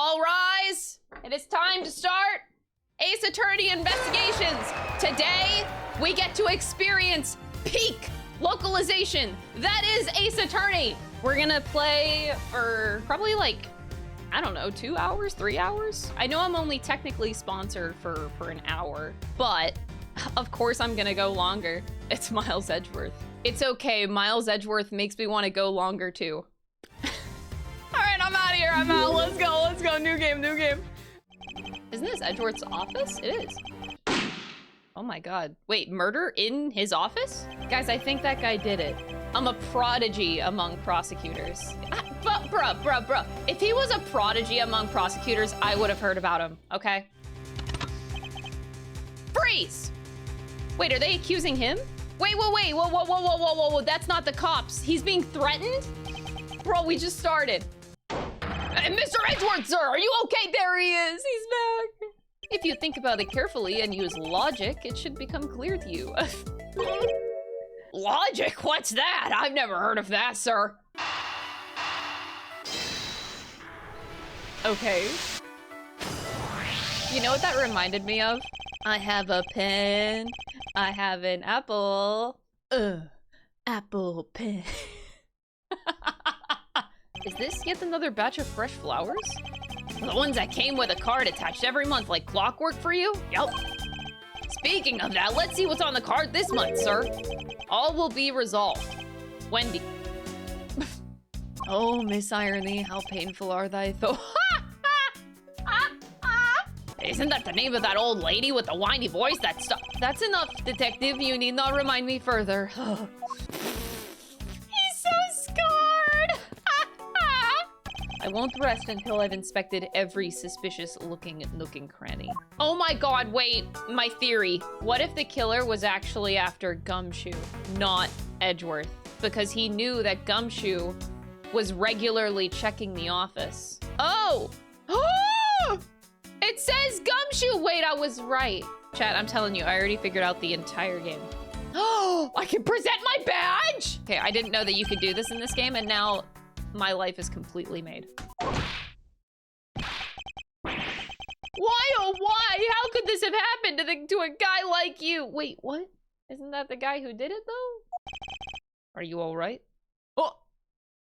All rise! It is time to start Ace Attorney Investigations. Today, we get to experience peak localization. That is Ace Attorney. We're gonna play for probably like, I don't know, 2 hours, 3 hours? I know I'm only technically sponsored for an hour, but of course I'm gonna go longer. It's Miles Edgeworth. It's okay, Miles Edgeworth makes me want to go longer too. All right, I'm out of here, I'm out. Let's go, new game, new game. Isn't this Edgeworth's office? It is. Oh my God. Wait, murder in his office? Guys, I think that guy did it. I'm a prodigy among prosecutors. Bruh. If he was a prodigy among prosecutors, I would have heard about him, okay? Freeze! Wait, are they accusing him? Wait, whoa, that's not the cops. He's being threatened? Bro, we just started. Mr. Edgeworth, sir, are you okay? There he is, he's back. If you think about it carefully and use logic, it should become clear to you. Logic? What's that? I've never heard of that, sir. Okay. You know what that reminded me of? I have a pen. I have an apple. Apple pen. Is this yet another batch of fresh flowers? The ones that came with a card attached every month like clockwork for you? Yup. Speaking of that, let's see what's on the card this month, sir. All will be resolved. Wendy. Oh, Miss Irony, how painful are thy thoughts? Isn't that the name of that old lady with the whiny voice? That's enough, detective. You need not remind me further. He's so scarred. I won't rest until I've inspected every suspicious-looking nook and cranny. Oh my God, wait, my theory. What if the killer was actually after Gumshoe, not Edgeworth? Because he knew that Gumshoe was regularly checking the office. Oh! It says Gumshoe! Wait, I was right. Chat, I'm telling you, I already figured out the entire game. Oh, I can present my badge! Okay, I didn't know that you could do this in this game, and now my life is completely made. Why, oh why? How could this have happened to a guy like you? Wait, what? Isn't that the guy who did it, though? Are you all right? Oh!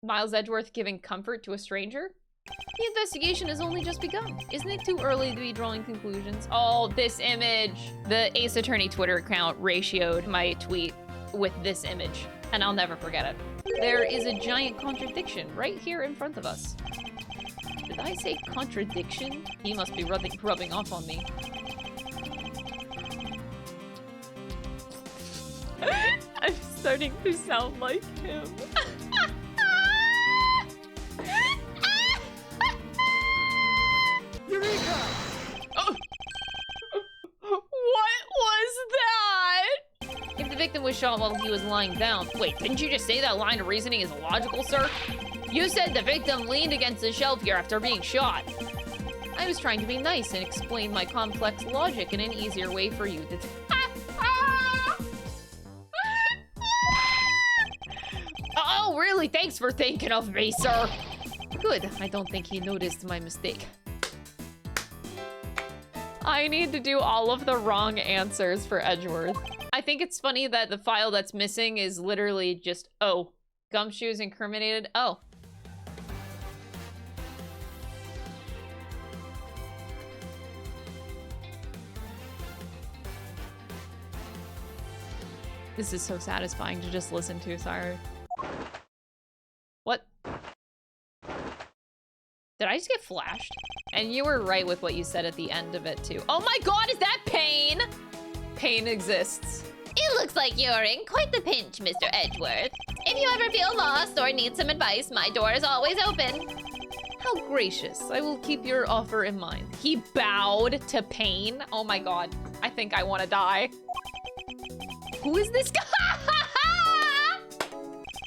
Miles Edgeworth giving comfort to a stranger? The investigation has only just begun. Isn't it too early to be drawing conclusions? Oh, this image. The Ace Attorney Twitter account ratioed my tweet with this image, and I'll never forget it. There is a giant contradiction right here in front of us. Did I say contradiction? He must be rubbing off on me. I'm starting to sound like him. Eureka! Oh. What was that? If the victim was shot while he was lying down... Wait, didn't you just say that line of reasoning is illogical, sir? You said the victim leaned against the shelf here after being shot. I was trying to be nice and explain my complex logic in an easier way for you to... Oh, really? Thanks for thinking of me, sir. Good. I don't think he noticed my mistake. I need to do all of the wrong answers for Edgeworth. I think it's funny that the file that's missing is literally just, oh, Gumshoe's incriminated. Oh. This is so satisfying to just listen to, sorry. What? Did I just get flashed? And you were right with what you said at the end of it, too. Oh my God, is that Pain? Pain exists. It looks like you're in quite the pinch, Mr. Edgeworth. If you ever feel lost or need some advice, my door is always open. How gracious. I will keep your offer in mind. He bowed to Pain. Oh my God. I think I want to die. Who is this guy?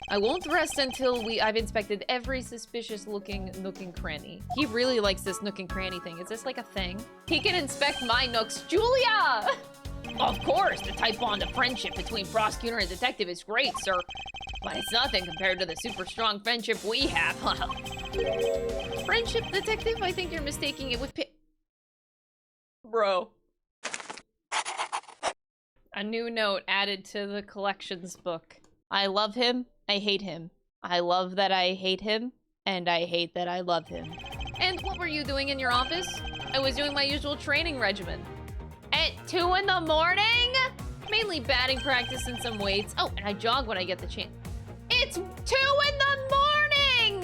I won't rest until I've inspected every suspicious-looking nook and cranny. He really likes this nook and cranny thing. Is this like a thing? He can inspect my nooks. Julia! Of course, the tight bond of friendship between prosecutor and detective is great, sir. But it's nothing compared to the super strong friendship we have. Friendship, detective? I think you're mistaking it with Bro. A new note added to the collections book. I love him, I hate him. I love that I hate him, and I hate that I love him. And what were you doing in your office? I was doing my usual training regimen. At 2 in the morning? Mainly batting practice and some weights. Oh, and I jog when I get the chance. It's 2 in the morning!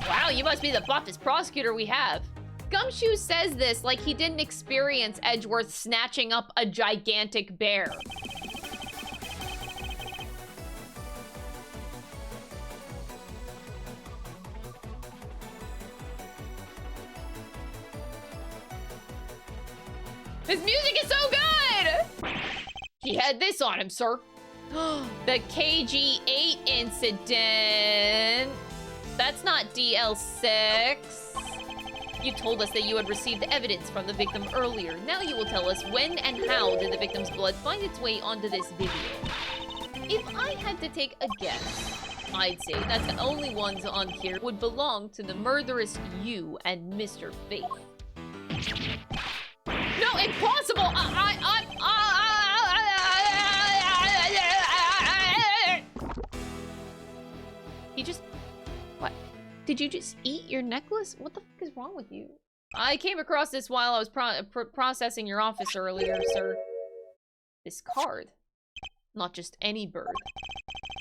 Wow, you must be the buffest prosecutor we have. Gumshoe says this like he didn't experience Edgeworth snatching up a gigantic bear. His music is so good! He had this on him, sir. The KG-8 incident. That's not DL6. You told us that you had received evidence from the victim earlier. Now you will tell us when and how did the victim's blood find its way onto this video. If I had to take a guess, I'd say that the only ones on here would belong to the murderous you and Mr. Faith. No, impossible! He just... What? Did you just eat your necklace? What the fuck is wrong with you? I came across this while I was processing your office earlier, sir. This card. Not just any bird.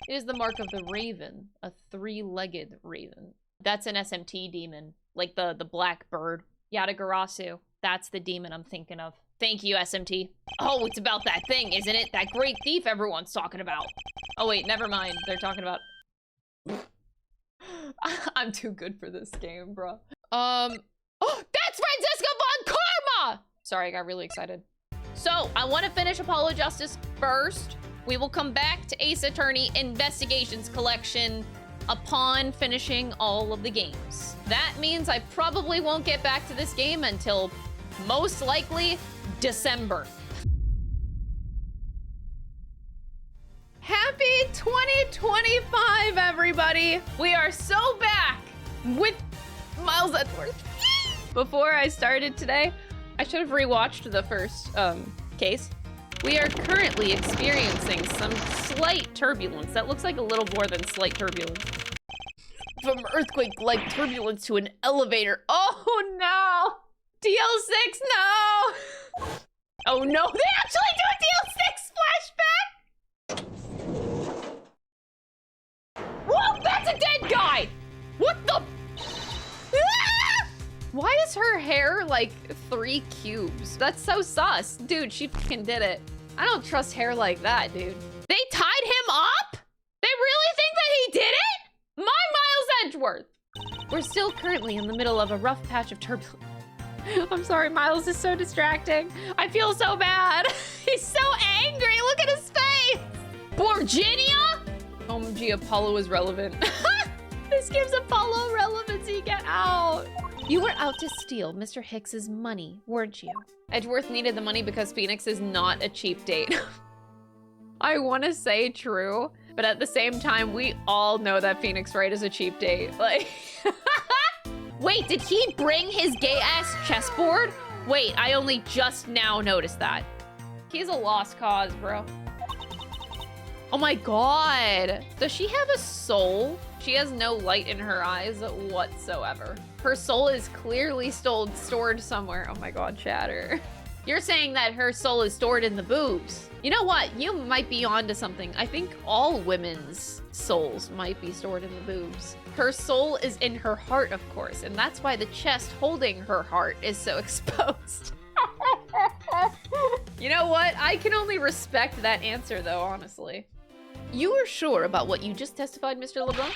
It is the mark of the raven. A 3-legged raven. That's an SMT demon. Like the black bird. Yatagarasu. That's the demon I'm thinking of. Thank you, SMT. Oh, it's about that thing, isn't it? That great thief everyone's talking about. Oh wait, never mind. They're talking about... I'm too good for this game, bro. Oh, that's Franziska von Karma! Sorry, I got really excited. So, I want to finish Apollo Justice first. We will come back to Ace Attorney Investigations Collection upon finishing all of the games. That means I probably won't get back to this game until, most likely, December. Happy 2025, everybody! We are so back with Miles Edgeworth. Before I started today, I should have rewatched the first case. We are currently experiencing some slight turbulence. That looks like a little more than slight turbulence. From earthquake-like turbulence to an elevator. Oh no! DL6, no! Oh no, they actually do a DL6 flashback! Whoa, that's a dead guy! What the? Ah! Why is her hair like 3 cubes? That's so sus. Dude, she fucking did it. I don't trust hair like that, dude. They tied him up? They really think that he did it? My Miles Edgeworth. We're still currently in the middle of a rough patch of turbulence. I'm sorry, Miles is so distracting. I feel so bad. He's so angry. Look at his face. Virginia? OMG, Apollo is relevant. This gives Apollo relevancy. Get out. You were out to steal Mr. Hicks's money, weren't you? Edgeworth needed the money because Phoenix is not a cheap date. I want to say true, but at the same time, we all know that Phoenix Wright is a cheap date. Like, wait, did he bring his gay-ass chessboard? Wait, I only just now noticed that. He's a lost cause, bro. Oh my god. Does she have a soul? She has no light in her eyes whatsoever. Her soul is clearly stored somewhere. Oh my god, Chatter. You're saying that her soul is stored in the boobs. You know what? You might be onto something. I think all women's souls might be stored in the boobs. Her soul is in her heart, of course, and that's why the chest holding her heart is so exposed. You know what? I can only respect that answer, though, honestly. You are sure about what you just testified, Mr. LeBlanc?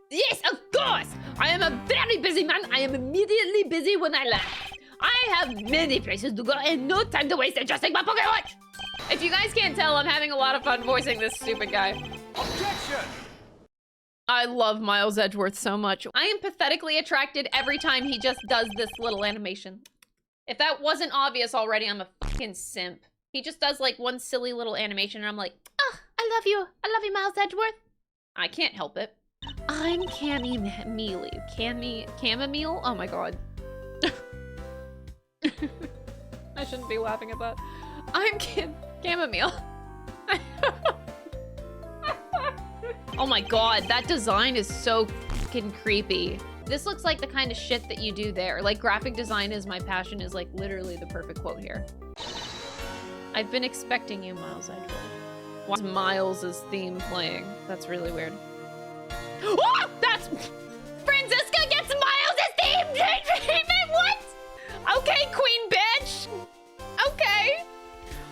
Yes, of course! I am a very busy man. I am immediately busy when I land. I have many places to go and no time to waste adjusting my pocket watch. If you guys can't tell, I'm having a lot of fun voicing this stupid guy. Objection! I love Miles Edgeworth so much. I am pathetically attracted every time he just does this little animation. If that wasn't obvious already, I'm a fucking simp. He just does like one silly little animation and I'm like, ah, I I love you. I love you, Miles Edgeworth. I can't help it. I'm chamomile. Chamomile? Oh my god. I shouldn't be laughing at that. I'm chamomile. Oh my god, that design is so fucking creepy. This looks like the kind of shit that you do there. Like, graphic design is my passion is like literally the perfect quote here. I've been expecting you, Miles Edgeworth. Why is Miles' theme playing? That's really weird. Oh! That's... Franziska gets Miles' theme treatment? What? Okay, queen bitch. Okay.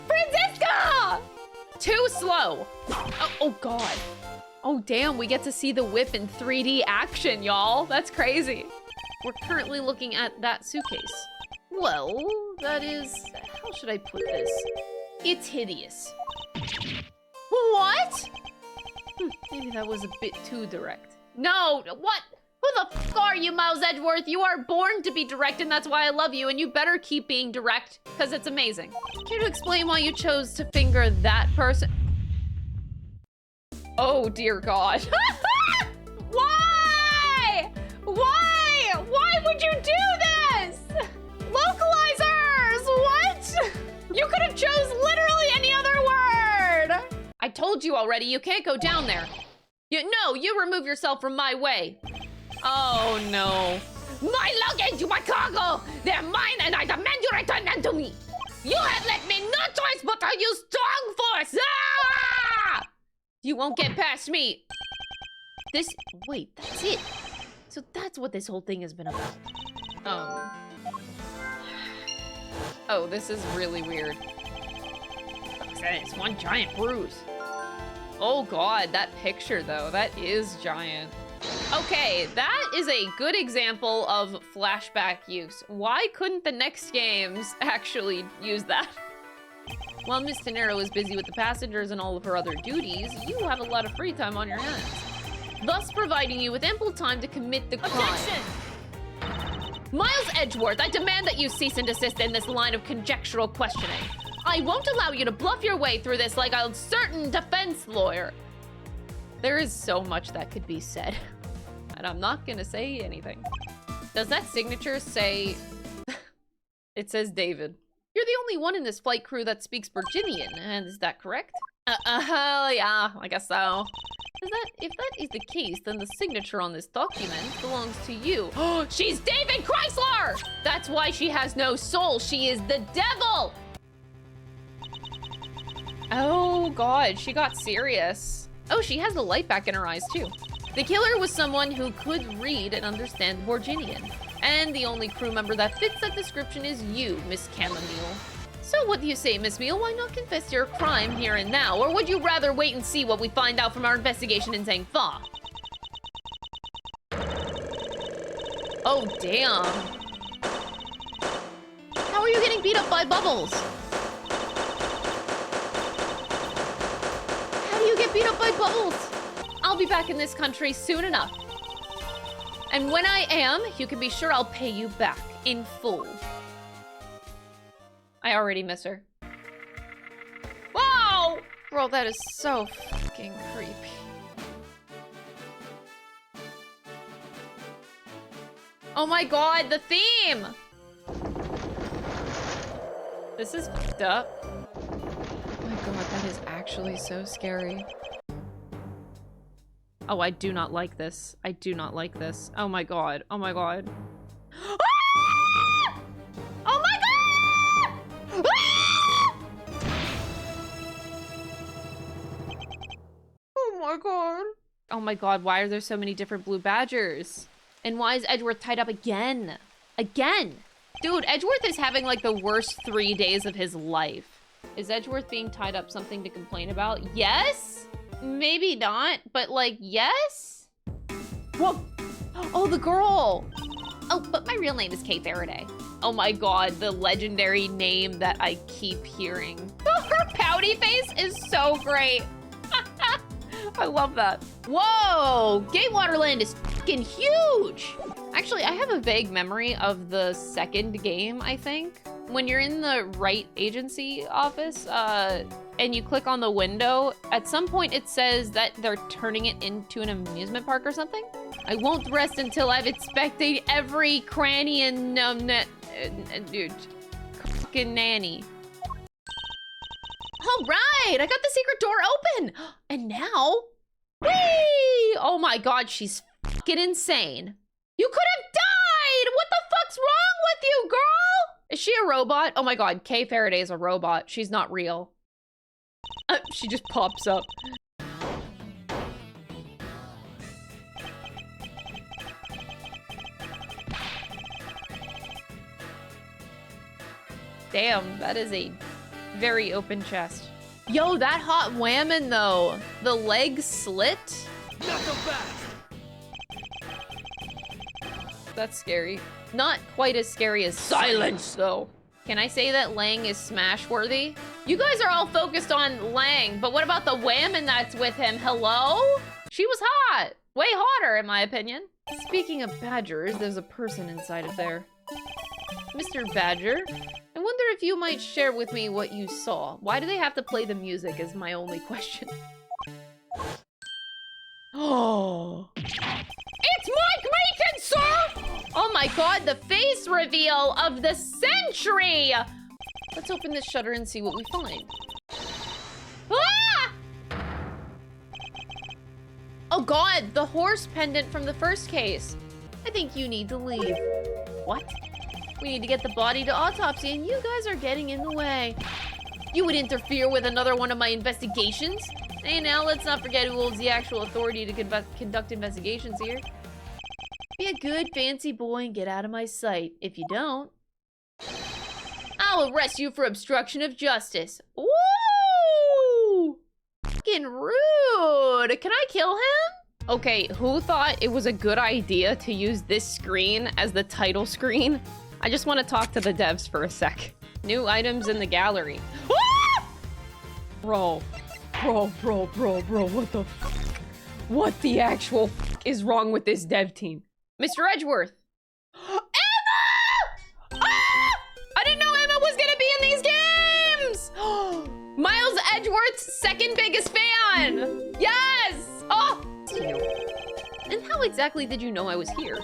Franziska! Too slow. Oh god. Oh damn, we get to see the whip in 3D action, y'all. That's crazy. We're currently looking at that suitcase. Well, that is... How should I put this? It's hideous. What? Maybe that was a bit too direct. No, what? Who the f are you, Miles Edgeworth? You are born to be direct, and that's why I love you, and you better keep being direct, because it's amazing. Care to explain why you chose to finger that person? Oh, dear God. Why? Why? Why would you do this? Localizers, what? You could have chose literally any other word. I told you already, you can't go down there. No, you remove yourself from my way. Oh, no. My luggage, my cargo, they're mine and I demand you return them to me. You have left me no choice but to use strong force. Ah! You won't get past me. Wait, that's it. So that's what this whole thing has been about. Oh, this is really weird. It's one giant bruise. Oh god, that picture though, that is giant. Okay, that is a good example of flashback use. Why couldn't the next games actually use that? While Miss Tenero is busy with the passengers and all of her other duties, you have a lot of free time on your hands, thus providing you with ample time to commit the crime. Objection! Miles Edgeworth, I demand that you cease and desist in this line of conjectural questioning. I won't allow you to bluff your way through this like a certain defense lawyer. There is so much that could be said, and I'm not gonna say anything. Does that signature say... It says David. You're the only one in this flight crew that speaks Virginian, and is that correct? Yeah, I guess so. If that is the case, then the signature on this document belongs to you. Oh, she's David Chrysler! That's why she has no soul. She is the devil! Oh god, she got serious. Oh, she has the light back in her eyes too. The killer was someone who could read and understand Borginian. And the only crew member that fits that description is you, Miss Chamomile. So what do you say, Miss Meal? Why not confess your crime here and now? Or would you rather wait and see what we find out from our investigation in Zhangfa? Oh, damn. How are you getting beat up by Bubbles? How do you get beat up by Bubbles? I'll be back in this country soon enough. And when I am, you can be sure I'll pay you back in full. I already miss her. Wow! Bro, that is so fucking creepy. Oh my god, the theme! This is fucked up. Oh my god, that is actually so scary. Oh, I do not like this. I do not like this. Oh my god. Oh my god. Ah! Oh my god! Ah! Oh my god. Oh my god, why are there so many different blue badgers? And why is Edgeworth tied up again? Again! Dude, Edgeworth is having like the worst 3 days of his life. Is Edgeworth being tied up something to complain about? Yes? Maybe not, but like, yes? Whoa! Oh, the girl! Oh, but my real name is Kay Faraday. Oh my god, the legendary name that I keep hearing. Her pouty face is so great. I love that. Whoa! Gatewaterland is fucking huge! Actually, Actually, I have a vague memory of the second game, I think. When you're in the right agency office, and you click on the window, at some point it says that they're turning it into an amusement park or something. I won't rest until I've inspected every cranny and dude, fucking nanny. All right, I got the secret door open. And now, whee! Oh my God, she's fucking insane. You could have died! What the fuck's wrong with you, girl? Is she a robot? Oh my God, Kay Faraday is a robot. She's not real. She just pops up. Damn, that is a very open chest. Yo, that hot whammon though. The leg slit? Not so fast. That's scary. Not quite as scary as silence though. Can I say that Lang is smash worthy? You guys are all focused on Lang, but what about the whammon that's with him? Hello? She was hot. Way hotter in my opinion. Speaking of badgers, there's a person inside of there. Mr. Badger, I wonder if you might share with me what you saw. Why do they have to play the music is my only question. Oh. It's Mike Macon, sir! Oh my God, the face reveal of the century! Let's open this shutter and see what we find. Ah! Oh God, the horse pendant from the first case. I think you need to leave. What? We need to get the body to autopsy and you guys are getting in the way. You would interfere with another one of my investigations? Hey now, let's not forget who holds the actual authority to conduct investigations here. Be a good fancy boy and get out of my sight. If you don't, I'll arrest you for obstruction of justice. Ooh! Fucking rude. Can I kill him? Okay, who thought it was a good idea to use this screen as the title screen? I just want to talk to the devs for a sec. New items in the gallery. Ah! Bro, what the fuck? What the actual fuck is wrong with this dev team? Mr. Edgeworth. Emma! Ah! I didn't know Emma was gonna be in these games! Miles Edgeworth's second biggest fan! Yes! Oh! And how exactly did you know I was here?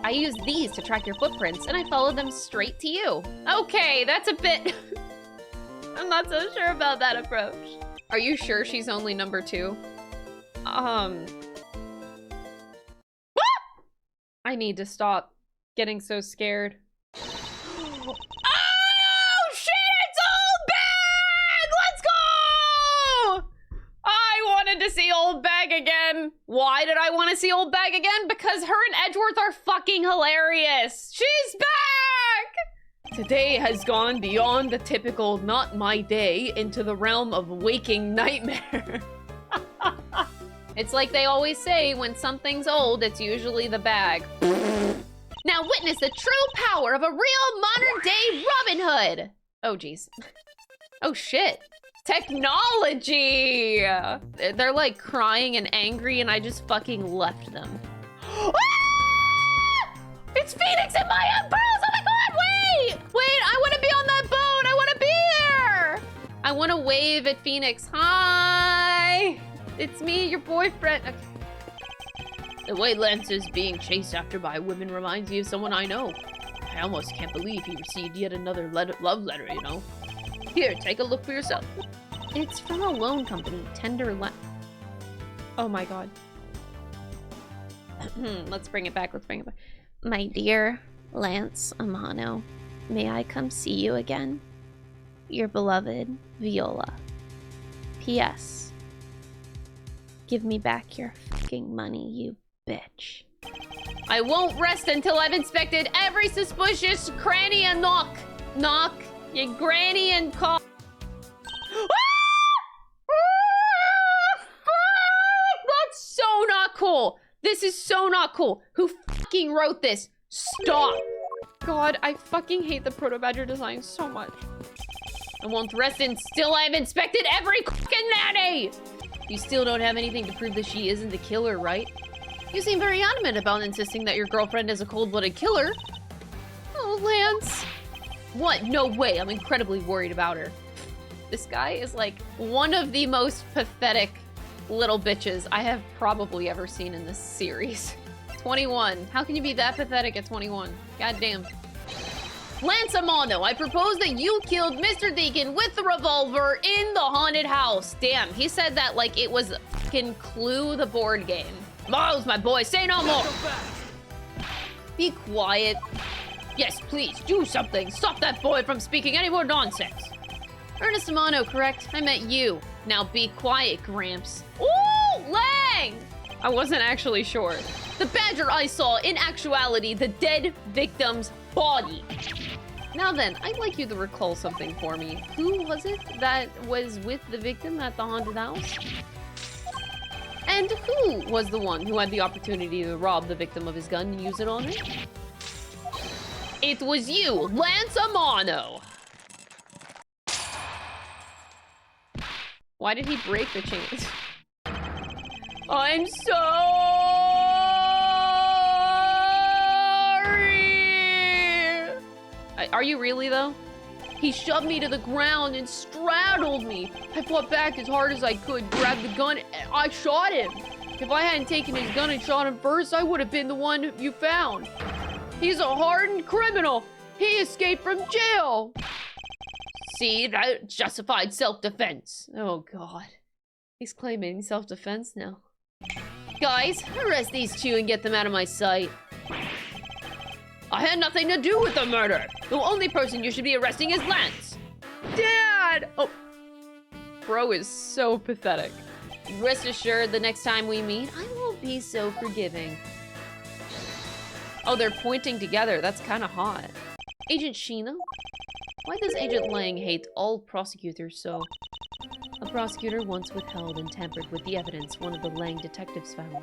I used these to track your footprints, and I followed them straight to you. Okay, that's a bit... I'm not so sure about that approach. Are you sure she's only number 2? I need to stop getting so scared. Oh, shit! It's Old Bag! Let's go! I wanted to see Old Bag again. Why did I want to see Old Bag again? Because her and Edgeworth are fucking hilarious. She's back! Today has gone beyond the typical not my day into the realm of waking nightmare. It's like they always say, when something's old, it's usually the bag. Now witness the true power of a real modern-day Robin Hood. Oh, geez. Oh, shit. Technology! They're like crying and angry, and I just fucking left them. Ah! It's Phoenix and Maya Pearls! Oh my God, wait! Wait, I want to be on that boat! I want to be there! I want to wave at Phoenix. Hi! It's me, your boyfriend. Okay. The way Lance is being chased after by women reminds me of someone I know. I almost can't believe he received yet another love letter, you know? Here, take a look for yourself. It's from a loan company, Oh my God. Let's bring it back, My dear Lance Amano, may I come see you again? Your beloved Viola. P.S. Give me back your fucking money, you bitch. I won't rest until I've inspected every suspicious cranny and knock. Knock, you granny and cock. That's so not cool. This is so not cool. Who fucking wrote this? Stop. God, I fucking hate the Proto Badger design so much. I won't rest until I've inspected every fucking nanny. You still don't have anything to prove that she isn't the killer, right? You seem very adamant about insisting that your girlfriend is a cold-blooded killer. Oh, Lance. What? No way. I'm incredibly worried about her. This guy is like one of the most pathetic little bitches I have probably ever seen in this series. 21. How can you be that pathetic at 21? Goddamn. Lance Amano, I propose that you killed Mr. Deacon with the revolver in the haunted house. Damn, he said that like it was fucking Clue the board game. Miles, my boy, say no more. Be quiet. Yes, please, do something. Stop that boy from speaking any more nonsense. Ernest Amano, correct? I meant you. Now be quiet, Gramps. Ooh, Lang! I wasn't actually sure. The badger I saw, in actuality, the dead victim's body. Now then, I'd like you to recall something for me. Who was it that was with the victim at the haunted house? And who was the one who had the opportunity to rob the victim of his gun and use it on him? It was you, Lance Amano. Why did he break the chains? I'm sorry! Are you really, though? He shoved me to the ground and straddled me. I fought back as hard as I could, grabbed the gun, and I shot him. If I hadn't taken his gun and shot him first, I would have been the one you found. He's a hardened criminal. He escaped from jail. See, that justified self-defense. Oh, God. He's claiming self-defense now. Guys, arrest these two and get them out of my sight. I had nothing to do with the murder. The only person you should be arresting is Lance. Dad! Oh. Bro is so pathetic. Rest assured, the next time we meet, I won't be so forgiving. Oh, they're pointing together. That's kind of hot. Agent Sheena? Why does Agent Lang hate all prosecutors so? A prosecutor once withheld and tampered with the evidence one of the Lang detectives found.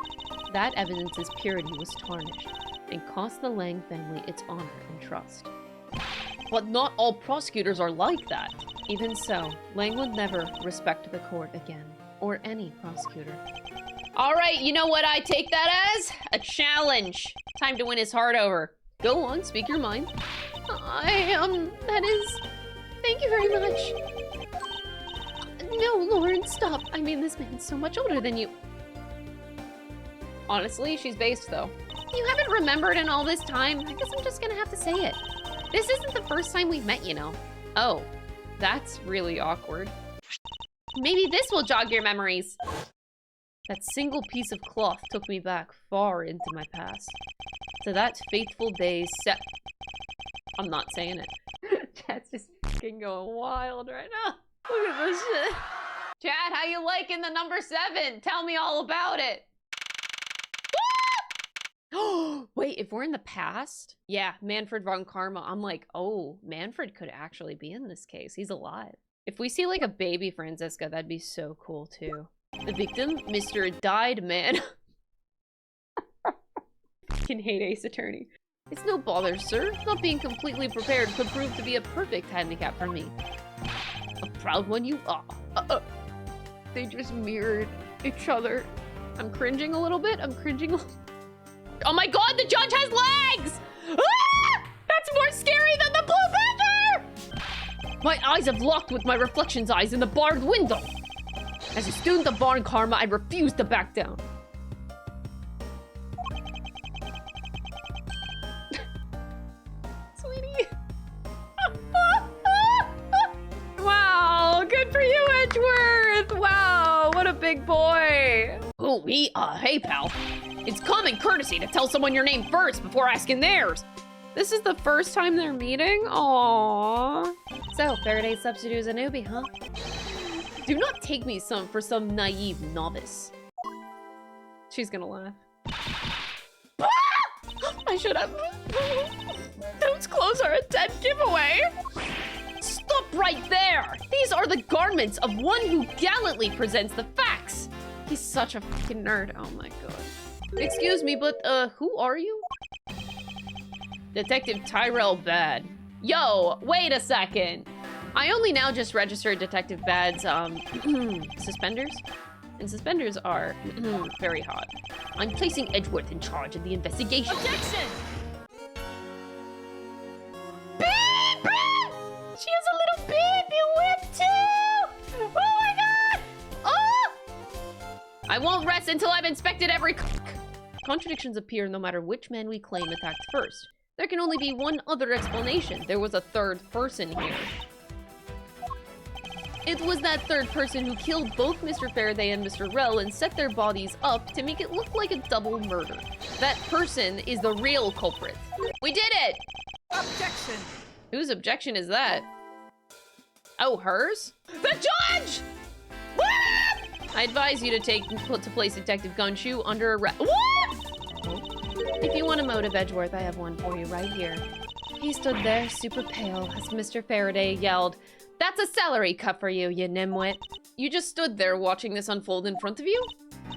That evidence's purity was tarnished and cost the Lang family its honor and trust. But not all prosecutors are like that. Even so, Lang would never respect the court again, or any prosecutor. All right, you know what I take that as? A challenge. Time to win his heart over. Go on, speak your mind. That is... Thank you very much. No, Lauren, stop. I mean, this man's so much older than you. Honestly, she's based, though. You haven't remembered in all this time. I guess I'm just gonna have to say it. This isn't the first time we've met, you know. Oh, that's really awkward. Maybe this will jog your memories. That single piece of cloth took me back far into my past. To that faithful day set... I'm not saying it. Chat's just fucking going wild right now. Look at this shit. Chat, how you liking the number 7? Tell me all about it. Wait, if we're in the past? Yeah, Manfred von Karma. I'm like, oh, Manfred could actually be in this case. He's alive. If we see like a baby Franziska, that'd be so cool too. The victim, Mr. Died Man. I fucking hate Ace Attorney. It's no bother, sir. Not being completely prepared could prove to be a perfect handicap for me. A proud one you are. They just mirrored each other. I'm cringing a little bit. I'm cringing a little. Oh my god, the judge has legs! Ah! That's more scary than the Blue Panther! My eyes have locked with my reflection's eyes in the barred window. As a student of Von Karma, I refuse to back down. Sweetie. Wow, good for you, Edgeworth! Wow, what a big boy. Oh, hey, pal. It's common courtesy to tell someone your name first before asking theirs. This is the first time they're meeting? Aww. So, Faraday's substitute is a newbie, huh? Do not take me for some naive novice. She's gonna laugh. I should have. Those clothes are a dead giveaway. Stop right there. These are the garments of one who gallantly presents the facts. He's such a fucking nerd. Oh my god. Excuse me, but who are you? Detective Tyrell Bad. Yo, wait a second. I only now just registered Detective Bad's suspenders. and suspenders are very hot. I'm placing Edgeworth in charge of the investigation. Objection! Beep! She has a little baby whip too! Oh my god! Oh! I won't rest until I've inspected every Contradictions appear no matter which man we claim attacked first. There can only be one other explanation. There was a third person here. It was that third person who killed both Mr. Faraday and Mr. Rell and set their bodies up to make it look like a double murder. That person is the real culprit. We did it! Objection! Whose objection is that? Oh, hers? The judge! What? I advise you to place Detective Gunshoe under arrest. What? If you want a motive, Edgeworth, I have one for you right here. He stood there, super pale, as Mr. Faraday yelled, "That's a salary cut for you, you nimwit." You just stood there watching this unfold in front of you?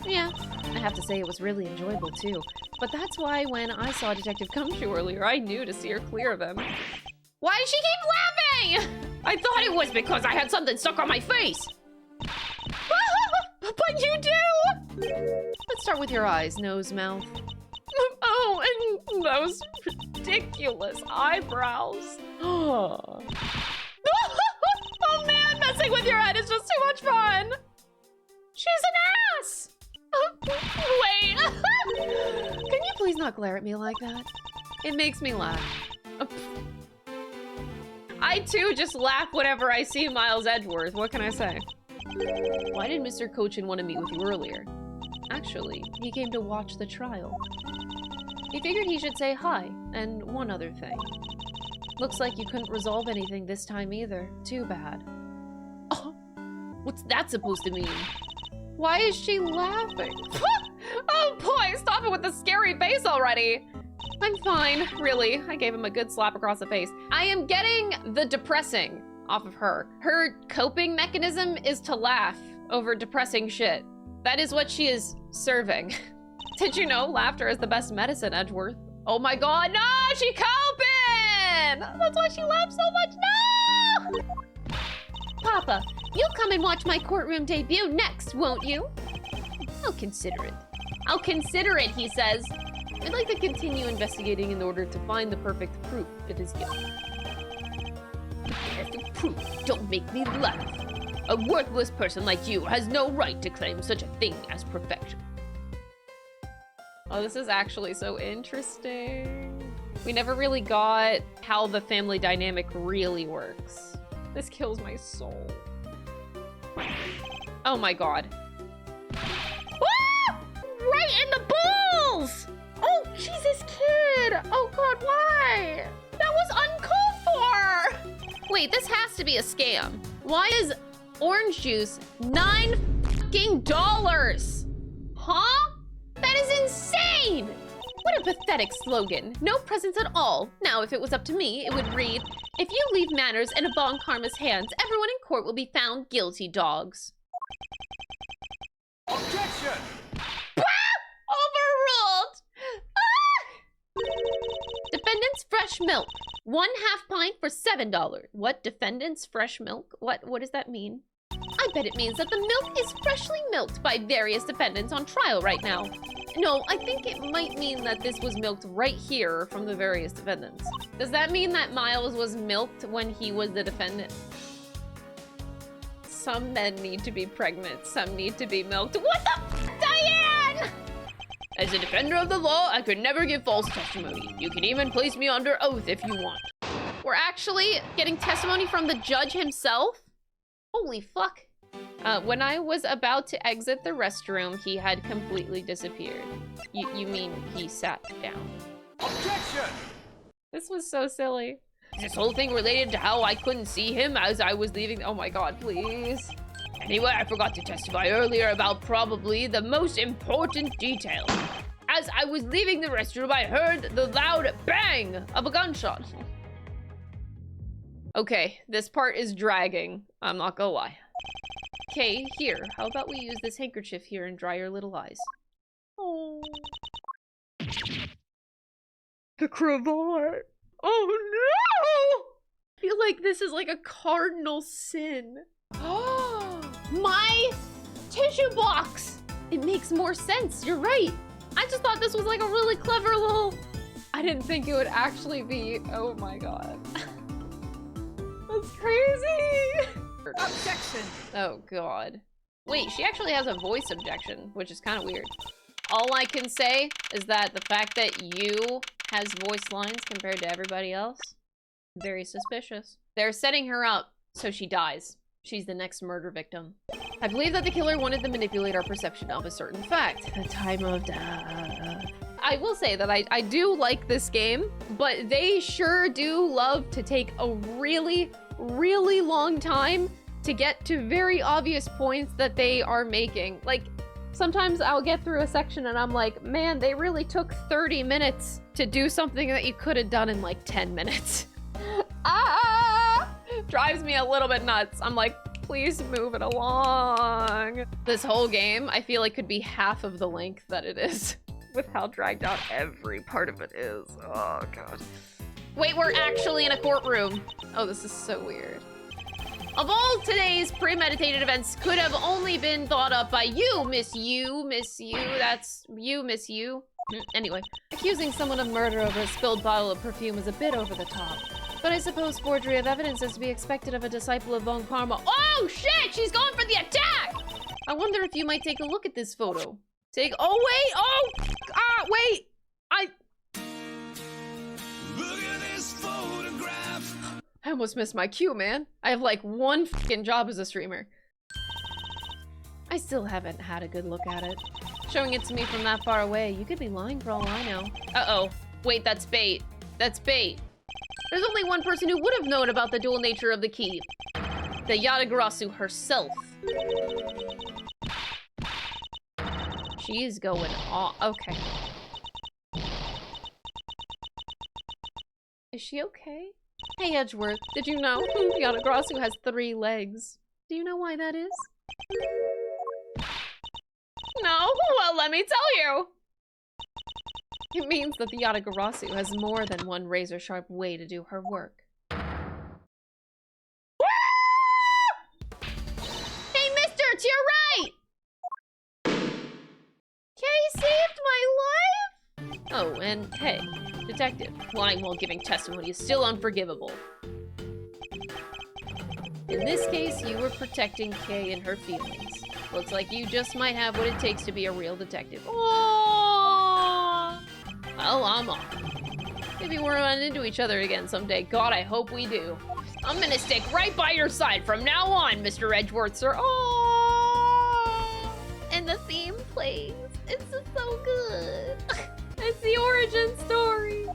Yeah, I have to say it was really enjoyable too. But that's why when I saw Detective Gumshoe earlier, I knew to steer clear of him. Why does she keep laughing? I thought it was because I had something stuck on my face. But you do! Let's start with your eyes, nose, mouth. Oh, and those ridiculous eyebrows. Oh man, messing with your head is just too much fun. She's an ass. Wait. Can you please not glare at me like that? It makes me laugh. I too just laugh whenever I see Miles Edgeworth. What can I say? Why did Mr. Cochin want to meet with you earlier? Actually, he came to watch the trial. He figured he should say hi, and one other thing. Looks like you couldn't resolve anything this time either. Too bad. Oh, what's that supposed to mean? Why is she laughing? Oh boy, stop it with the scary face already. I'm fine, really. I gave him a good slap across the face. I am getting the depressing off of her. Her coping mechanism is to laugh over depressing shit. That is what she is serving. Did you know laughter is the best medicine, Edgeworth? Oh my god, no! She coping! That's why she laughs so much, no! Papa, you'll come and watch my courtroom debut next, won't you? I'll consider it. I'll consider it, he says. I'd like to continue investigating in order to find the perfect proof of his guilt. The perfect proof? Don't make me laugh. A worthless person like you has no right to claim such a thing as perfection. Oh, this is actually so interesting. We never really got how the family dynamic really works. This kills my soul. Oh my god. Ah! Right in the balls! Oh, Jesus, kid! Oh god, why? That was uncalled for! Wait, this has to be a scam. Why is orange juice $9 Huh? That is insane! What a pathetic slogan. No presents at all. Now, if it was up to me, it would read, "If you leave manners in Von Karma's hands, everyone in court will be found guilty, dogs." Objection! Overruled! Ah! Defendant's fresh milk. 1/2 pint for $7. What? Defendant's fresh milk? What does that mean? I bet it means that the milk is freshly milked by various defendants on trial right now. No, I think it might mean that this was milked right here from the various defendants. Does that mean that Miles was milked when he was the defendant? Some men need to be pregnant, some need to be milked. What the Diane? As a defender of the law, I could never give false testimony. You can even place me under oath if you want. We're actually getting testimony from the judge himself? Holy fuck. When I was about to exit the restroom, he had completely disappeared. You mean he sat down? Objection! This was so silly. Is this whole thing related to how I couldn't see him as I was leaving? Oh my god, please. Anyway, I forgot to testify earlier about probably the most important detail. As I was leaving the restroom, I heard the loud bang of a gunshot. Okay, this part is dragging. I'm not gonna lie. Okay, here. How about we use this handkerchief here and dry your little eyes? Oh. The cravat. Oh no! I feel like this is like a cardinal sin. Oh, my tissue box. It makes more sense. You're right. I just thought this was like a really clever little... I didn't think it would actually be... Oh my god. That's crazy. Objection. Oh god. Wait, she actually has a voice objection, which is kind of weird. All I can say is that the fact that you has voice lines compared to everybody else, very suspicious. They're setting her up so she dies. She's the next murder victim. I believe that the killer wanted to manipulate our perception of a certain fact. The time of death. I will say that I do like this game, but they sure do love to take a really, really long time to get to very obvious points that they are making. Like, sometimes I'll get through a section and I'm like, man, they really took 30 minutes to do something that you could have done in like 10 minutes. Drives me a little bit nuts. I'm like, please move it along. This whole game, I feel like could be half of the length that it is with how dragged out every part of it is. Oh god. Wait, we're actually in a courtroom. Oh, this is so weird. Of all today's premeditated events could have only been thought up by you, Miss You. That's you, Miss You. Anyway, accusing someone of murder over a spilled bottle of perfume is a bit over the top. But I suppose forgery of evidence is to be expected of a disciple of Von Karma. Oh shit, she's going for the attack! I wonder if you might take a look at this photo. Oh wait, wait! Look at this photograph. I almost missed my cue, man. I have like one fucking job as a streamer. I still haven't had a good look at it. Showing it to me from that far away, you could be lying for all I know. Uh-oh. Wait, that's bait. That's bait. There's only one person who would have known about the dual nature of the key. The Yatagarasu herself. She is going on. Okay. Is she okay? Hey, Edgeworth, did you know Yatagarasu has 3 legs? Do you know why that is? No? Well, let me tell you. It means that the Yatagarasu has more than one razor-sharp way to do her work. Hey, mister, to your right! Kay saved my life? Oh, and hey, detective, lying while giving testimony is still unforgivable. In this case, you were protecting Kay and her feelings. Looks like you just might have what it takes to be a real detective. Aww. Well, I'm off. Maybe we'll run into each other again someday. God, I hope we do. I'm gonna stick right by your side from now on, Mr. Edgeworth, sir. Oh, and the theme plays. It's just so good. It's the origin story.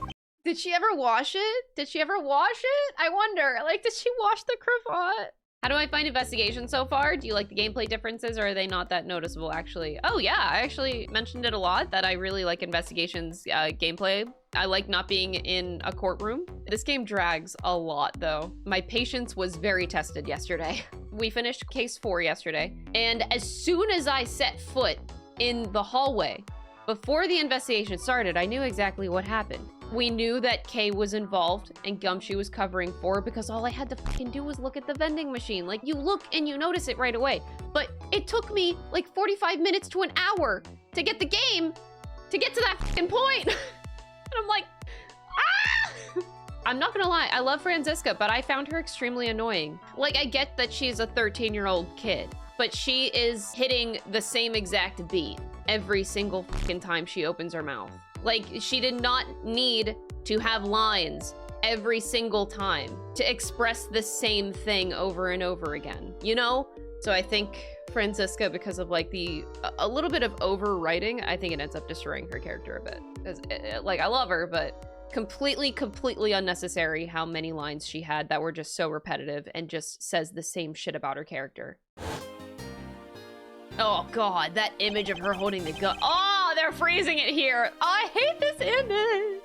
Did she ever wash it? Did she ever wash it? I wonder. Like, did she wash the cravat? How do I find Investigation so far? Do you like the gameplay differences, or are they not that noticeable, actually? Oh, yeah, I actually mentioned it a lot, that I really like Investigation's gameplay. I like not being in a courtroom. This game drags a lot, though. My patience was very tested yesterday. We finished case 4 yesterday, and as soon as I set foot in the hallway, before the investigation started, I knew exactly what happened. We knew that Kay was involved and Gumshoe was covering for her because all I had to fucking do was look at the vending machine. Like, you look and you notice it right away. But it took me like 45 minutes to an hour to get the game to get to that fucking point. And I'm like, ah! I'm not gonna lie, I love Franziska, but I found her extremely annoying. Like, I get that she's a 13-year-old kid, but she is hitting the same exact beat every single fucking time she opens her mouth. Like, she did not need to have lines every single time to express the same thing over and over again, you know? So I think Franziska, because of like a little bit of overwriting, I think it ends up destroying her character a bit. Because, like, I love her, but completely unnecessary how many lines she had that were just so repetitive and just says the same shit about her character. Oh god, that image of her holding the gun. Oh, they're freezing it here. I hate this image.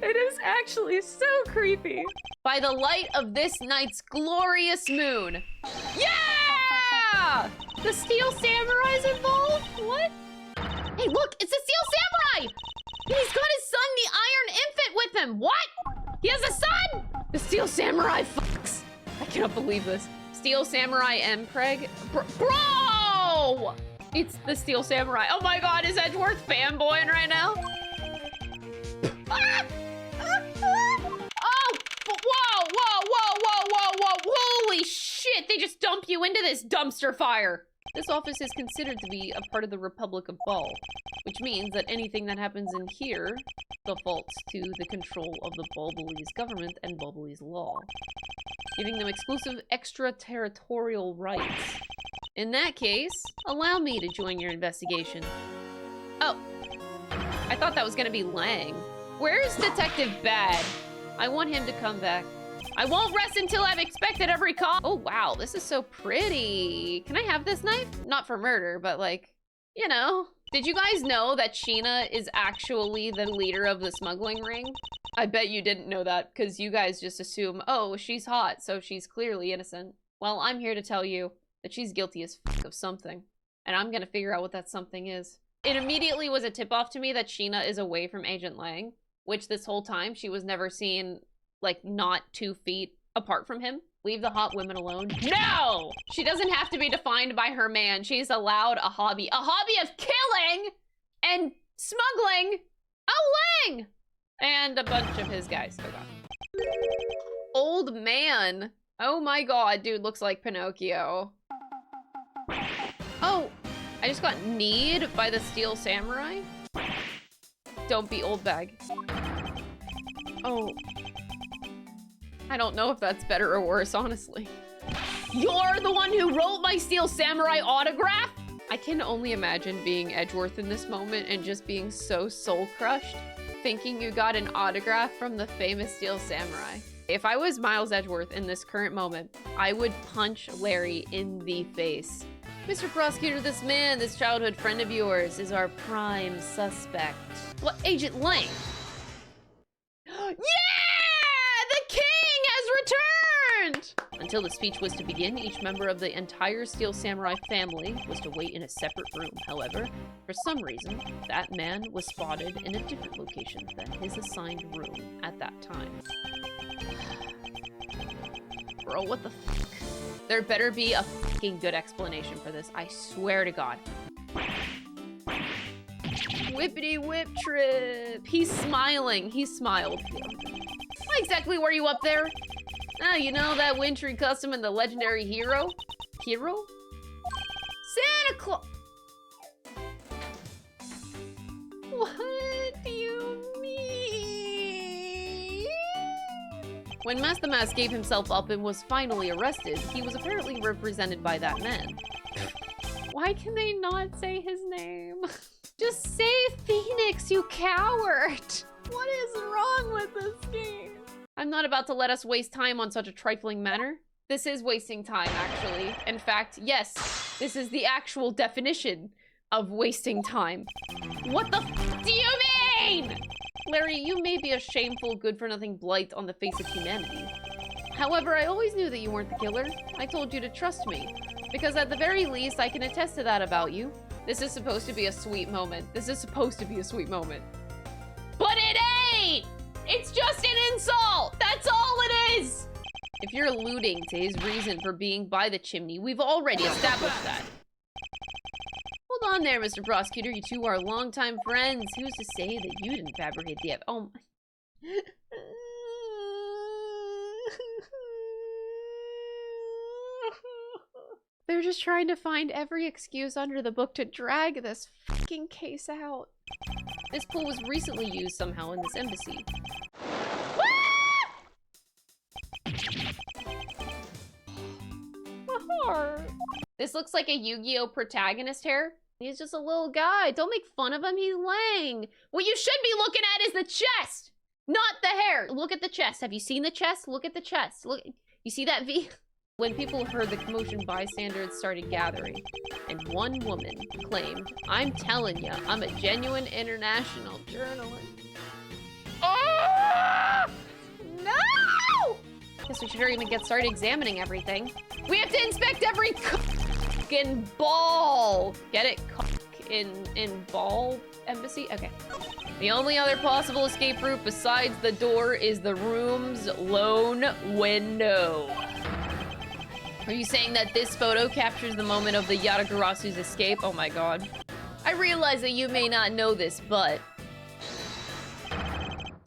It is actually so creepy. By the light of this night's glorious moon. Yeah! The Steel Samurai's involved? What? Hey, look, it's the Steel Samurai! He's got his son, the Iron Infant, with him. What? He has a son? The Steel Samurai fucks. I cannot believe this. Steel Samurai Mpreg? Bro! No! It's the Steel Samurai. Oh my god, is Edgeworth fanboying right now? Ah! Oh! Whoa! Holy shit, they just dump you into this dumpster fire. This office is considered to be a part of the Republic of Ball, which means that anything that happens in here defaults to the control of the Bulbulese government and Bulbulese law, giving them exclusive extraterritorial rights. In that case, allow me to join your investigation. Oh, I thought that was gonna be Lang. Where's Detective Bad? I want him to come back. I won't rest until I've expected every call. Oh, wow, this is so pretty. Can I have this knife? Not for murder, but like, you know. Did you guys know that Sheena is actually the leader of the smuggling ring? I bet you didn't know that, because you guys just assume, oh, she's hot, so she's clearly innocent. Well, I'm here to tell you that she's guilty as f*** of something, and I'm gonna figure out what that something is. It immediately was a tip-off to me that Sheena is away from Agent Lang, which this whole time she was never seen, like, not 2 feet apart from him. Leave the hot women alone. No! She doesn't have to be defined by her man. She's allowed a hobby. A hobby of killing and smuggling. Oh, Lang! And a bunch of his guys. Oh, God. Old man. Oh, my God. Dude looks like Pinocchio. Oh, I just got kneed by the Steel Samurai. Don't be old bag. Oh. I don't know if that's better or worse, honestly. You're the one who wrote my Steel Samurai autograph? I can only imagine being Edgeworth in this moment and just being so soul-crushed, thinking you got an autograph from the famous Steel Samurai. If I was Miles Edgeworth in this current moment, I would punch Larry in the face. Mr. Prosecutor, this man, this childhood friend of yours, is our prime suspect. What, Agent Lang? Yeah! The king has returned! Until the speech was to begin, each member of the entire Steel Samurai family was to wait in a separate room. However, for some reason, that man was spotted in a different location than his assigned room at that time. Bro, what the fuck? There better be a fucking good explanation for this. I swear to God. Whippity whip trip. He's smiling. He smiled. Why exactly were you up there? Ah, you know that wintry custom and the legendary hero? Hero? Santa Claus. What do you mean? When Master Mask gave himself up and was finally arrested, he was apparently represented by that man. Why can they not say his name? Just say Phoenix, you coward! What is wrong with this game? I'm not about to let us waste time on such a trifling matter. This is wasting time, actually. In fact, yes, this is the actual definition of wasting time. What the f do you mean? Larry, you may be a shameful, good-for-nothing blight on the face of humanity. However, I always knew that you weren't the killer. I told you to trust me, because at the very least, I can attest to that about you. This is supposed to be a sweet moment. This is supposed to be a sweet moment. But it ain't! It's just an insult! That's all it is! If you're alluding to his reason for being by the chimney, we've already established that. Hold on there, Mr. Prosecutor. You two are longtime friends. Who's to say that you didn't fabricate the Oh my... They're just trying to find every excuse under the book to drag this fucking case out. This pool was recently used somehow in this embassy. My heart. This looks like a Yu-Gi-Oh! Protagonist hair. He's just a little guy. Don't make fun of him. He's Lang. What you should be looking at is the chest, not the hair. Look at the chest. Have you seen the chest? Look at the chest. Look. You see that V? When people heard the commotion, bystanders started gathering, and one woman claimed, "I'm telling ya, I'm a genuine international journalist." Oh! No! Guess we should hurry and get started examining everything. We have to inspect every cock in ball. Get it? Cock in ball embassy? Okay. The only other possible escape route besides the door is the room's lone window. Are you saying that this photo captures the moment of the Yatagarasu's escape? Oh my god. I realize that you may not know this, but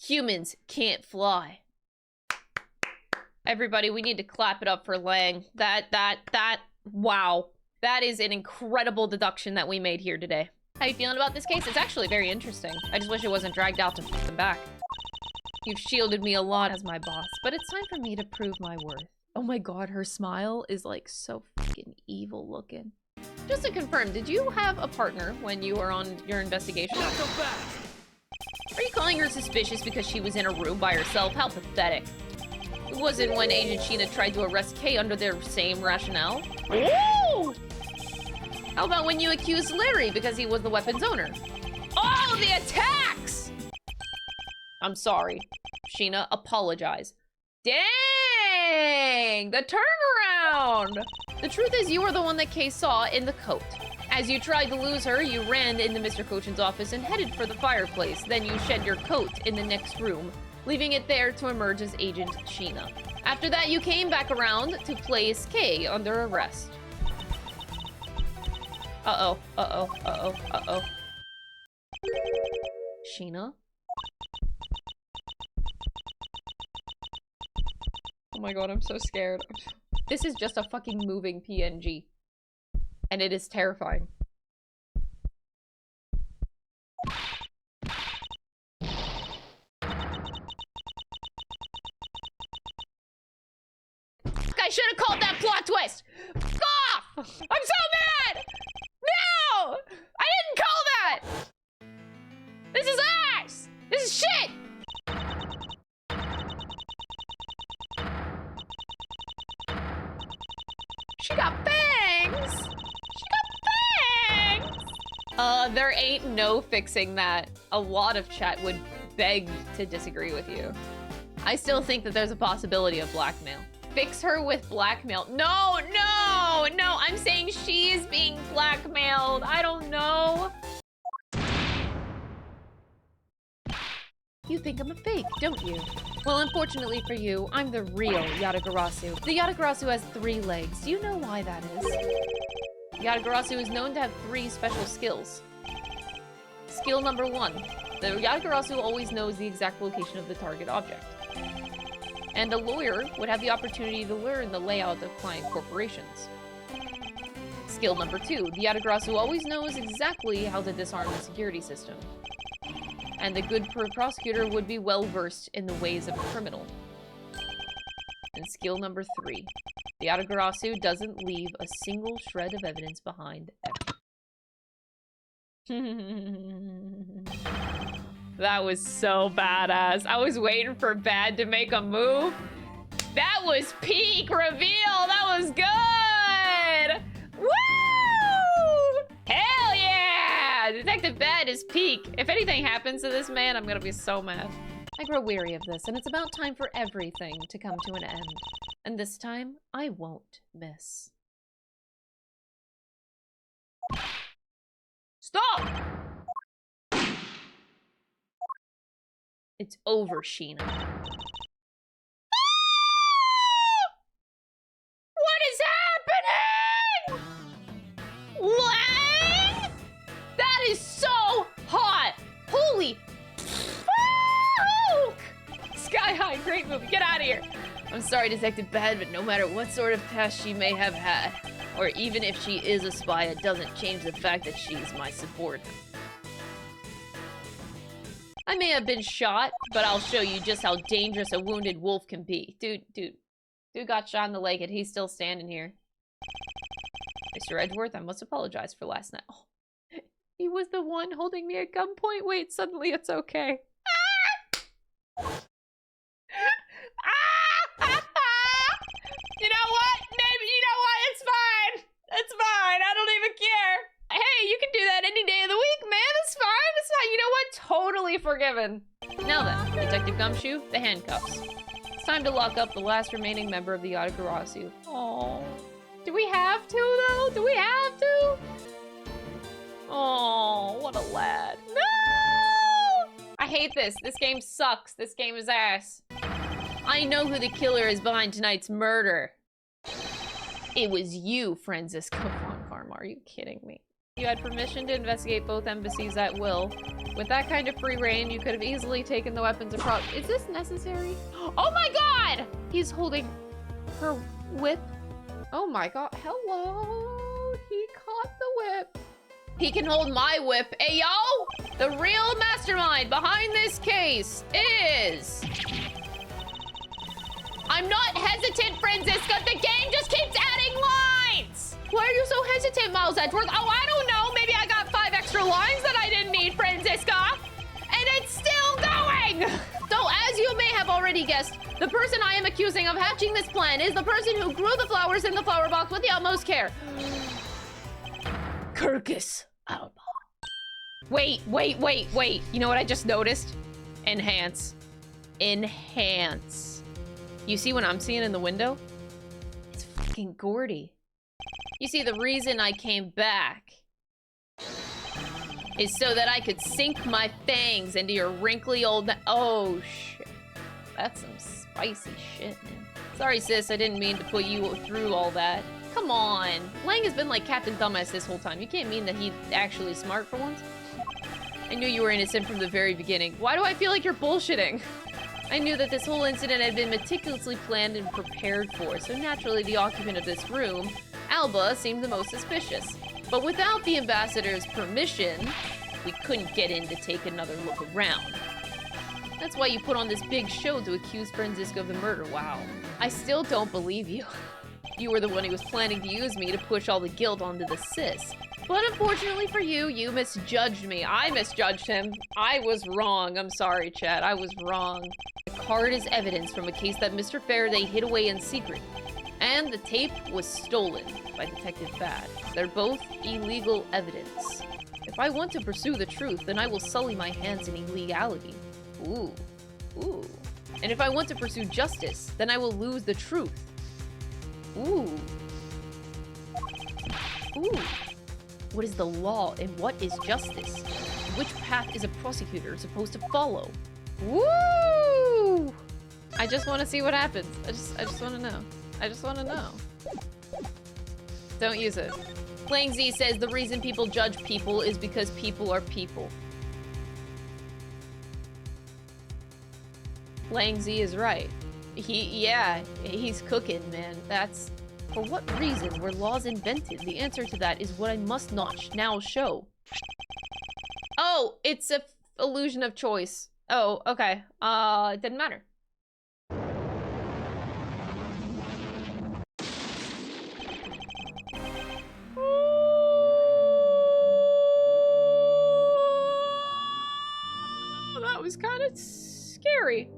humans can't fly. Everybody, we need to clap it up for Lang. Wow. That is an incredible deduction that we made here today. How you feeling about this case? It's actually very interesting. I just wish it wasn't dragged out to f***ing back. You've shielded me a lot as my boss, but it's time for me to prove my worth. Oh my god, her smile is like so fucking evil looking. Just to confirm, did you have a partner when you were on your investigation? Are you calling her suspicious because she was in a room by herself? How pathetic. It wasn't when Agent Sheena tried to arrest Kay under their same rationale. Ooh! How about when you accused Larry because he was the weapon's owner? Oh, the attacks! I'm sorry. Sheena, apologize. Dang! The turnaround! The truth is you were the one that Kay saw in the coat. As you tried to lose her, you ran into Mr. Cochin's office and headed for the fireplace. Then you shed your coat in the next room, leaving it there to emerge as Agent Sheena. After that, you came back around to place Kay under arrest. Uh-oh, uh-oh, uh-oh, uh-oh. Sheena? Oh my god, I'm so scared. This is just a fucking moving PNG. And it is terrifying. I should have called that plot twist! F off! I'm so mad! No! I didn't call that! This is ass! This is shit! She got bangs! She got bangs! There ain't no fixing that. A lot of chat would beg to disagree with you. I still think that there's a possibility of blackmail. Fix her with blackmail. No, no, no, I'm saying she's being blackmailed. I don't know. You think I'm a fake, don't you? Well, unfortunately for you, I'm the real Yatagarasu. The Yatagarasu has 3 legs. Do you know why that is? Yatagarasu is known to have 3 special skills. Skill number 1. The Yatagarasu always knows the exact location of the target object. And a lawyer would have the opportunity to learn the layout of client corporations. Skill number 2. The Yatagarasu always knows exactly how to disarm the security system. And the good prosecutor would be well versed in the ways of a criminal. And skill number 3. The Yatagarasu doesn't leave a single shred of evidence behind ever. That was so badass. I was waiting for Bad to make a move. That was peak reveal. That was good. Woo! Hell yeah! Detective Bad is peak. If anything happens to this man, I'm gonna be so mad. I grow weary of this, and it's about time for everything to come to an end. And this time, I won't miss. Stop! It's over, Sheena. What is happening? Lang? That is so hot! Holy fuck! Sky High, great movie. Get out of here. I'm sorry, Detective Bad, but no matter what sort of past she may have had, or even if she is a spy, it doesn't change the fact that she's my subordinate. I may have been shot, but I'll show you just how dangerous a wounded wolf can be. Dude got shot in the leg and he's still standing here. Mr. Edgeworth, I must apologize for last night. Oh, he was the one holding me at gunpoint. Wait, suddenly it's okay. You know what? Maybe, you know what? It's fine. It's fine. I don't even care. Hey, you can do that any day of the week, man. It's fine. It's fine. You know what? Totally forgiven. Now then, Detective Gumshoe, the handcuffs. It's time to lock up the last remaining member of the Yatagarasu. Oh, do we have to, though? Do we have to? Oh, what a lad. No! I hate this. This game sucks. This game is ass. I know who the killer is behind tonight's murder. It was you, Francisco von Karma. Are you kidding me? You had permission to investigate both embassies at will. With that kind of free reign, you could have easily taken the weapons across. Is this necessary? Oh my god! He's holding her whip. Oh my god. Hello. He caught the whip. He can hold my whip. Hey, yo! The real mastermind behind this case is... I'm not hesitant, Francisca. The game just keeps adding lines. Why are you so hesitant, Miles Edgeworth? Oh, I don't know. Maybe I got 5 extra lines that I didn't need, Francisca. And it's still going. So, as you may have already guessed, the person I am accusing of hatching this plan is the person who grew the flowers in the flower box with the utmost care. Kirkus Alba. Wait. You know what I just noticed? Enhance. Enhance. You see what I'm seeing in the window? It's fucking Gordy. You see, the reason I came back is so that I could sink my fangs into your wrinkly old... Oh, shit. That's some spicy shit, man. Sorry, sis, I didn't mean to put you through all that. Come on. Lang has been like Captain Dumbass this whole time. You can't mean that he's actually smart for once. I knew you were innocent from the very beginning. Why do I feel like you're bullshitting? I knew that this whole incident had been meticulously planned and prepared for, so naturally the occupant of this room, Alba, seemed the most suspicious. But without the ambassador's permission, we couldn't get in to take another look around. That's why you put on this big show to accuse Francisco of the murder. Wow. I still don't believe you. You were the one who was planning to use me to push all the guilt onto the sis. But unfortunately for you, you misjudged me. I misjudged him. I was wrong. I'm sorry, Chad. I was wrong. The card is evidence from a case that Mr. Faraday hid away in secret. And the tape was stolen by Detective Bad. They're both illegal evidence. If I want to pursue the truth, then I will sully my hands in illegality. Ooh. Ooh. And if I want to pursue justice, then I will lose the truth. Ooh. Ooh. What is the law and what is justice? Which path is a prosecutor supposed to follow? Woo! I just want to see what happens. I just want to know. I just want to know. Don't use it. Lang Z says the reason people judge people is because people are people. Lang Z is right. He's cooking, man. That's... For what reason were laws invented? The answer to that is what I must not now show. Oh, it's a illusion of choice. Oh, okay. It didn't matter. That was kind of scary.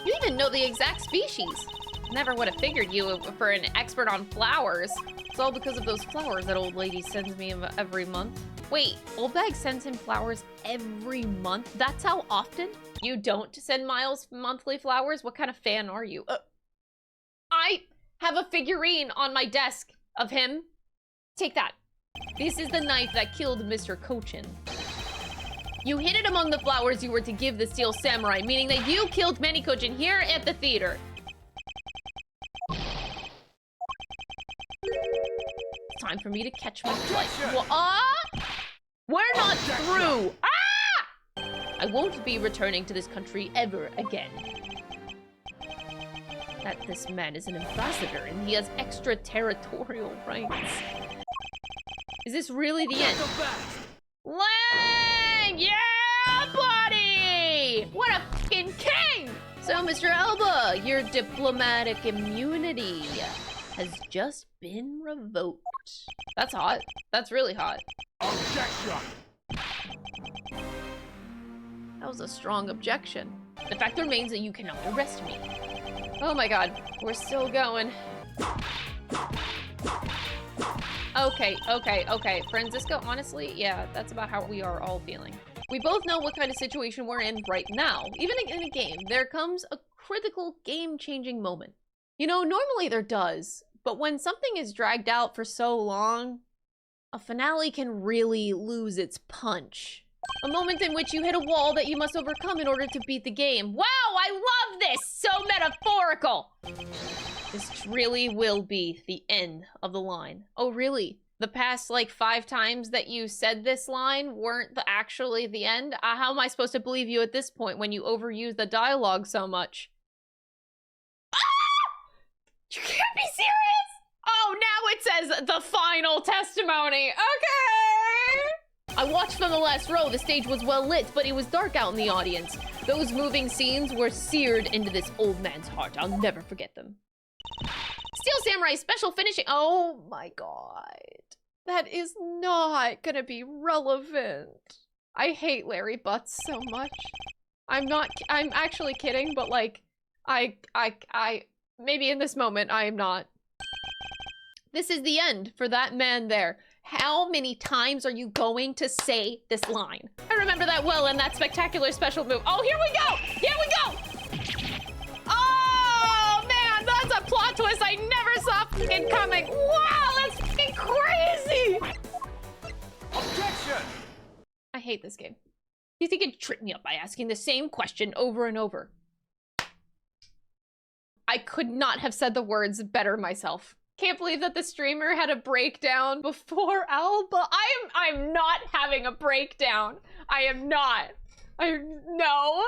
You even know the exact species. Never would have figured you for an expert on flowers. It's all because of those flowers that old lady sends me every month. Wait, Old Bag sends him flowers every month? That's how often? You don't send Miles monthly flowers? What kind of fan are you? I have a figurine on my desk of him. Take that. This is the knife that killed Mr. Cochin. You hid it among the flowers you were to give the Steel Samurai, meaning that you killed Manny Cochin here at the theater. It's time for me to catch my flight. We're not through. Ah! I won't be returning to this country ever again. That this man is an ambassador and he has extraterritorial rights. Is this really the end? Lang! Yeah, buddy! What a fucking king! So, Mr. Alba, your diplomatic immunity has just been revoked. That's hot. That's really hot. Objection! That was a strong objection. The fact remains that you cannot arrest me. Oh my god, we're still going. Okay. Francisco, honestly, yeah, that's about how we are all feeling. We both know what kind of situation we're in right now. Even in a game, there comes a critical game-changing moment. You know, normally there does, but when something is dragged out for so long, a finale can really lose its punch. A moment in which you hit a wall that you must overcome in order to beat the game. Wow, I love this! So metaphorical! This really will be the end of the line. Oh, really? The past, like, 5 times that you said this line weren't actually the end? How am I supposed to believe you at this point when you overuse the dialogue so much? Ah! You can't be serious! Oh, now it says the final testimony. Okay! I watched from the last row. The stage was well lit, but it was dark out in the audience. Those moving scenes were seared into this old man's heart. I'll never forget them. Steel Samurai special finishing. Oh my god. That is not gonna be relevant. I hate Larry Butts so much. I'm actually kidding, but like, maybe in this moment I am not. This is the end for that man there. How many times are you going to say this line? I remember that well in that spectacular special move. Oh, here we go! Here we go! Oh, man, that's a plot twist I never saw fucking coming. Wow, that's fucking crazy! Objection! I hate this game. You think it tricked me up by asking the same question over and over. I could not have said the words better myself. Can't believe that the streamer had a breakdown before Alba. I'm not having a breakdown. I am not. No.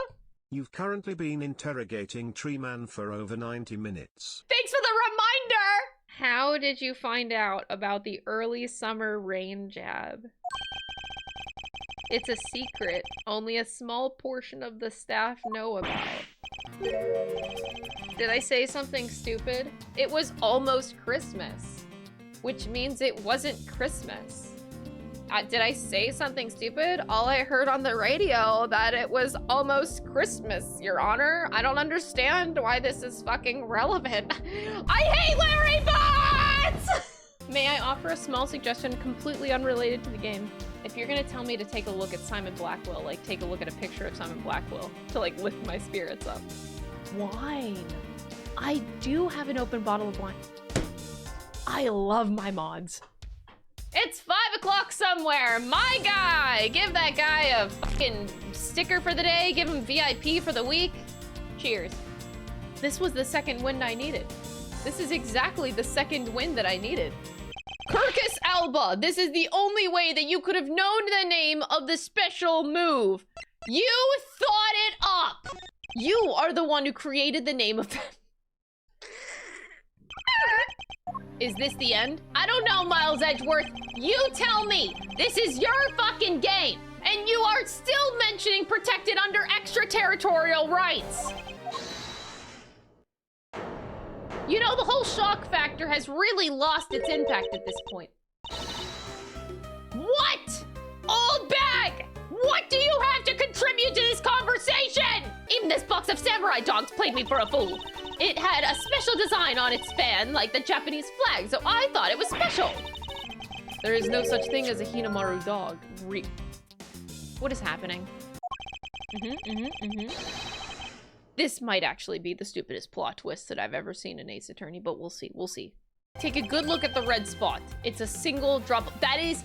You've currently been interrogating Treeman for over 90 minutes. Thanks for the reminder! How did you find out about the early summer rain jab? It's a secret. Only a small portion of the staff know about. Did I say something stupid? It was almost Christmas, which means it wasn't Christmas. Did I say something stupid? All I heard on the radio that it was almost Christmas, Your Honor. I don't understand why this is fucking relevant. I hate Larry Butts! May I offer a small suggestion completely unrelated to the game? If you're gonna tell me to take a look at Simon Blackwell, like take a look at a picture of Simon Blackwell to like lift my spirits up. Wine. I do have an open bottle of wine. I love my mods. It's 5 o'clock somewhere. My guy. Give that guy a fucking sticker for the day. Give him VIP for the week. Cheers. This was the second win I needed. This is exactly the second win that I needed. Kirkus Alba. This is the only way that you could have known the name of the special move. You thought it up. You are the one who created the name of that. Is this the end? I don't know, Miles Edgeworth. You tell me. This is your fucking game. And you are still mentioning protected under extraterritorial rights. You know, the whole shock factor has really lost its impact at this point. What? Old bag! What do you have to contribute to this conversation? Even this box of samurai dogs played me for a fool. It had a special design on its fan, like the Japanese flag, so I thought it was special. There is no such thing as a Hinamaru dog. What is happening? This might actually be the stupidest plot twist that I've ever seen in Ace Attorney, but we'll see, we'll see. Take a good look at the red spot. It's a single drop. That is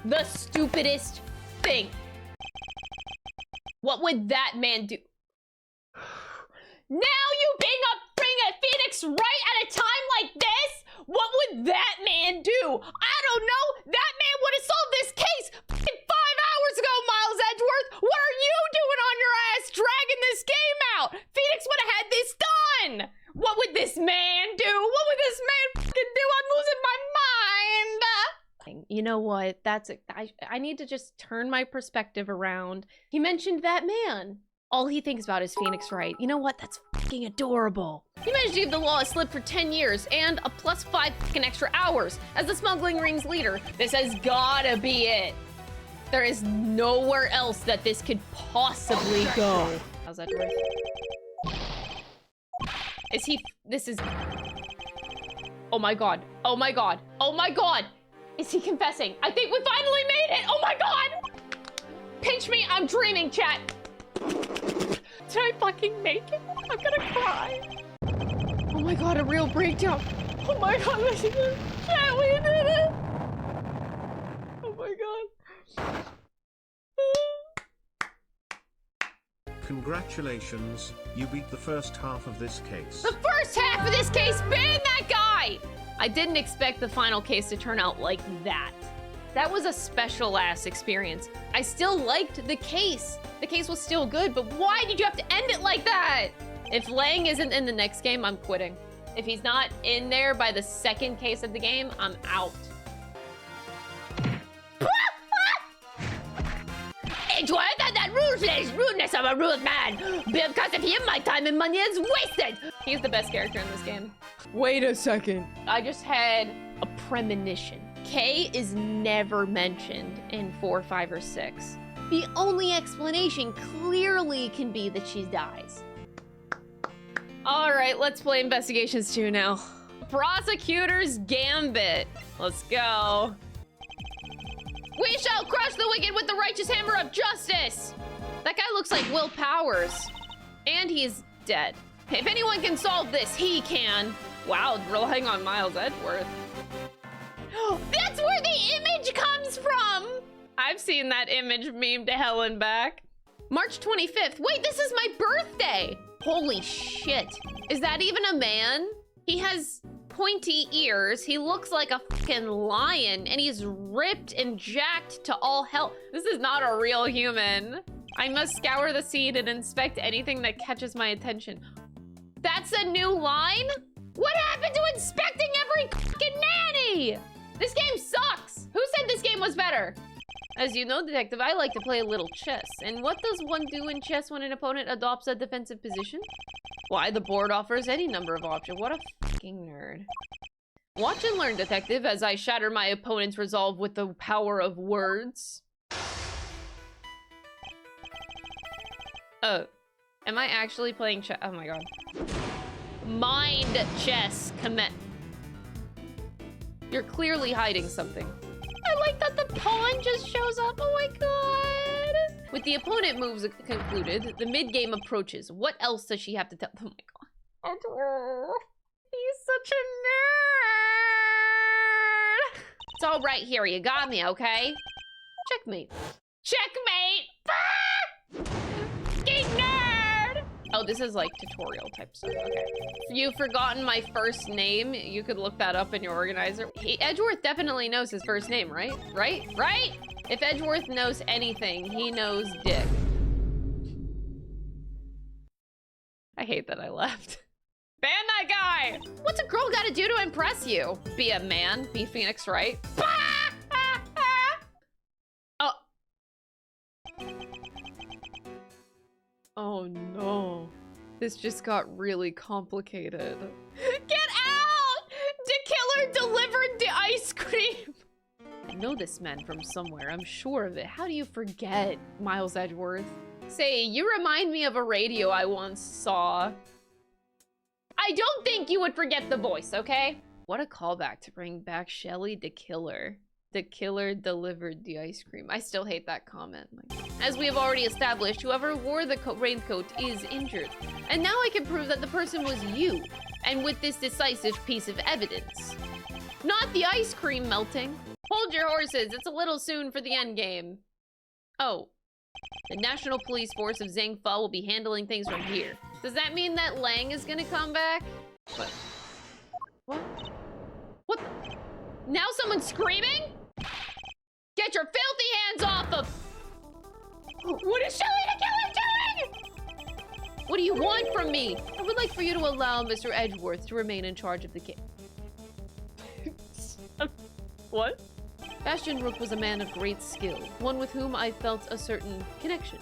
the stupidest thing. What would that man do? Now you bring a Phoenix right at a time like this? What would that man do? I don't know. That man would have solved this case 5 hours ago, Miles Edgeworth. What are you doing on your ass dragging this game out? Phoenix would have had this done. What would this man do? What would this man fucking do? I'm losing my mind. You know what? I need to just turn my perspective around. He mentioned that man. All he thinks about is Phoenix Wright. You know what? That's fucking adorable. He managed to give the law a slip for 10 years and a +5 fucking extra hours as the smuggling ring's leader. This has gotta be it. There is nowhere else that this could possibly go. How's that worth? Is he? This is. Oh my god. Oh my god. Oh my god. Is he confessing? I think we finally made it. Oh my god. Pinch me. I'm dreaming, chat. Did I fucking make it? I'm gonna cry. Oh my god, a real breakdown. Oh my god, this is it. Chat, we did it. Oh my god. Congratulations, you beat the first half of this case. The first half of this case, ban that guy! I didn't expect the final case to turn out like that. That was a special ass experience. I still liked the case. The case was still good, but why did you have to end it like that? If Lang isn't in the next game, I'm quitting. If he's not in there by the second case of the game, I'm out. Edgeworth, that rudeness of a rude man. Because of him, my time and money is wasted. He's the best character in this game. Wait a second. I just had a premonition. Kay is never mentioned in 4, 5, or 6. The only explanation clearly can be that she dies. All right, let's play Investigations 2 now. Prosecutor's Gambit. Let's go. We shall crush the wicked with the righteous hammer of justice. That guy looks like Will Powers. And he's dead. If anyone can solve this, he can. Wow, relying on Miles Edgeworth. That's where the image comes from! I've seen that image meme to hell and back. March 25th. Wait, this is my birthday! Holy shit. Is that even a man? He has pointy ears, he looks like a fucking lion, and he's ripped and jacked to all hell. This is not a real human. I must scour the scene and inspect anything that catches my attention. That's a new line? What happened to inspecting every fucking nanny? This game sucks! Who said this game was better? As you know, Detective, I like to play a little chess. And what does one do in chess when an opponent adopts a defensive position? Why, the board offers any number of options. What a fucking nerd. Watch and learn, Detective, as I shatter my opponent's resolve with the power of words. Oh. Am I actually playing chess? Oh my god. Mind chess commit. You're clearly hiding something. I like that the pawn just shows up. Oh my god. With the opponent moves concluded, the mid-game approaches. What else does she have to tell? Oh my god. He's such a nerd. It's all right here. You got me, okay? Checkmate. Checkmate! Fucking nerd! Oh, this is like tutorial type stuff. Okay. If you've forgotten my first name, you could look that up in your organizer. Edgeworth definitely knows his first name, right? Right? If Edgeworth knows anything, he knows Dick. I hate that I left. Ban that guy! What's a girl gotta do to impress you? Be a man, be Phoenix Wright. Oh. Oh no. This just got really complicated. Get out! The killer delivered the ice cream! I know this man from somewhere, I'm sure of it. How do you forget, Miles Edgeworth? Say, you remind me of a radio I once saw. I don't think you would forget the voice, okay? What a callback to bring back Shelly the Killer. The killer delivered the ice cream. I still hate that comment. As we have already established, whoever wore the raincoat is injured. And now I can prove that the person was you. And with this decisive piece of evidence. Not the ice cream melting. Hold your horses, it's a little soon for the end game. Oh. The National Police Force of Zhangfa will be handling things from here. Does that mean that Lang is gonna come back? What? What? Now someone's screaming? Get your filthy hands off of... What is Shelly the Killer doing? What do you want from me? I would like for you to allow Mr. Edgeworth to remain in charge of the case. What? Bastion Rook was a man of great skill, one with whom I felt a certain connection.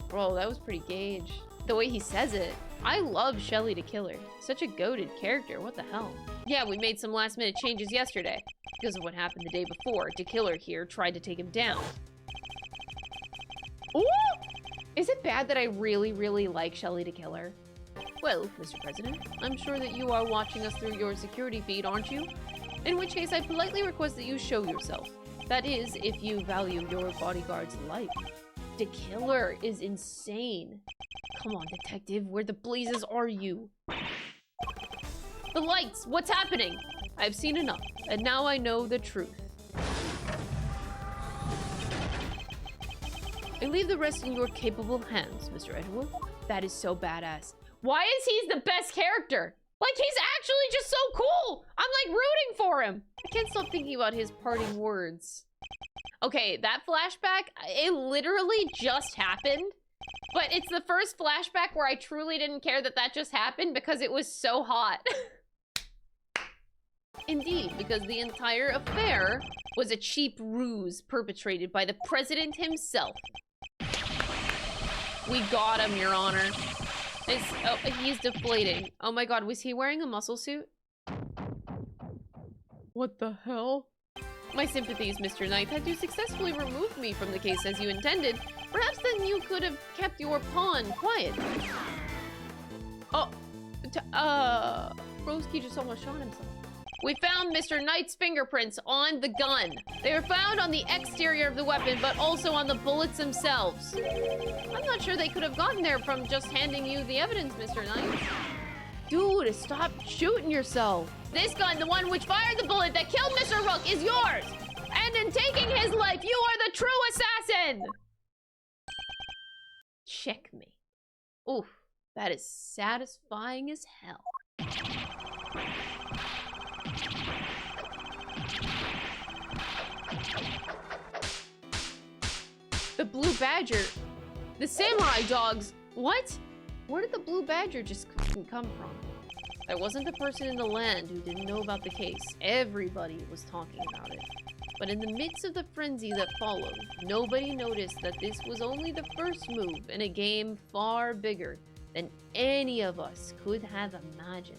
Bro, that was pretty gauge. The way he says it. I love Shelly the Killer. Such a goated character, what the hell? Yeah, we made some last minute changes yesterday. Because of what happened the day before, the killer here tried to take him down. Ooh! Is it bad that I really, really like Shelly the Killer? Well, Mr. President, I'm sure that you are watching us through your security feed, aren't you? In which case, I politely request that you show yourself. That is, if you value your bodyguard's life. The killer is insane. Come on, detective, where the blazes are you? The lights, what's happening? I've seen enough, and now I know the truth. I leave the rest in your capable hands, Mr. Edgeworth. That is so badass. Why is he the best character? Like, he's actually just so cool. I'm like rooting for him. I can't stop thinking about his parting words. Okay, that flashback, it literally just happened. But it's the first flashback where I truly didn't care that that just happened because it was so hot. Indeed, because the entire affair was a cheap ruse perpetrated by the president himself. We got him, Your Honor. Oh, he's deflating. Oh my god, was he wearing a muscle suit? What the hell? My sympathies, Mr. Knight. Had you successfully removed me from the case as you intended, perhaps then you could have kept your pawn quiet. Oh, Broski just almost shot himself. We found Mr. Knight's fingerprints on the gun. They were found on the exterior of the weapon, but also on the bullets themselves. I'm not sure they could have gotten there from just handing you the evidence, Mr. Knight. Dude, stop shooting yourself. This gun, the one which fired the bullet that killed Mr. Rook, is yours. And in taking his life, you are the true assassin. Checkmate. Oof, that is satisfying as hell. The Blue Badger. The Samurai Dogs. What? Where did the Blue Badger just come from? There wasn't a person in the land who didn't know about the case. Everybody was talking about it. But in the midst of the frenzy that followed, nobody noticed that this was only the first move in a game far bigger than any of us could have imagined.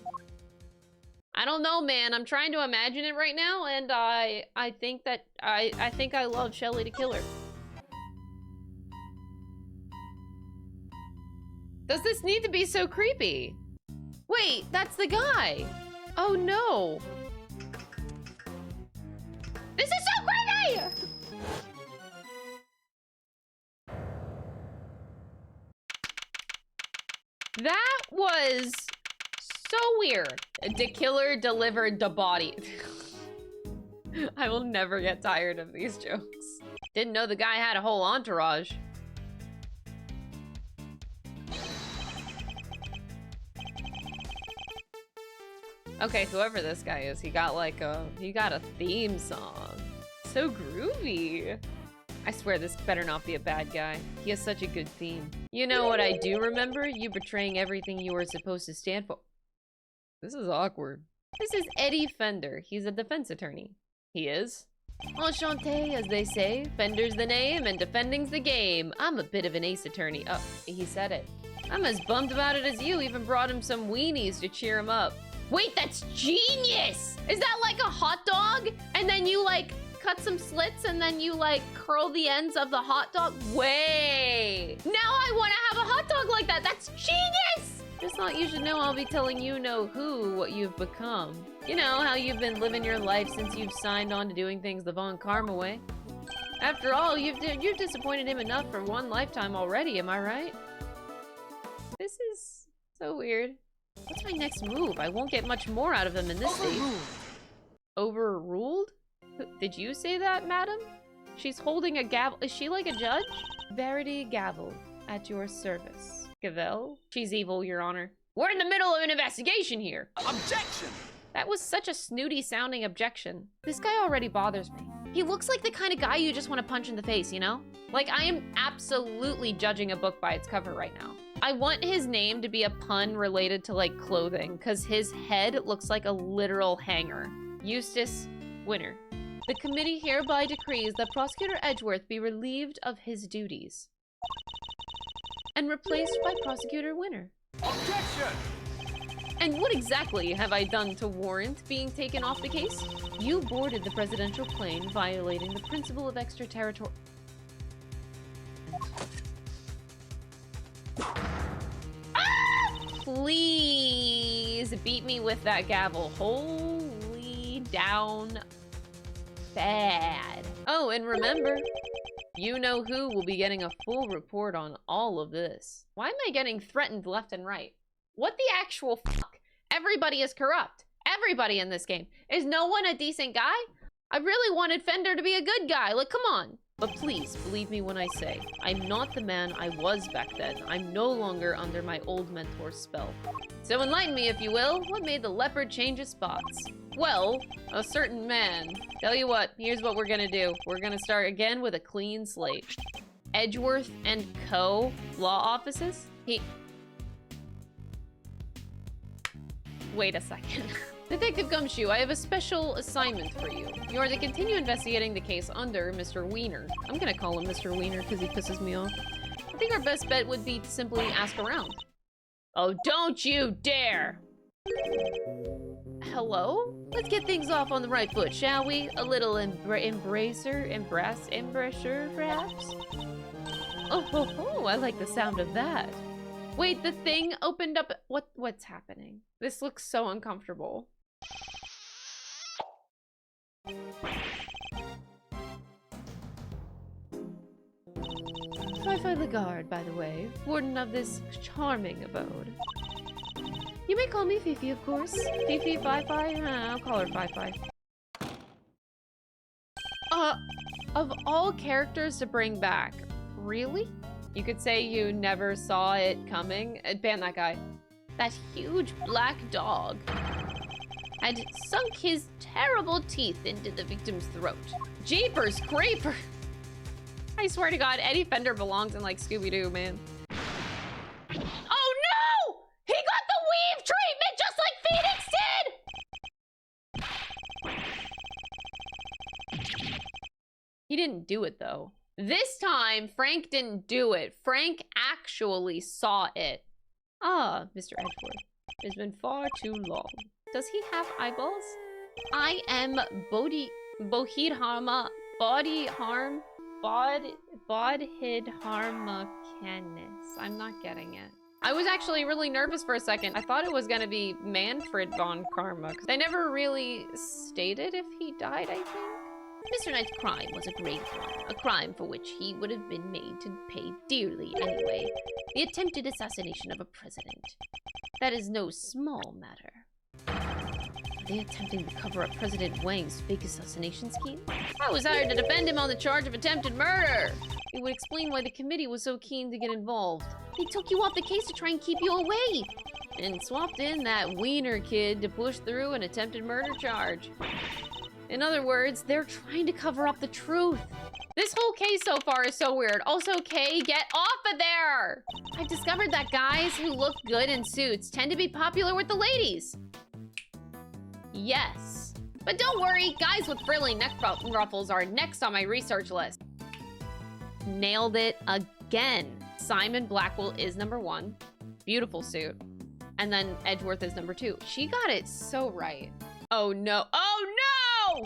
I don't know, man. I'm trying to imagine it right now, and I think I love Shelly to kill her. Does this need to be so creepy? Wait, that's the guy. Oh no. This is so creepy! That was so weird. The killer delivered the body. I will never get tired of these jokes. Didn't know the guy had a whole entourage. Okay, whoever this guy is, he got like he got a theme song. So groovy. I swear this better not be a bad guy. He has such a good theme. You know what I do remember? You betraying everything you were supposed to stand for. This is awkward. This is Eddie Fender. He's a defense attorney. He is? Enchanté, as they say. Fender's the name and defending's the game. I'm a bit of an ace attorney. Oh, he said it. I'm as bummed about it as you. Even brought him some weenies to cheer him up. Wait, that's genius! Is that like a hot dog? And then you like cut some slits and then you like curl the ends of the hot dog? Wait! Now I want to have a hot dog like that! That's genius! Just thought you should know I'll be telling you what you've become. You know, how you've been living your life since you've signed on to doing things the Von Karma way. After all, you've disappointed him enough for one lifetime already, am I right? This is so weird. What's my next move? I won't get much more out of them in this stage. Overruled? Did you say that, madam? She's holding a gavel. Is she like a judge? Verity Gavel, at your service. Gavel? She's evil, Your Honor. We're in the middle of an investigation here. Objection! That was such a snooty sounding objection. This guy already bothers me. He looks like the kind of guy you just want to punch in the face, you know? Like, I am absolutely judging a book by its cover right now. I want his name to be a pun related to, like, clothing, because his head looks like a literal hanger. Eustace Winter. The committee hereby decrees that Prosecutor Edgeworth be relieved of his duties and replaced by Prosecutor Winter. Objection! And what exactly have I done to warrant being taken off the case? You boarded the presidential plane, violating the principle of extraterritorial. Ah! Please beat me with that gavel. Holy down bad. Oh, and remember, you know who will be getting a full report on all of this. Why am I getting threatened left and right? What the actual fuck? Everybody is corrupt. Everybody in this game. Is no one a decent guy? I really wanted Fender to be a good guy. Like, come on. But please, believe me when I say, I'm not the man I was back then. I'm no longer under my old mentor's spell. So enlighten me, if you will. What made the leopard change his spots? Well, a certain man. Tell you what, here's what we're gonna do. We're gonna start again with a clean slate. Edgeworth and Co. law offices? Wait a second. Detective Gumshoe, I have a special assignment for you. You are to continue investigating the case under Mr. Wiener. I'm gonna call him Mr. Wiener because he pisses me off. I think our best bet would be to simply ask around. Oh, don't you dare! Hello? Let's get things off on the right foot, shall we? A little embracer, perhaps? Oh, I like the sound of that. Wait, the thing opened up. What's happening? This looks so uncomfortable. Fi-Fi Lagarde, by the way, warden of this charming abode. You may call me Fifi, of course. Fifi, Fi-Fi, I'll call her Fi-Fi. Of all characters to bring back, really? You could say you never saw it coming. Ban that guy. That huge black dog had sunk his terrible teeth into the victim's throat. Jeepers creeper! I swear to God, Eddie Fender belongs in like Scooby-Doo, man. Oh no! He got the weave treatment just like Phoenix did! He didn't do it though. This time, Frank didn't do it. Frank actually saw it. Ah, Mr. Edgeworth. It's been far too long. Does he have eyeballs? I am Bodhidharma Canis. I'm not getting it. I was actually really nervous for a second. I thought it was gonna be Manfred von Karma. They never really stated if he died, I think. Mr. Knight's crime was a grave one, a crime for which he would have been made to pay dearly anyway. The attempted assassination of a president. That is no small matter. Are they attempting to cover up President Wang's fake assassination scheme? I was hired to defend him on the charge of attempted murder. It would explain why the committee was so keen to get involved. They took you off the case to try and keep you away. And swapped in that Wiener kid to push through an attempted murder charge. In other words, they're trying to cover up the truth. This whole case so far is so weird. Also, Kay, get off of there! I've discovered that guys who look good in suits tend to be popular with the ladies. Yes. But don't worry, guys with frilly neck ruffles are next on my research list. Nailed it again. Simon Blackwell is #1. Beautiful suit. And then Edgeworth is #2. She got it so right. Oh no. Oh no!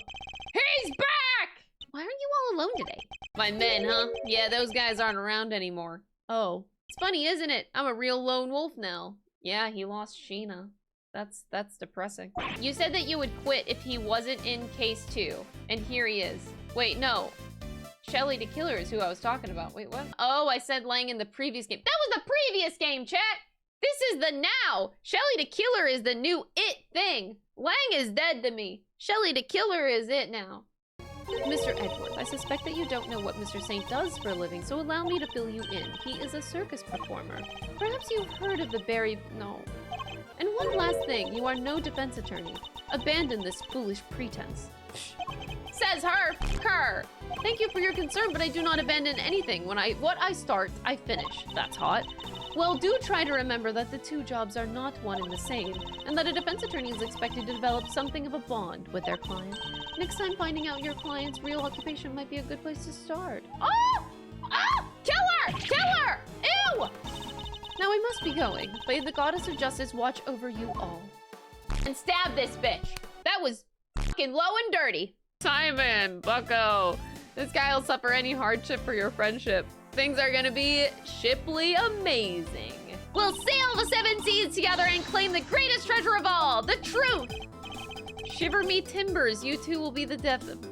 He's back! Why aren't you all alone today? My men, huh? Yeah, those guys aren't around anymore. Oh. It's funny, isn't it? I'm a real lone wolf now. Yeah, he lost Sheena. That's depressing. You said that you would quit if he wasn't in case 2. And here he is. Wait, no. Shelly the Killer is who I was talking about. Wait, what? Oh, I said Lang in the previous game. That was the previous game, chat! This is the now! Shelly the Killer is the new it thing. Lang is dead to me. Shelly the Killer is it now. Mr. Edgeworth, I suspect that you don't know what Mr. Saint does for a living, so allow me to fill you in. He is a circus performer. Perhaps you've heard of the No. And one last thing, you are no defense attorney. Abandon this foolish pretense. Says her. Thank you for your concern, but I do not abandon anything. What I start, I finish. That's hot. Well, do try to remember that the two jobs are not one and the same, and that a defense attorney is expected to develop something of a bond with their client. Next time, finding out your client's real occupation might be a good place to start. Oh! Ah! Kill her! Ew! Now I must be going. May the goddess of justice watch over you all. And stab this bitch. That was fucking low and dirty. Simon, bucko. This guy will suffer any hardship for your friendship. Things are gonna be shiply amazing. We'll sail the 7 seas together and claim the greatest treasure of all, the truth. Shiver me timbers, you two will be the death of...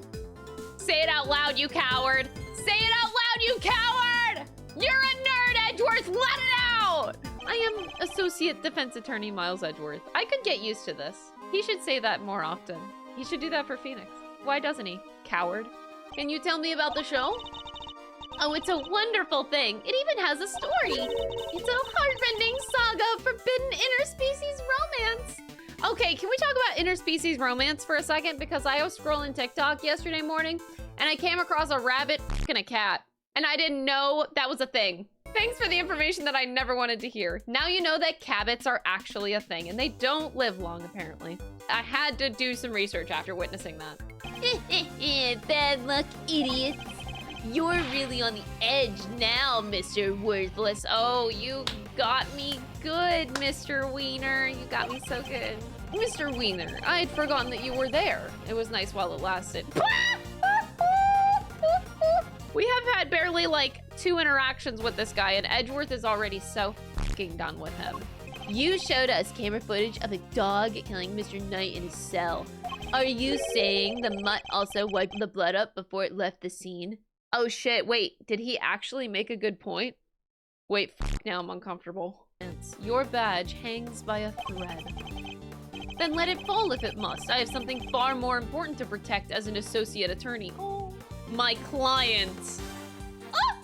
Say it out loud, you coward. Say it out loud, you coward! You're a nerd, Edgeworth, let it out! I am Associate Defense Attorney Miles Edgeworth. I could get used to this. He should say that more often. He should do that for Phoenix. Why doesn't he? Coward. Can you tell me about the show? Oh, it's a wonderful thing. It even has a story. It's a heartrending saga of forbidden interspecies romance. Okay, can we talk about interspecies romance for a second? Because I was scrolling TikTok yesterday morning and I came across a rabbit and a cat. And I didn't know that was a thing. Thanks for the information that I never wanted to hear. Now you know that cabbits are actually a thing and they don't live long, apparently. I had to do some research after witnessing that. Bad luck, idiots. You're really on the edge now, Mr. Worthless. Oh, you got me good, Mr. Wiener. You got me so good. Mr. Wiener, I had forgotten that you were there. It was nice while it lasted. We have had barely like 2 interactions with this guy and Edgeworth is already so fucking done with him. You showed us camera footage of a dog killing Mr. Knight in his cell. Are you saying the mutt also wiped the blood up before it left the scene? Oh shit, wait, did he actually make a good point? Wait, now I'm uncomfortable. Your badge hangs by a thread. Then let it fall if it must. I have something far more important to protect as an associate attorney. Oh, my client. Oh,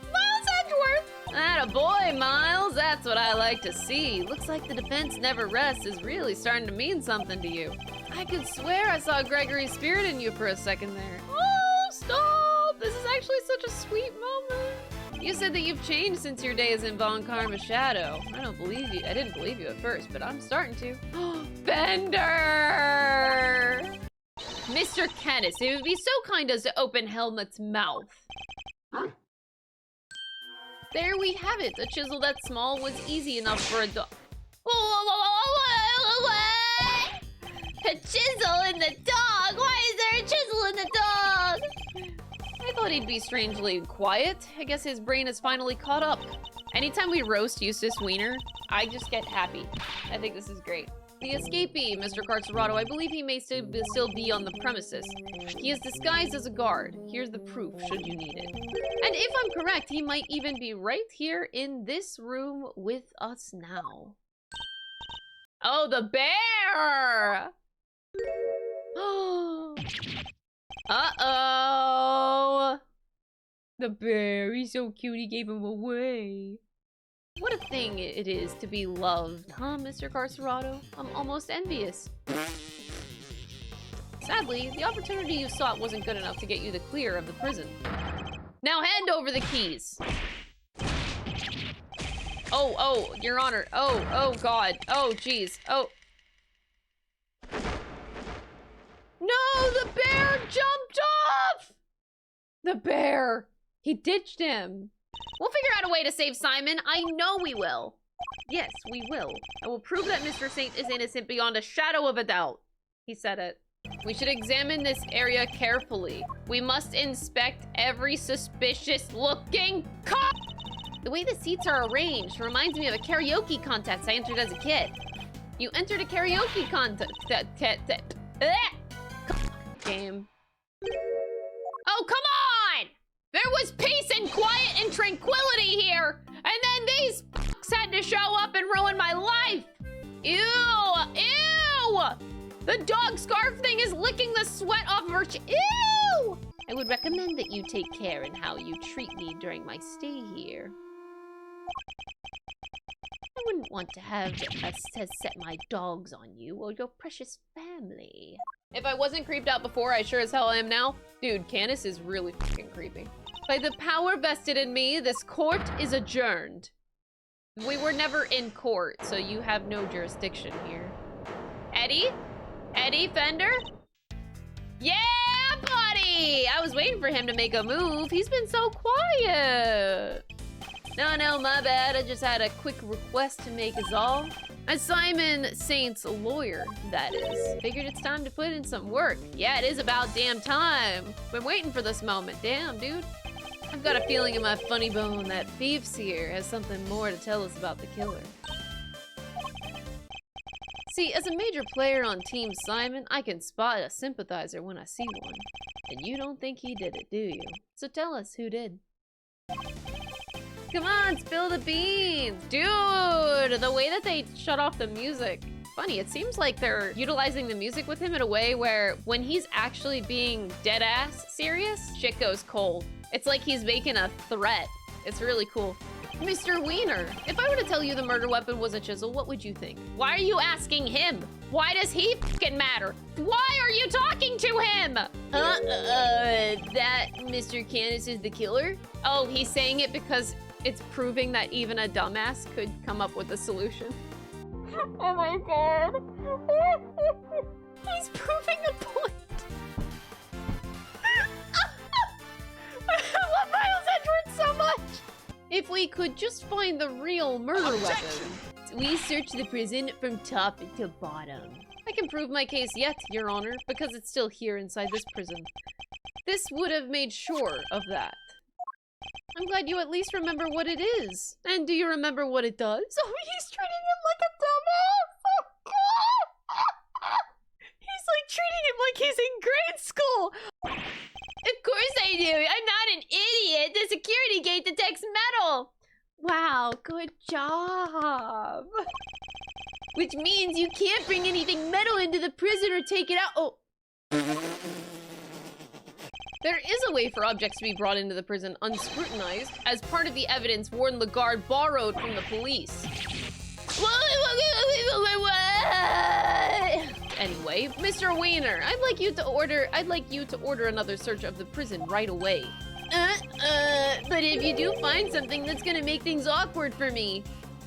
Miles Edgeworth! Attaboy, Miles, that's what I like to see. Looks like the defense never rests is really starting to mean something to you. I could swear I saw Gregory's spirit in you for a second there. Oh, stop! This is actually such a sweet moment. You said that you've changed since your days in Von Karma's shadow. I don't believe you. I didn't believe you at first, but I'm starting to. Bender! Mr. Canis, it would be so kind as to open Helmut's mouth. There we have it. A chisel that small was easy enough for a dog. A chisel in the dog? Why is there a chisel in the dog? I thought he'd be strangely quiet. I guess his brain is finally caught up. Anytime we roast Eustace Wiener, I just get happy. I think this is great. The escapee, Mr. Carcerado, I believe he may still be on the premises. He is disguised as a guard. Here's the proof, should you need it. And if I'm correct, he might even be right here in this room with us now. Oh, the bear! Uh-oh! The bear, he's so cute, he gave him away. What a thing it is to be loved, huh, Mr. Carcerado? I'm almost envious. Sadly, the opportunity you sought wasn't good enough to get you the clear of the prison. Now hand over the keys. Oh, Your Honor. Oh, God. Oh, jeez. Oh. No, the bear jumped off! The bear. He ditched him. We'll figure out a way to save Simon. I know we will. Yes, we will. I will prove that Mr. Saint is innocent beyond a shadow of a doubt. He said it. We should examine this area carefully. We must inspect every suspicious-looking cop. The way the seats are arranged reminds me of a karaoke contest I entered as a kid. You entered a karaoke contest. Game. Oh, come on! There was peace and quiet and tranquility here, and then these fucks had to show up and ruin my life. Ew! Ew! The dog scarf thing is licking the sweat off of her Ew! I would recommend that you take care in how you treat me during my stay here. I wouldn't want to have set my dogs on you or your precious family. If I wasn't creeped out before, I sure as hell am now. Dude, Canis is really fucking creepy. By the power vested in me, this court is adjourned. We were never in court, so you have no jurisdiction here. Eddie? Eddie Fender? Yeah, buddy! I was waiting for him to make a move. He's been so quiet. No, my bad. I just had a quick request to make is all. As Simon Saint's lawyer, that is. Figured it's time to put in some work. Yeah, it is about damn time. Been waiting for this moment. Damn, dude. I've got a feeling in my funny bone that Thieves here has something more to tell us about the killer. See, as a major player on Team Simon, I can spot a sympathizer when I see one. And you don't think he did it, do you? So tell us who did. Come on, spill the beans! Dude, the way that they shut off the music. Funny, it seems like they're utilizing the music with him in a way where when he's actually being dead-ass serious, shit goes cold. It's like he's making a threat. It's really cool. Mr. Wiener, if I were to tell you the murder weapon was a chisel, what would you think? Why are you asking him? Why does he fucking matter? Why are you talking to him? That Mr. Canis is the killer? Oh, he's saying it because it's proving that even a dumbass could come up with a solution. Oh my god. He's proving a point. I love Miles Edgeworth so much. If we could just find the real murder weapon. We search the prison from top to bottom. I can prove my case yet, Your Honor, because it's still here inside this prison. This would have made sure of that. I'm glad you at least remember what it is. And do you remember what it does? Oh, he's treating him like a dumbass! He's like treating him like he's in grade school! Of course I do! I'm not an idiot! The security gate detects metal! Wow, good job! Which means you can't bring anything metal into the prison or take it out. Oh. There is a way for objects to be brought into the prison unscrutinized as part of the evidence Warden Lagarde borrowed from the police. Anyway, Mr. Wiener, I'd like you to order another search of the prison right away. But if you do find something that's gonna make things awkward for me.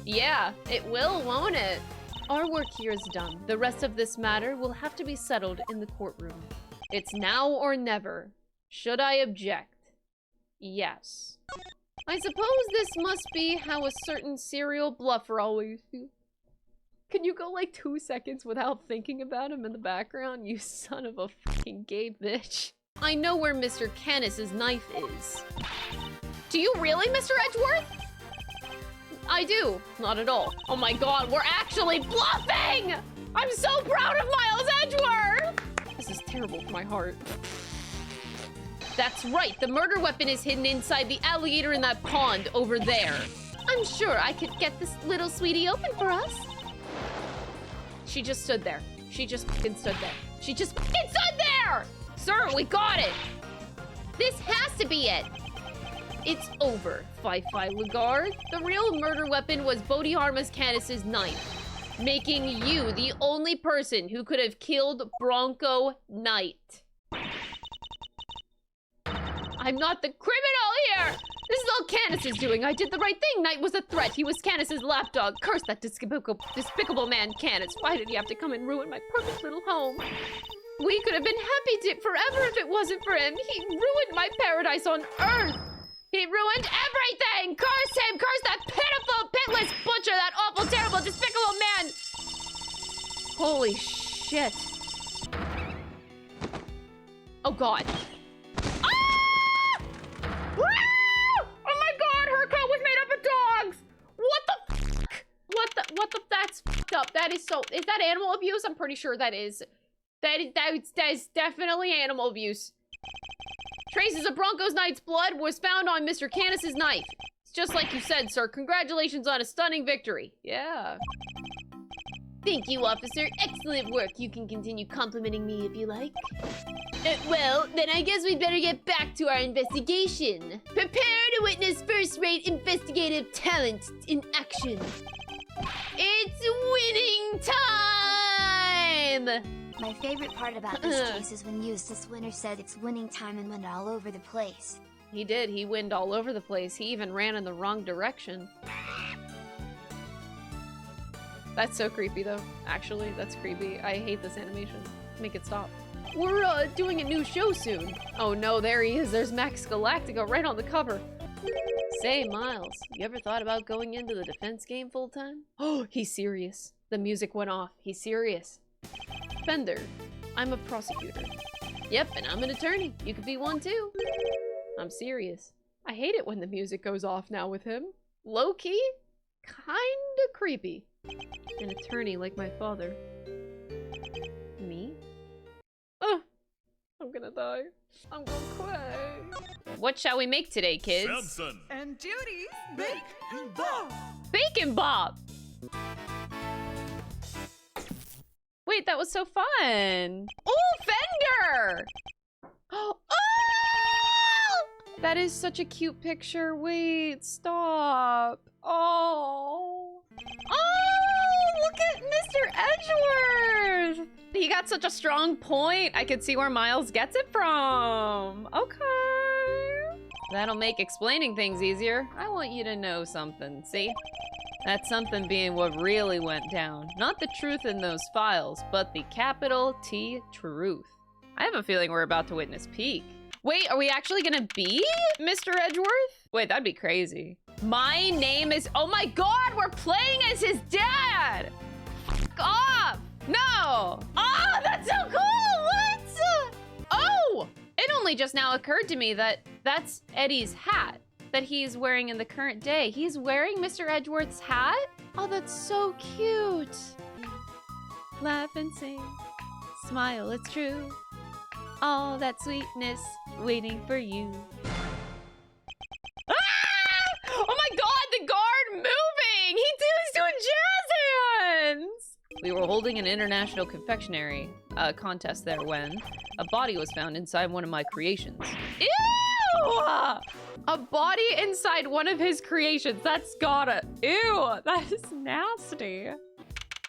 Yeah, it will, won't it? Our work here is done. The rest of this matter will have to be settled in the courtroom. It's now or never. Should I object? Yes. I suppose this must be how a certain serial bluffer always feels. Can you go like 2 seconds without thinking about him in the background? You son of a fucking gay bitch. I know where Mr. Canis's knife is. Do you really, Mr. Edgeworth? I do. Not at all. Oh my god, we're actually bluffing! I'm so proud of Miles Edgeworth! This is terrible for my heart. That's right, the murder weapon is hidden inside the alligator in that pond over there. I'm sure I could get this little sweetie open for us. She just stood there. She just fucking stood there. She just fucking stood there! Sir, we got it! This has to be it! It's over, Fi-Fi Lagarde. The real murder weapon was Bodhidharma Canis's knife, making you the only person who could have killed Bronco Knight. I'm not the criminal here! This is all Canis' doing. I did the right thing. Knight was a threat. He was Canis' lapdog. Curse that despicable man, Canis. Why did he have to come and ruin my perfect little home? We could have been happy forever if it wasn't for him. He ruined my paradise on Earth. He ruined everything! Curse him! Curse that pitiful, pitless butcher! That awful, terrible, despicable man! Holy shit. Oh god. Ah! Ah! Oh my god, her coat was made up of dogs! What the fuck? What the, that's fucked up. That is so, is that animal abuse? I'm pretty sure that is. That is definitely animal abuse. Traces of Bronco's Knight's blood was found on Mr. Canis's knife. It's just like you said, sir. Congratulations on a stunning victory. Yeah. Thank you, officer. Excellent work. You can continue complimenting me if you like. Well, then I guess we'd better get back to our investigation. Prepare to witness first-rate investigative talent in action. It's winning time! My favorite part about this case is when Eustace Winter said it's winning time and went all over the place. He did. He winned all over the place. He even ran in the wrong direction. That's so creepy, though. Actually, that's creepy. I hate this animation. Make it stop. We're doing a new show soon. Oh no, there he is. There's Max Galactica right on the cover. Say, Miles, you ever thought about going into the defense game full-time? Oh, he's serious. The music went off. He's serious. Fender, I'm a prosecutor. Yep, and I'm an attorney. You could be one too. I'm serious. I hate it when the music goes off now with him. Low-key? Kinda creepy. An attorney like my father. Me? Oh, I'm gonna die. I'm gonna cry. What shall we make today, kids? Samson. And Judy's Bake and Bob. Bacon Bob! Wait, that was so fun! Oh, Fender! Oh! That is such a cute picture. Wait, stop. Oh. Oh, look at Mr. Edgeworth. He got such a strong point. I could see where Miles gets it from. Okay. That'll make explaining things easier. I want you to know something, see? That something being what really went down. Not the truth in those files, but the capital T truth. I have a feeling we're about to witness peak. Wait, are we actually gonna be Mr. Edgeworth? Wait, that'd be crazy. My name is, oh my God, we're playing as his dad. Fuck off. No. Oh, that's so cool. What? Oh, it only just now occurred to me that that's Eddie's hat that he's wearing in the current day. He's wearing Mr. Edgeworth's hat? Oh, that's so cute. Laugh and sing, smile, it's true. All that sweetness waiting for you. Ah! Oh my God, the guard moving! He's doing jazz hands! We were holding an international confectionery contest there when a body was found inside one of my creations. Ew! A body inside one of his creations. That's gotta... Ew, that is nasty.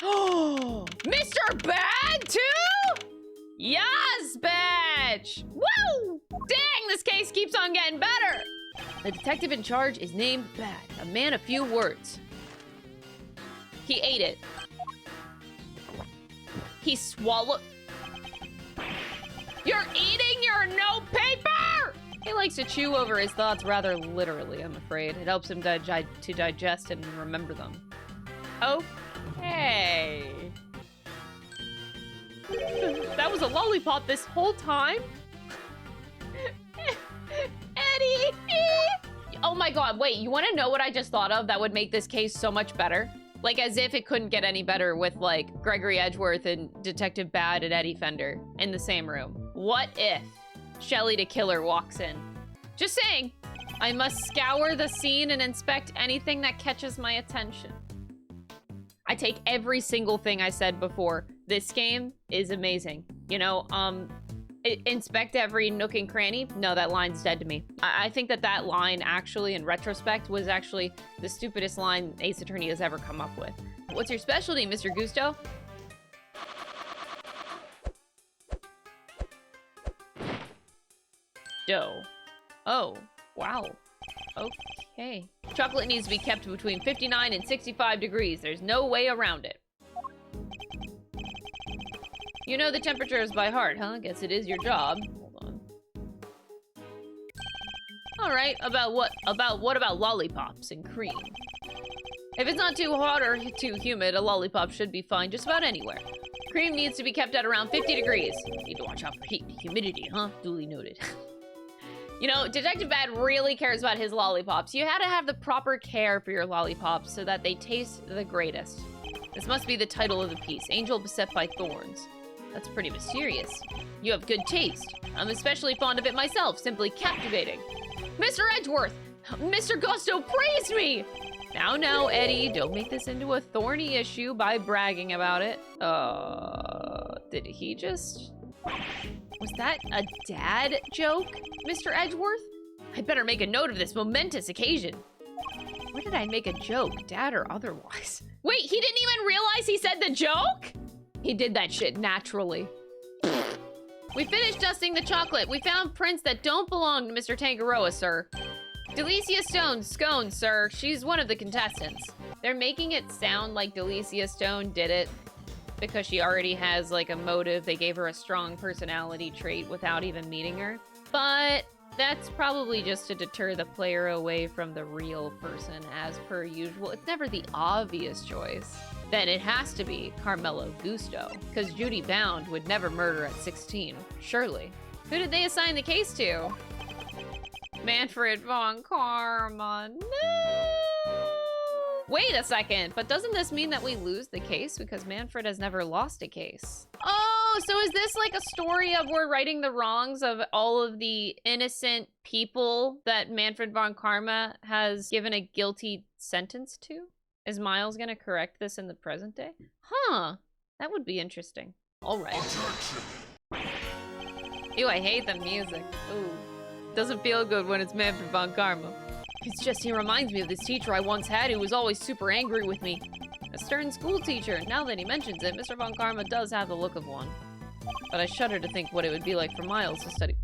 Oh, Mr. Bad too? Yes, bitch! Woo! Dang, this case keeps on getting better! The detective in charge is named Bad, a man of few words. He ate it. He swallowed... You're eating your notepaper! He likes to chew over his thoughts rather literally, I'm afraid. It helps him to digest and remember them. Okay. That was a lollipop this whole time? Eddie! Oh my God, wait, you wanna know what I just thought of that would make this case so much better? Like, as if it couldn't get any better with, like, Gregory Edgeworth and Detective Bad and Eddie Fender in the same room. What if Shelly the Killer walks in? Just saying. I must scour the scene and inspect anything that catches my attention. I take every single thing I said before. This game is amazing. You know, inspect every nook and cranny. No, that line's dead to me. I think that line actually, in retrospect, was actually the stupidest line Ace Attorney has ever come up with. What's your specialty, Mr. Gusto? Dough. Oh, wow. Okay. Chocolate needs to be kept between 59 and 65 degrees. There's no way around it. You know the temperatures by heart, huh? Guess it is your job. Hold on. All right, what about lollipops and cream? If it's not too hot or too humid, a lollipop should be fine just about anywhere. Cream needs to be kept at around 50 degrees. Need to watch out for heat and humidity, huh? Duly noted. You know, Detective Bad really cares about his lollipops. You had to have the proper care for your lollipops so that they taste the greatest. This must be the title of the piece, Angel Beset by Thorns. That's pretty mysterious. You have good taste. I'm especially fond of it myself, simply captivating. Mr. Edgeworth! Mr. Gusto praised me! Now, Eddie, don't make this into a thorny issue by bragging about it. Did he just... Was that a dad joke, Mr. Edgeworth? I better make a note of this momentous occasion. Where did I make a joke, dad or otherwise? Wait, he didn't even realize he said the joke? He did that shit naturally. We finished dusting the chocolate. We found prints that don't belong to Mr. Tangaroa, sir. Delicia Stone's scone, sir. She's one of the contestants. They're making it sound like Delicia Stone did it because she already has like a motive. They gave her a strong personality trait without even meeting her. But that's probably just to deter the player away from the real person as per usual. It's never the obvious choice. Then it has to be Carmelo Gusto, because Judy Bound would never murder at 16, surely. Who did they assign the case to? Manfred von Karma, no! Wait a second, but doesn't this mean that we lose the case because Manfred has never lost a case? Oh, so is this like a story of we're righting the wrongs of all of the innocent people that Manfred von Karma has given a guilty sentence to? Is Miles gonna correct this in the present day? Huh, that would be interesting. All right. Ew, I hate the music. Ooh. Doesn't feel good when it's Manfred von Karma. It's just he reminds me of this teacher I once had who was always super angry with me. A stern school teacher. Now that he mentions it, Mr. von Karma does have the look of one. But I shudder to think what it would be like for Miles to study.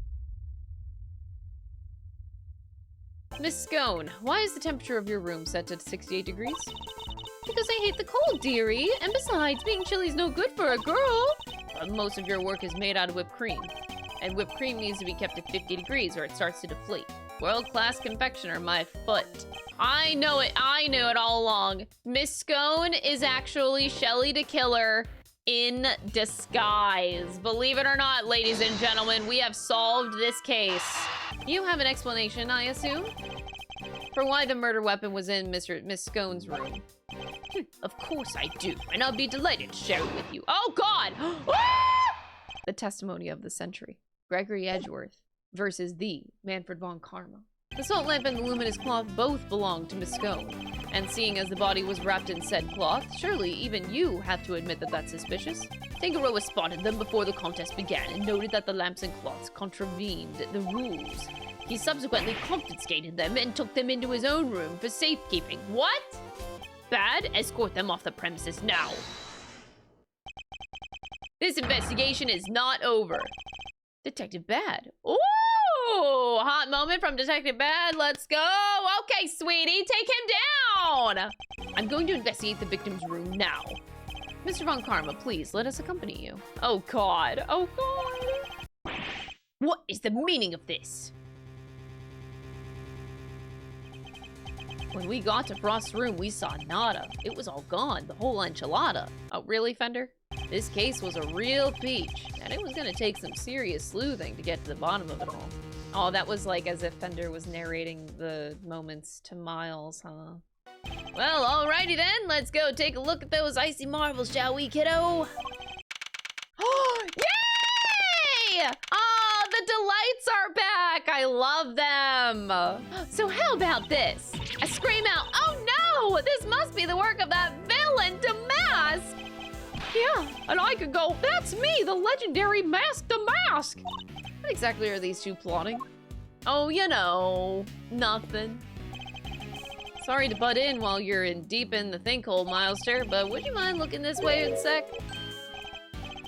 Miss Scone, why is the temperature of your room set to 68 degrees? Because I hate the cold, dearie. And besides, being chilly is no good for a girl. Most of your work is made out of whipped cream. And whipped cream needs to be kept at 50 degrees or it starts to deflate. World-class confectioner, my foot. I know it all along. Miss Scone is actually Shelly the Killer in disguise. Believe it or not, ladies and gentlemen, we have solved this case. You have an explanation, I assume, for why the murder weapon was in Miss Scone's room. Of course I do, and I'll be delighted to share it with you. Oh, God! The testimony of the century. Gregory Edgeworth versus the Manfred von Karma. The salt lamp and the luminous cloth both belong to Miss Scone. And seeing as the body was wrapped in said cloth, surely even you have to admit that that's suspicious. Tangaroa spotted them before the contest began and noted that the lamps and cloths contravened the rules. He subsequently confiscated them and took them into his own room for safekeeping. What? Bad? Escort them off the premises now. This investigation is not over. Detective Bad. Ooh! Hot moment from Detective Bad. Let's go. Okay, sweetie, take him down. I'm going to investigate the victim's room now. Mr. von Karma, please let us accompany you. Oh, God. Oh, God. What is the meaning of this? When we got to Frost's room, we saw nada. It was all gone, the whole enchilada. Oh, really, Fender? This case was a real peach, and it was gonna take some serious sleuthing to get to the bottom of it all. Oh, that was like as if Fender was narrating the moments to Miles, huh? Well, alrighty then, let's go take a look at those icy marbles, shall we, kiddo? Oh, yay! Oh, the delights are back! I love them! So how about this? I scream out, oh no! This must be the work of that villain, Damask! Yeah, and I could go, that's me, the legendary Mask Damask! What exactly are these two plotting? Oh, you know, nothing. Sorry to butt in while you're deep in the think hole, Milester, but would you mind looking this way a sec?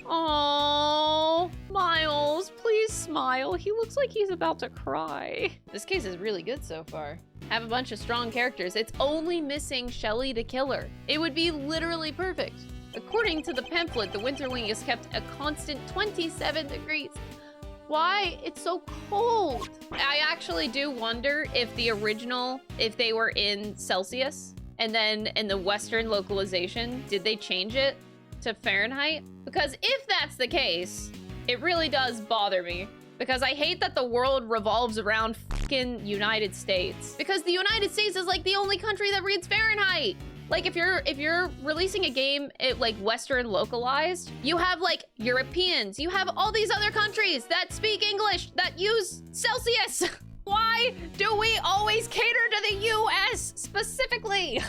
Aww, Miles, please smile. He looks like he's about to cry. This case is really good so far. Have a bunch of strong characters. It's only missing Shelly the Killer. It would be literally perfect. According to the pamphlet, the Winter Wing is kept a constant 27 degrees. Why? It's so cold. I actually do wonder if the original, if they were in Celsius, and then in the Western localization, did they change it to Fahrenheit? Because if that's the case, it really does bother me. Because I hate that the world revolves around fucking United States. Because the United States is like the only country that reads Fahrenheit. Like if you're releasing a game like Western localized, you have like Europeans, you have all these other countries that speak English that use Celsius. Why do we always cater to the US specifically?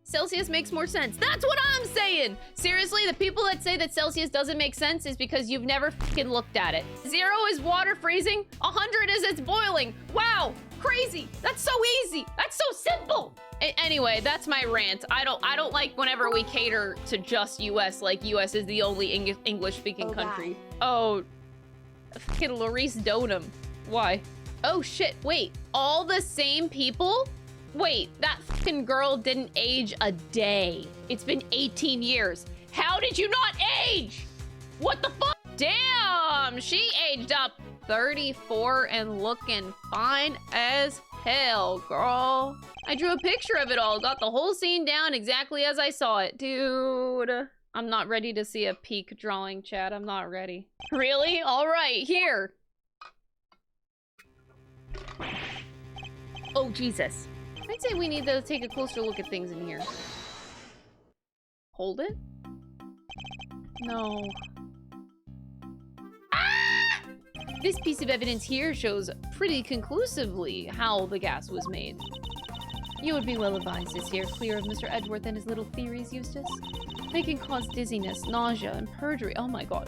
Celsius makes more sense. That's what I'm saying. Seriously, the people that say that Celsius doesn't make sense is because you've never fucking looked at it. 0 is water freezing. 100 is it's boiling. Wow, crazy. That's so easy. That's so simple. Anyway, that's my rant. I don't like whenever we cater to just US, like US is the only English-speaking country. Oh, fucking Laurice Donham. Why? Oh shit, wait, all the same people? Wait, that fucking girl didn't age a day. It's been 18 years. How did you not age? What the fuck? Damn, she aged up 34 and looking fine as hell, girl. I drew a picture of it all, got the whole scene down exactly as I saw it. Dude, I'm not ready to see a peak drawing, chat. I'm not ready. Really? All right, here. Oh, Jesus. I'd say we need to take a closer look at things in here. Hold it? No. Ah! This piece of evidence here shows pretty conclusively how the gas was made. You would be well advised to steer clear of Mr. Edgeworth and his little theories, Eustace. They can cause dizziness, nausea, and perjury. Oh my god.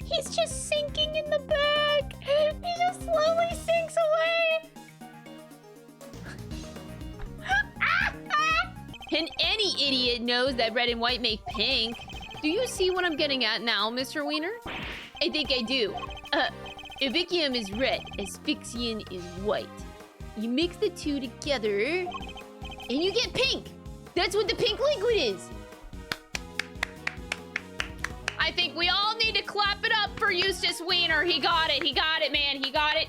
He's just sinking in the bag. He just slowly sinks away. And any idiot knows that red and white make pink. Do you see what I'm getting at now, Mr. Wiener? I think I do. Evicium is red, asphyxion is white. You mix the two together, and you get pink. That's what the pink liquid is. I think we all need to clap it up for Eustace Wiener. He got it, man, he got it.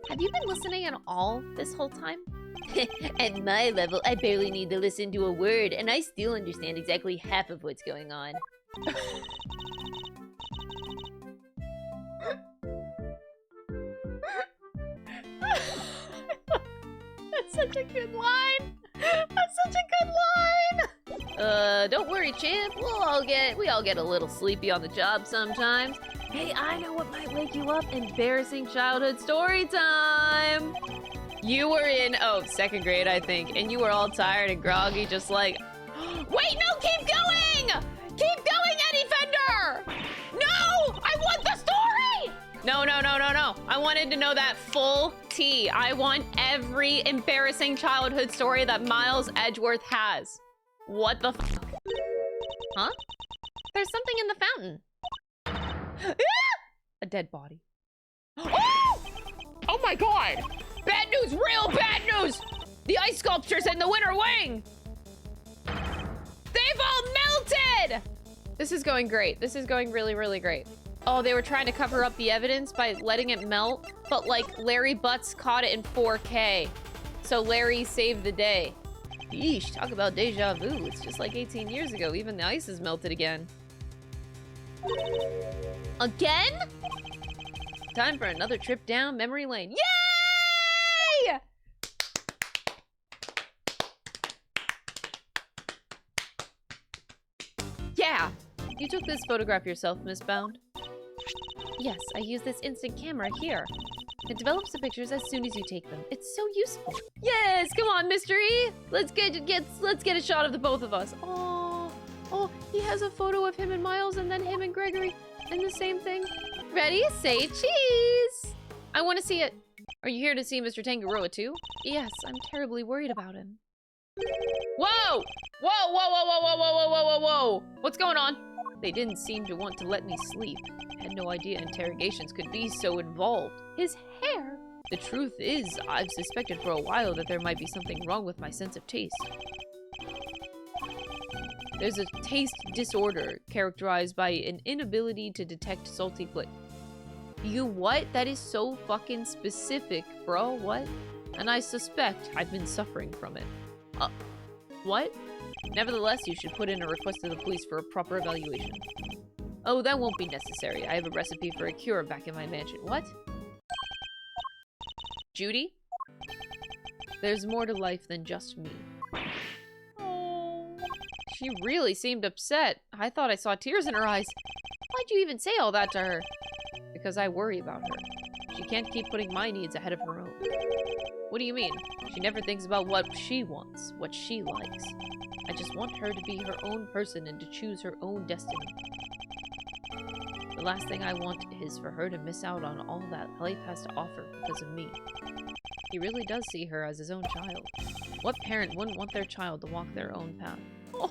Have you been listening at all this whole time? At my level, I barely need to listen to a word, and I still understand exactly half of what's going on. That's such a good line. That's such a good line. Don't worry, champ. We all get a little sleepy on the job sometimes. Hey, I know what might wake you up. Embarrassing childhood story time. You were in, second grade, I think, and you were all tired and groggy, just like, wait, no, keep going! Keep going, Eddie Fender! No! I want the story! No. I wanted to know that full tea. I want every embarrassing childhood story that Miles Edgeworth has. What the fuck? Huh? There's something in the fountain. A dead body. Oh my god! Bad news, real bad news! The ice sculptures in the winter wing! They've all melted! This is going great. This is going really, really great. Oh, they were trying to cover up the evidence by letting it melt, but like Larry Butts caught it in 4K. So Larry saved the day. Yeesh, talk about deja vu. It's just like 18 years ago. Even the ice is melted again. Again? Time for another trip down memory lane. Yay! Yeah. You took this photograph yourself, Miss Bound? Yes, I use this instant camera here. It develops the pictures as soon as you take them. It's so useful. Yes, come on, Mystery. Let's get a shot of the both of us. Oh, he has a photo of him and Miles, and then him and Gregory in the same thing. Ready? Say cheese. I want to see it. Are you here to see Mr. Tangaroa too? Yes, I'm terribly worried about him. Whoa! Whoa! What's going on? They didn't seem to want to let me sleep. I had no idea interrogations could be so involved. His hair? The truth is, I've suspected for a while that there might be something wrong with my sense of taste. There's a taste disorder characterized by an inability to detect salty flavor. You what? That is so fucking specific, bro. What? And I suspect I've been suffering from it. What? Nevertheless, you should put in a request to the police for a proper evaluation. Oh, that won't be necessary. I have a recipe for a cure back in my mansion. What? Judy? There's more to life than just me. Oh. She really seemed upset. I thought I saw tears in her eyes. Why'd you even say all that to her? Because I worry about her. She can't keep putting my needs ahead of her own. What do you mean? She never thinks about what she wants, what she likes. I just want her to be her own person and to choose her own destiny. The last thing I want is for her to miss out on all that life has to offer because of me. He really does see her as his own child. What parent wouldn't want their child to walk their own path? Oh.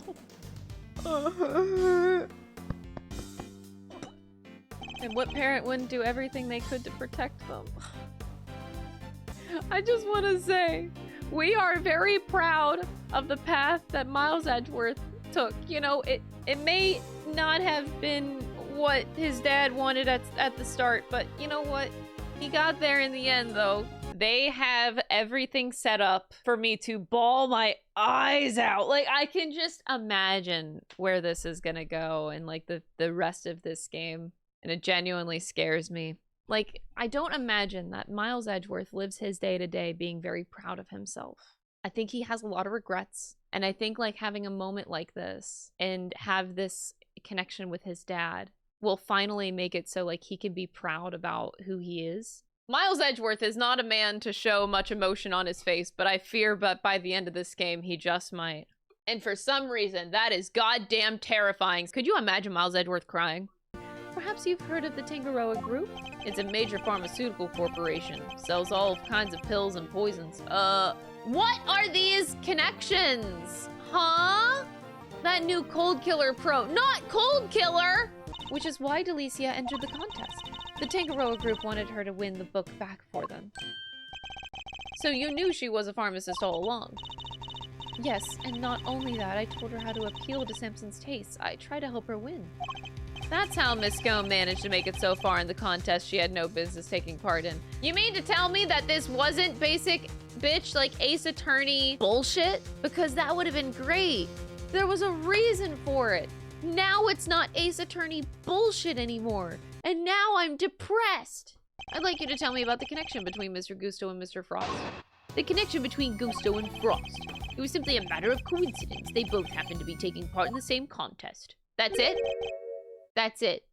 And what parent wouldn't do everything they could to protect them? I just want to say, we are very proud of the path that Miles Edgeworth took. You know, it may not have been what his dad wanted at the start, but you know what? He got there in the end, though. They have everything set up for me to bawl my eyes out. Like, I can just imagine where this is gonna go and, like, the rest of this game. And it genuinely scares me. Like, I don't imagine that Miles Edgeworth lives his day-to-day being very proud of himself. I think he has a lot of regrets. And I think, like, having a moment like this and have this connection with his dad will finally make it so, like, he can be proud about who he is. Miles Edgeworth is not a man to show much emotion on his face, but I fear that by the end of this game, he just might. And for some reason, that is goddamn terrifying. Could you imagine Miles Edgeworth crying? Perhaps you've heard of the Tangaroa Group? It's a major pharmaceutical corporation. Sells all kinds of pills and poisons. What are these connections? Huh? That new Cold Killer Pro. Not Cold Killer! Which is why Delicia entered the contest. The Tangaroa Group wanted her to win the book back for them. So you knew she was a pharmacist all along? Yes, and not only that, I told her how to appeal to Samson's tastes. I tried to help her win. That's how Miss Scone managed to make it so far in the contest she had no business taking part in. You mean to tell me that this wasn't basic bitch like Ace Attorney bullshit? Because that would have been great. There was a reason for it. Now it's not Ace Attorney bullshit anymore. And now I'm depressed. I'd like you to tell me about the connection between Mr. Gusto and Mr. Frost. The connection between Gusto and Frost. It was simply a matter of coincidence. They both happened to be taking part in the same contest. That's it? That's it.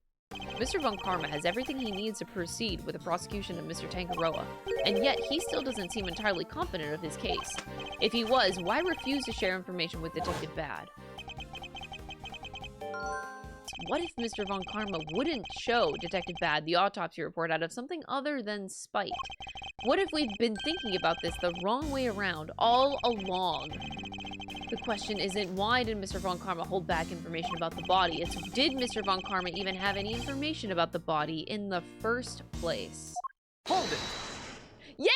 Mr. Von Karma has everything he needs to proceed with the prosecution of Mr. Tangaroa, and yet he still doesn't seem entirely confident of his case. If he was, why refuse to share information with Detective Bad? What if Mr. Von Karma wouldn't show Detective Bad the autopsy report out of something other than spite? What if we've been thinking about this the wrong way around all along? The question isn't why did Mr. Von Karma hold back information about the body, it's did Mr. Von Karma even have any information about the body in the first place? Hold it! Yeah!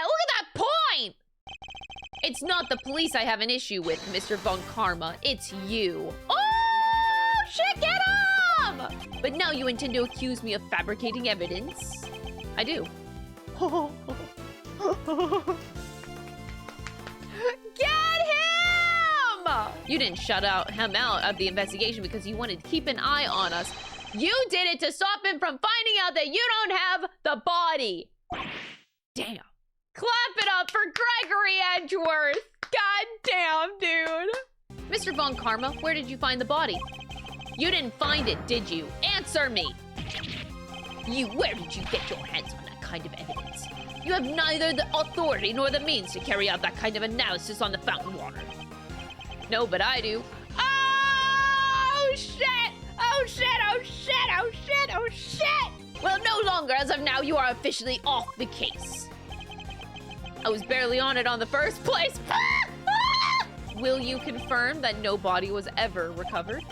Look at that point! It's not the police I have an issue with, Mr. Von Karma. It's you. Oh! Shit, get him! But now you intend to accuse me of fabricating evidence? I do. Get him! You didn't shut him out of the investigation because you wanted to keep an eye on us. You did it to stop him from finding out that you don't have the body. Damn. Clap it up for Gregory Edgeworth. God damn, dude. Mr. Von Karma, where did you find the body? You didn't find it, did you? Answer me! Where did you get your hands on that kind of evidence? You have neither the authority nor the means to carry out that kind of analysis on the fountain water. No, but I do. Oh, shit! Oh, shit! Oh, shit! Oh, shit! Oh, shit! Well, no longer. As of now, you are officially off the case. I was barely on it on the first place. Will you confirm that no body was ever recovered?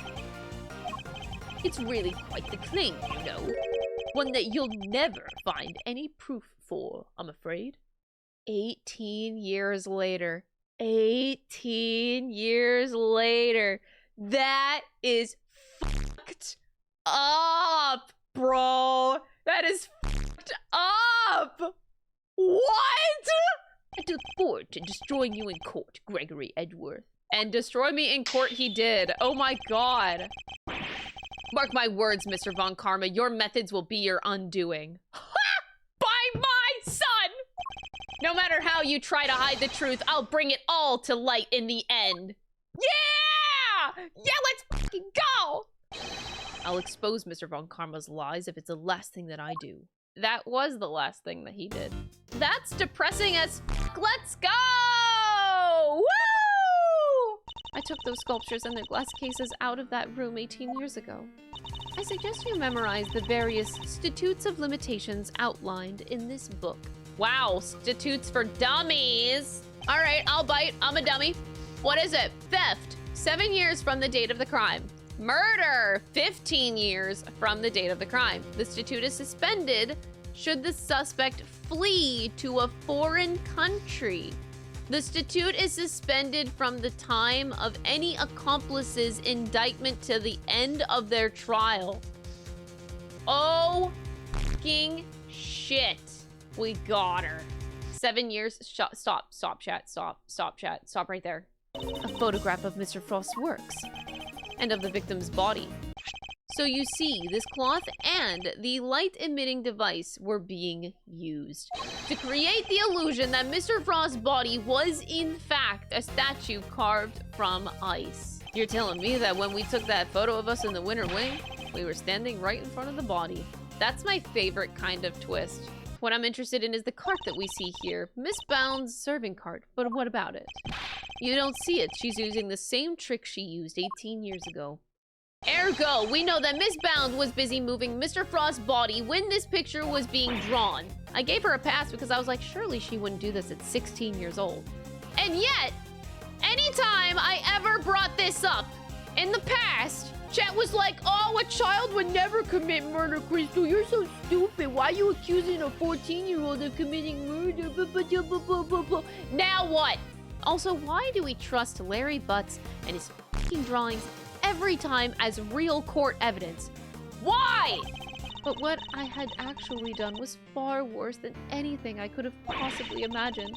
It's really quite the claim, you know. One that you'll never find any proof for, I'm afraid. 18 years later. 18 years later. That is fucked up, bro. That is fucked up. What? I look forward to destroying you in court, Gregory Edgeworth. And destroy me in court he did. Oh my god. Mark my words, Mr. Von Karma, your methods will be your undoing. By my son! No matter how you try to hide the truth, I'll bring it all to light in the end. Yeah! Yeah, let's fucking go! I'll expose Mr. Von Karma's lies if it's the last thing that I do. That was the last thing that he did. That's depressing as fuck. Let's go! Woo! I took those sculptures and their glass cases out of that room 18 years ago. I suggest you memorize the various statutes of limitations outlined in this book. Wow, statutes for dummies. All right, I'll bite. I'm a dummy. What is it? Theft, 7 years from the date of the crime. Murder, 15 years from the date of the crime. The statute is suspended should the suspect flee to a foreign country. The statute is suspended from the time of any accomplice's indictment to the end of their trial. Oh, fucking shit. We got her. 7 years. Stop, chat. Stop right there. A photograph of Mr. Frost's works and of the victim's body. So you see, this cloth and the light-emitting device were being used to create the illusion that Mr. Frost's body was, in fact, a statue carved from ice. You're telling me that when we took that photo of us in the winter wing, we were standing right in front of the body. That's my favorite kind of twist. What I'm interested in is the cart that we see here. Miss Bound's serving cart, but what about it? You don't see it. She's using the same trick she used 18 years ago. Ergo, we know that Miss Bound was busy moving Mr. Frost's body when this picture was being drawn. I gave her a pass because I was like, surely she wouldn't do this at 16 years old. And yet, anytime I ever brought this up in the past, Chet was like, oh, a child would never commit murder, Crystal. You're so stupid. Why are you accusing a 14-year-old of committing murder? Now what? Also, why do we trust Larry Butts and his fucking drawings every time as real court evidence? Why? But what I had actually done was far worse than anything I could have possibly imagined.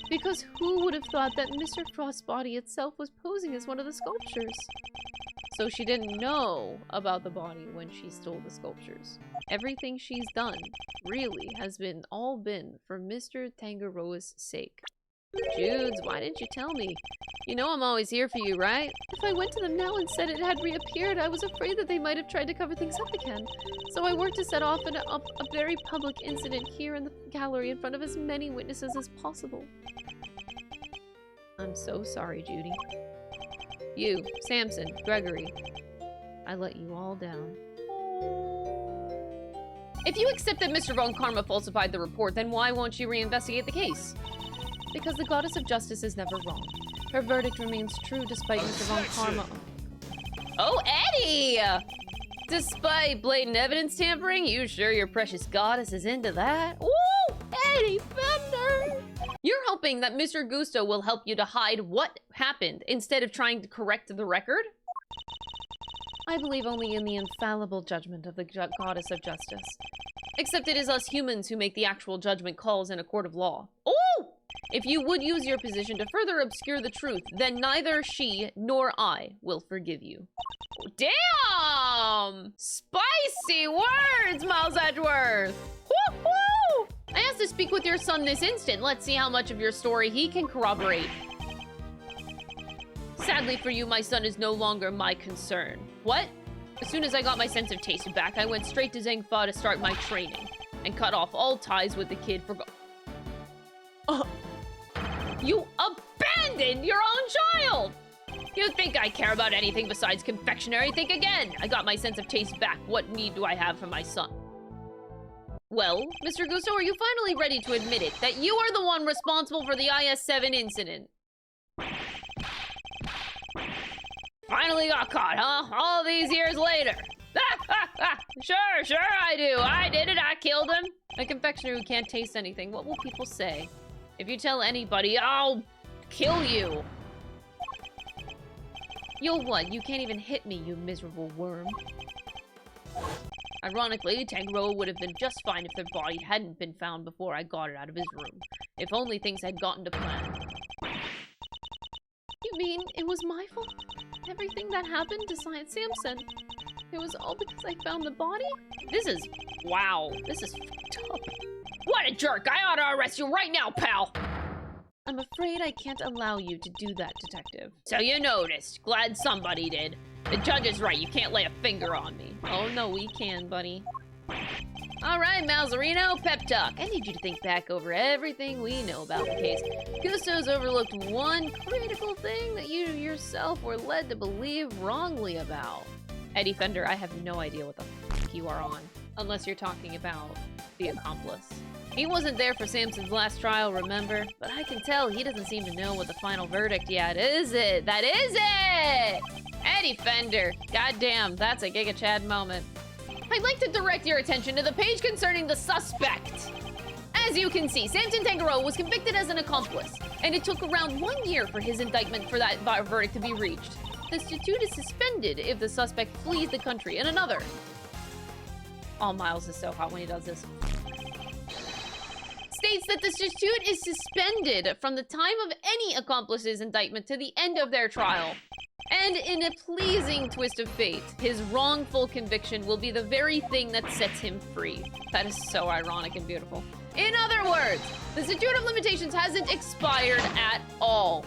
Because who would have thought that Mr. Frost's body itself was posing as one of the sculptures? So she didn't know about the body when she stole the sculptures. Everything she's done, really, has all been for Mr. Tangaroa's sake. Judes, why didn't you tell me? You know I'm always here for you, right? If I went to them now and said it had reappeared, I was afraid that they might have tried to cover things up again. So I worked to set off a very public incident here in the gallery in front of as many witnesses as possible. I'm so sorry, Judy. You, Samson, Gregory, I let you all down. If you accept that Mr. Von Karma falsified the report, then why won't you reinvestigate the case? Because the goddess of justice is never wrong. Her verdict remains true despite Mr. Von Karma. Oh, Eddie! Despite blatant evidence tampering, you sure your precious goddess is into that? Woo! Eddie Fender! You're hoping that Mr. Gusto will help you to hide what happened instead of trying to correct the record? I believe only in the infallible judgment of the goddess of justice. Except it is us humans who make the actual judgment calls in a court of law. Oh! If you would use your position to further obscure the truth, then neither she nor I will forgive you. Damn! Spicy words, Miles Edgeworth! Woo-hoo! I asked to speak with your son this instant. Let's see how much of your story he can corroborate. Sadly for you, my son is no longer my concern. What? As soon as I got my sense of taste back, I went straight to Zhengfa to start my training and cut off all ties with the kid for You abandoned your own child! You think I care about anything besides confectionery? Think again! I got my sense of taste back. What need do I have for my son? Well, Mr. Gusto, are you finally ready to admit it, that you are the one responsible for the IS-7 incident? Finally got caught, huh? All these years later. Sure I do. I did it, I killed him. A confectioner who can't taste anything, what will people say? If you tell anybody, I'll kill you. You'll what? You can't even hit me, you miserable worm. Ironically, Tangaroa would have been just fine if their body hadn't been found before I got it out of his room. If only things had gotten to plan. You mean it was my fault? Everything that happened to Science Samson. It was all because I found the body? Wow, this is fucked up. What a jerk! I ought to arrest you right now, pal! I'm afraid I can't allow you to do that, Detective. So you noticed. Glad somebody did. The judge is right, you can't lay a finger on me. Oh no, we can, buddy. Alright, Malzarino, pep talk. I need you to think back over everything we know about the case. Gusto's overlooked one critical thing that you yourself were led to believe wrongly about. Eddie Fender, I have no idea what the fuck you are on. Unless you're talking about the accomplice. He wasn't there for Samson's last trial, remember? But I can tell he doesn't seem to know what the final verdict yet. Is it? That is it! Eddie Fender. Goddamn, that's a Giga Chad moment. I'd like to direct your attention to the page concerning the suspect. As you can see, Samson Tangaroa was convicted as an accomplice, and it took around 1 year for his indictment for that verdict to be reached. The statute is suspended if the suspect flees the country, and another. Oh, Miles is so hot when he does this. States that the statute is suspended from the time of any accomplice's indictment to the end of their trial. And in a pleasing twist of fate, his wrongful conviction will be the very thing that sets him free. That is so ironic and beautiful. In other words, the statute of limitations hasn't expired at all.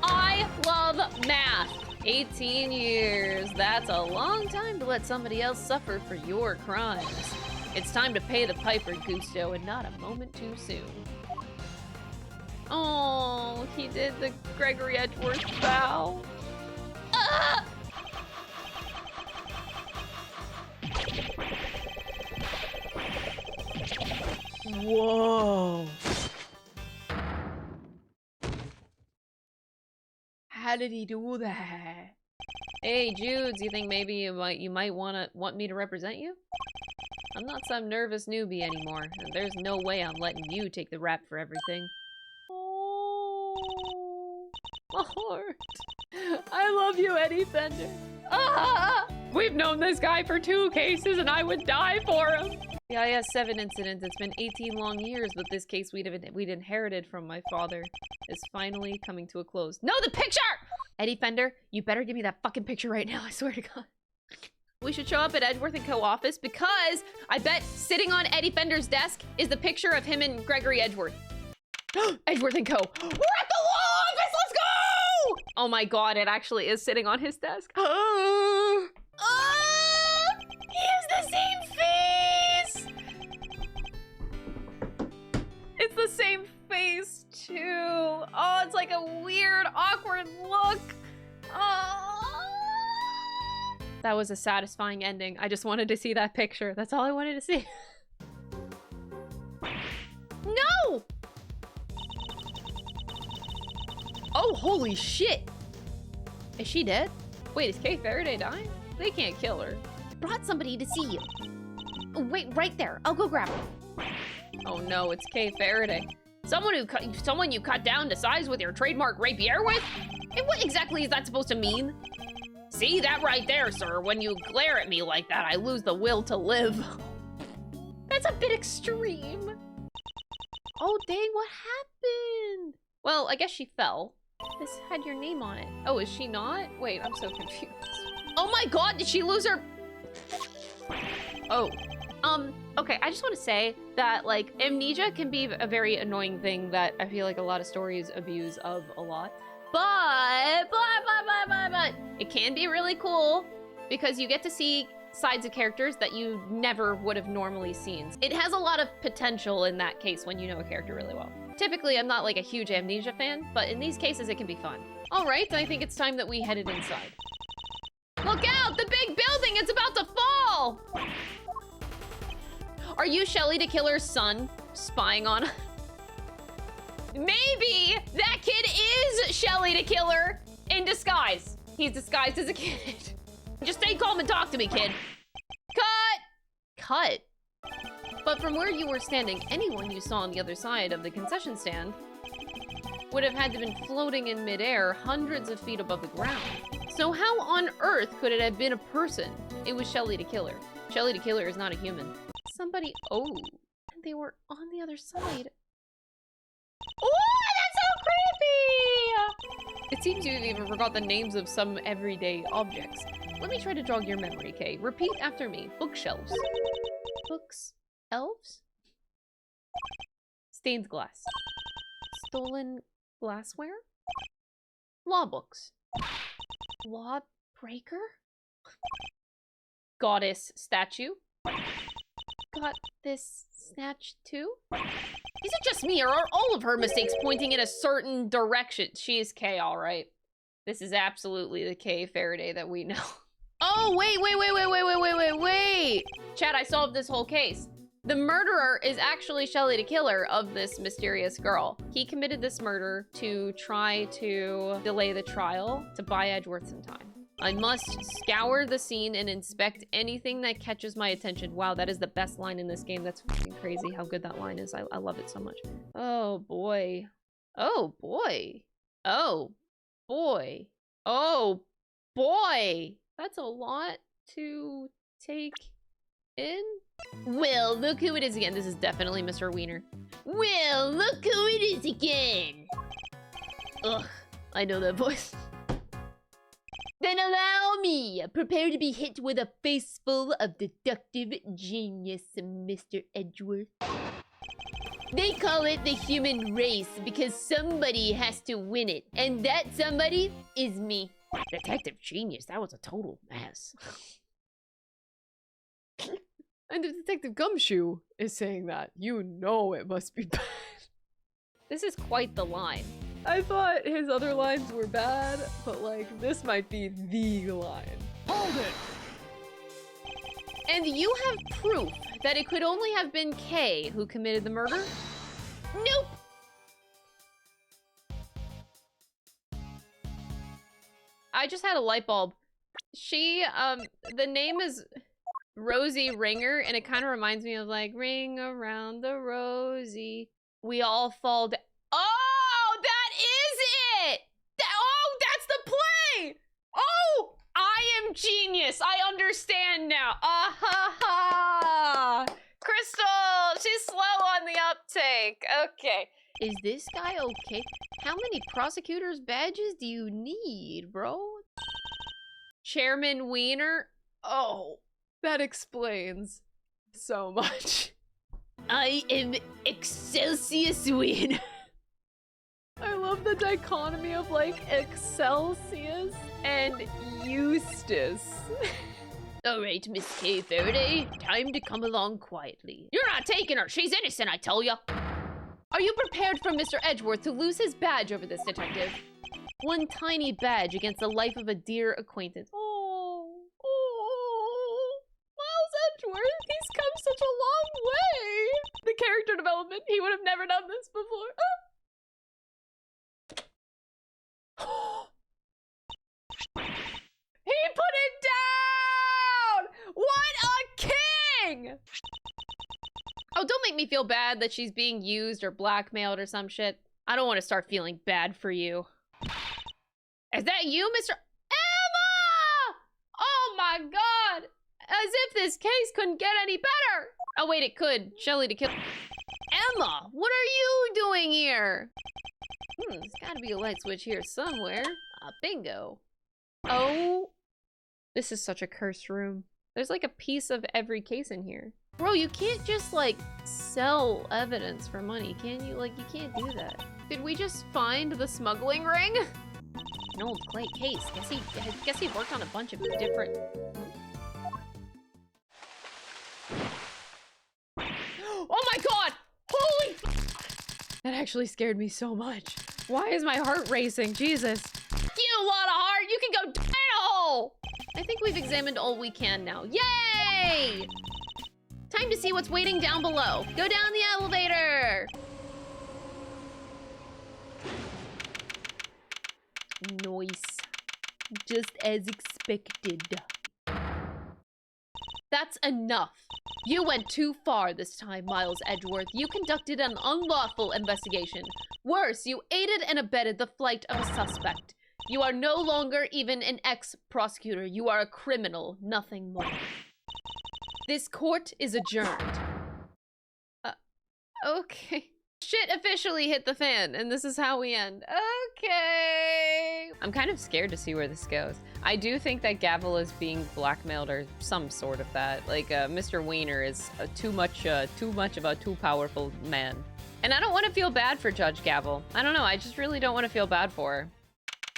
I love math. 18 years. That's a long time to let somebody else suffer for your crimes. It's time to pay the piper, Gusto, and not a moment too soon. Oh, he did the Gregory Edgeworth bow. Ah! Whoa. How did he do that? Hey, Judes, you think maybe you might want me to represent you? I'm not some nervous newbie anymore, and there's no way I'm letting you take the rap for everything. Oh, my heart. I love you, Eddie Fender. Ah! We've known this guy for 2 cases, and I would die for him. The IS-7 incident, it's been 18 long years, but this case we'd inherited from my father is finally coming to a close. No, the picture! Eddie Fender, you better give me that fucking picture right now, I swear to God. We should show up at Edgeworth & Co. office because I bet sitting on Eddie Fender's desk is the picture of him and Gregory Edgeworth. Edgeworth & Co. We're at the law office, let's go! Oh my God, it actually is sitting on his desk. He has the same face! It's the same face too. Oh, it's like a weird, awkward look. Oh. That was a satisfying ending. I just wanted to see that picture. That's all I wanted to see. No! Oh, holy shit! Is she dead? Wait, is Kay Faraday dying? They can't kill her. Brought somebody to see you. Wait, right there. I'll go grab her. Oh no, it's Kay Faraday. Someone you cut down to size with your trademark rapier with? And what exactly is that supposed to mean? See that right there, sir? When you glare at me like that, I lose the will to live. That's a bit extreme. Oh dang, what happened? Well, I guess she fell. This had your name on it. Oh, is she not? Wait, I'm so confused. Oh my God, did she lose her? Oh. Okay, I just want to say that, like, amnesia can be a very annoying thing that I feel like a lot of stories abuse of a lot. But it can be really cool because you get to see sides of characters that you never would have normally seen. It has a lot of potential in that case when you know a character really well. Typically, I'm not like a huge amnesia fan, but in these cases, it can be fun. All right, I think it's time that we headed inside. Look out, the big building, it's about to fall! Are you Shelly the Killer's son spying on? Maybe that kid is Shelly the Killer in disguise. He's disguised as a kid. Just stay calm and talk to me, kid. Cut. But from where you were standing, anyone you saw on the other side of the concession stand would have had to have been floating in midair hundreds of feet above the ground. So how on earth could it have been a person? It was Shelly the Killer. Shelly the Killer is not a human. Somebody, oh, and they were on the other side. Oh, that's so creepy! It seems you even forgot the names of some everyday objects. Let me try to jog your memory, Kay. Repeat after me. Bookshelves. Books. Elves? Stained glass. Stolen glassware? Law books. Law breaker? Goddess statue? Got this snatch too? Is it just me, or are all of her mistakes pointing in a certain direction? She is Kay, all right. This is absolutely the Kay Faraday that we know. Oh, wait. Chat, I solved this whole case. The murderer is actually Shelly the Killer of this mysterious girl. He committed this murder to try to delay the trial to buy Edgeworth some time. I must scour the scene and inspect anything that catches my attention. Wow, that is the best line in this game. That's fucking crazy how good that line is. I love it so much. Oh boy. Oh boy. Oh boy. Oh boy. That's a lot to take in. Well, look who it is again. This is definitely Mr. Wiener. Well, look who it is again. Ugh, I know that voice. Then allow me, prepare to be hit with a face full of deductive genius, Mr. Edgeworth. They call it the human race because somebody has to win it, and that somebody is me. Detective genius, that was a total mess. And if Detective Gumshoe is saying that, you know it must be bad. This is quite the line. I thought his other lines were bad, but like, this might be the line. Hold it! And you have proof that it could only have been Kay who committed the murder? Nope. I just had a light bulb. She, the name is Rosie Ringer, and it kind of reminds me of like, ring around the Rosie. We all fall down. Oh, that is it! Oh, that's the play! Oh, I am genius. I understand now. Ah-ha-ha! Crystal, she's slow on the uptake. Okay. Is this guy okay? How many prosecutor's badges do you need, bro? Chairman Wiener? Oh, that explains so much. I am Excelsius Wiener. I love the dichotomy of like Excelsius and Eustace. All right, Miss K. Faraday, time to come along quietly. You're not taking her. She's innocent, I tell ya. Are you prepared for Mr. Edgeworth to lose his badge over this, detective? One tiny badge against the life of a dear acquaintance. Oh, Miles Edgeworth, he's come such a long way. The character development, he would have never done this before. Oh. He put it down! What a king! Oh, don't make me feel bad that she's being used or blackmailed or some shit. I don't want to start feeling bad for you. Is that you, Mr. Emma? Oh my god! As if this case couldn't get any better! Oh wait, it could. Shelly to kill. Emma, what are you doing here? There's gotta be a light switch here somewhere. Bingo. Oh, this is such a cursed room. There's like a piece of every case in here. Bro, you can't just like sell evidence for money, can you? Like, you can't do that. Did we just find the smuggling ring? An old clay case. Guess he worked on a bunch of different. Oh my god! Holy! That actually scared me so much. Why is my heart racing? Jesus. You lot of heart! You can go down a hole! I think we've examined all we can now. Yay! Time to see what's waiting down below. Go down the elevator! Nice. Just as expected. That's enough. You went too far this time, Miles Edgeworth. You conducted an unlawful investigation. Worse, you aided and abetted the flight of a suspect. You are no longer even an ex-prosecutor. You are a criminal, nothing more. This court is adjourned. Okay. Shit officially hit the fan, and this is how we end. Okay. I'm kind of scared to see where this goes. I do think that Gavel is being blackmailed or some sort of that. Like, Mr. Wiener is too much of a too powerful man. And I don't want to feel bad for Judge Gavel. I don't know, I just really don't want to feel bad for her.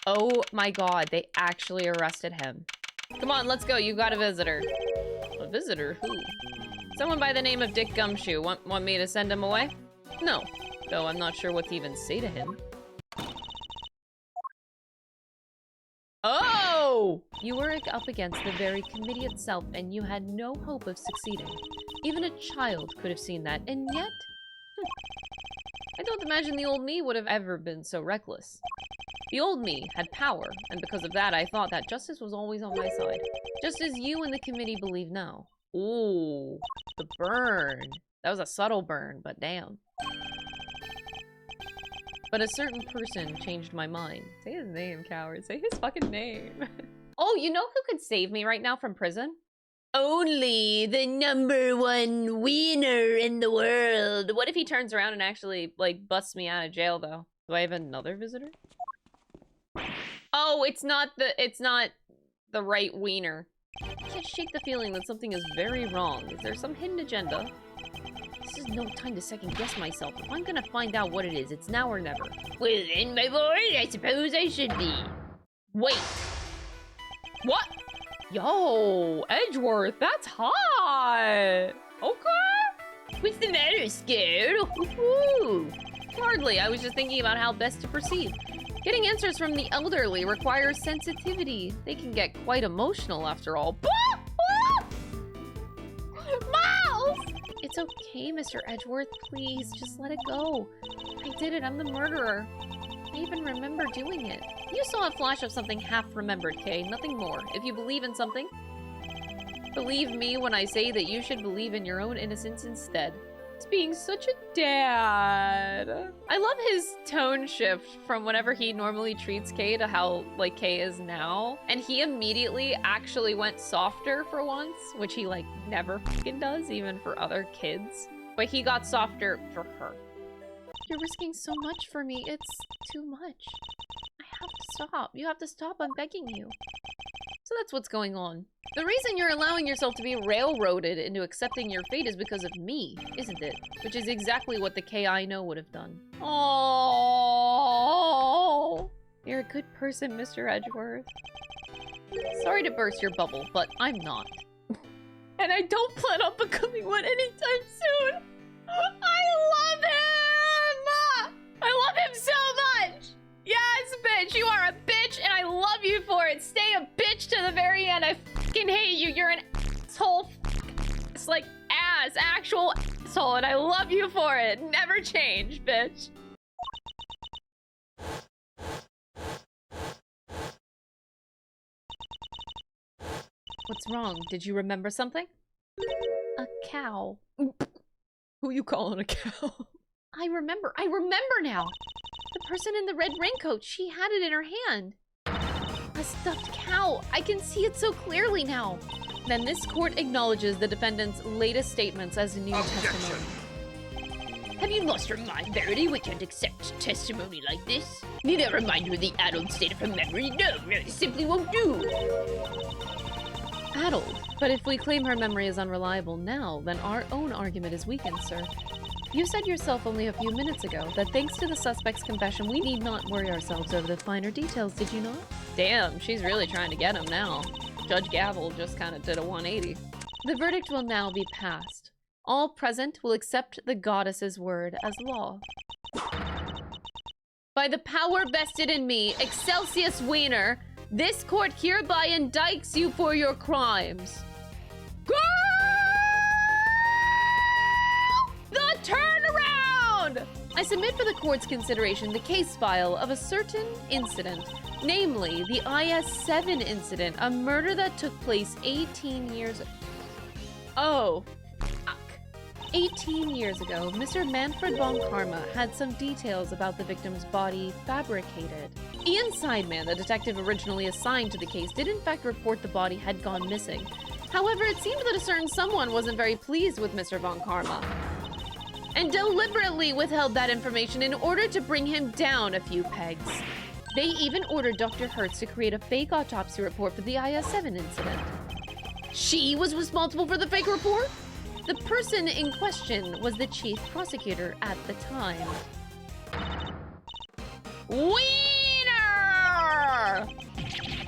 Oh my god, they actually arrested him. Come on, let's go, you got a visitor. A visitor? Who? Someone by the name of Dick Gumshoe. Want me to send him away? No, though I'm not sure what to even say to him. Oh! You were up against the very committee itself, and you had no hope of succeeding. Even a child could have seen that, and yet... I don't imagine the old me would have ever been so reckless. The old me had power, and because of that I thought that justice was always on my side. Just as you and the committee believe now. Ooh, the burn. That was a subtle burn, but damn. But a certain person changed my mind. Say his name, coward. Say his fucking name. Oh, you know who could save me right now from prison? Only the #1 wiener in the world. What if he turns around and actually, like, busts me out of jail, though? Do I have another visitor? Oh, it's not the right wiener. I can't shake the feeling that something is very wrong. Is there some hidden agenda? This is no time to second guess myself. If I'm gonna find out what it is, it's now or never. Well then, my boy, I suppose I should be. Wait. What? Yo, Edgeworth, that's hot. Okay. What's the matter, scared? Hardly, I was just thinking about how best to proceed. Getting answers from the elderly requires sensitivity. They can get quite emotional after all. Miles! It's okay, Mr. Edgeworth. Please, just let it go. I did it. I'm the murderer. I even remember doing it. You saw a flash of something half-remembered, Kay. Nothing more. If you believe in something, believe me when I say that you should believe in your own innocence instead. It's being such a dad. I love his tone shift from whenever he normally treats Kay to how, like, Kay is now. And he immediately actually went softer for once, which he, like, never fucking does, even for other kids. But he got softer for her. You're risking so much for me. It's too much. I have to stop. You have to stop. I'm begging you. So that's what's going on. The reason you're allowing yourself to be railroaded into accepting your fate is because of me, isn't it? Which is exactly what the Kay I know would have done. Oh, you're a good person, Mr. Edgeworth. Sorry to burst your bubble, but I'm not. And I don't plan on becoming one anytime soon. I love him! I love him so much! Yes, bitch, you are a bitch, and I love you for it. Stay a bitch to the very end. I fucking hate you. You're an asshole. It's like ass, actual asshole, and I love you for it. Never change, bitch. What's wrong? Did you remember something? A cow. Who you calling a cow? I remember now. The person in the red raincoat, she had it in her hand. A stuffed cow. I can see it so clearly now. Then this court acknowledges the defendant's latest statements as new testimony. Have you lost your mind, Verity? We can't accept testimony like this. Need I remind you of the addled state of her memory? No, it simply won't do. Addled? But if we claim her memory is unreliable now, then our own argument is weakened, sir. You said yourself only a few minutes ago that thanks to the suspect's confession, we need not worry ourselves over the finer details, did you not? Damn, she's really trying to get him now. Judge Gavel just kind of did a 180. The verdict will now be passed. All present will accept the goddess's word as law. By the power vested in me, Excelsius Wiener, this court hereby indicts you for your crimes. The turnaround! I submit for the court's consideration the case file of a certain incident, namely the IS-7 incident, a murder that took place 18 years ago. Oh, fuck. 18 years ago, Mr. Manfred von Karma had some details about the victim's body fabricated. Ian Sideman, the detective originally assigned to the case, did in fact report the body had gone missing. However, it seemed that a certain someone wasn't very pleased with Mr. von Karma, and deliberately withheld that information in order to bring him down a few pegs. They even ordered Dr. Hertz to create a fake autopsy report for the IS-7 incident. She was responsible for the fake report? The person in question was the chief prosecutor at the time. Wiener!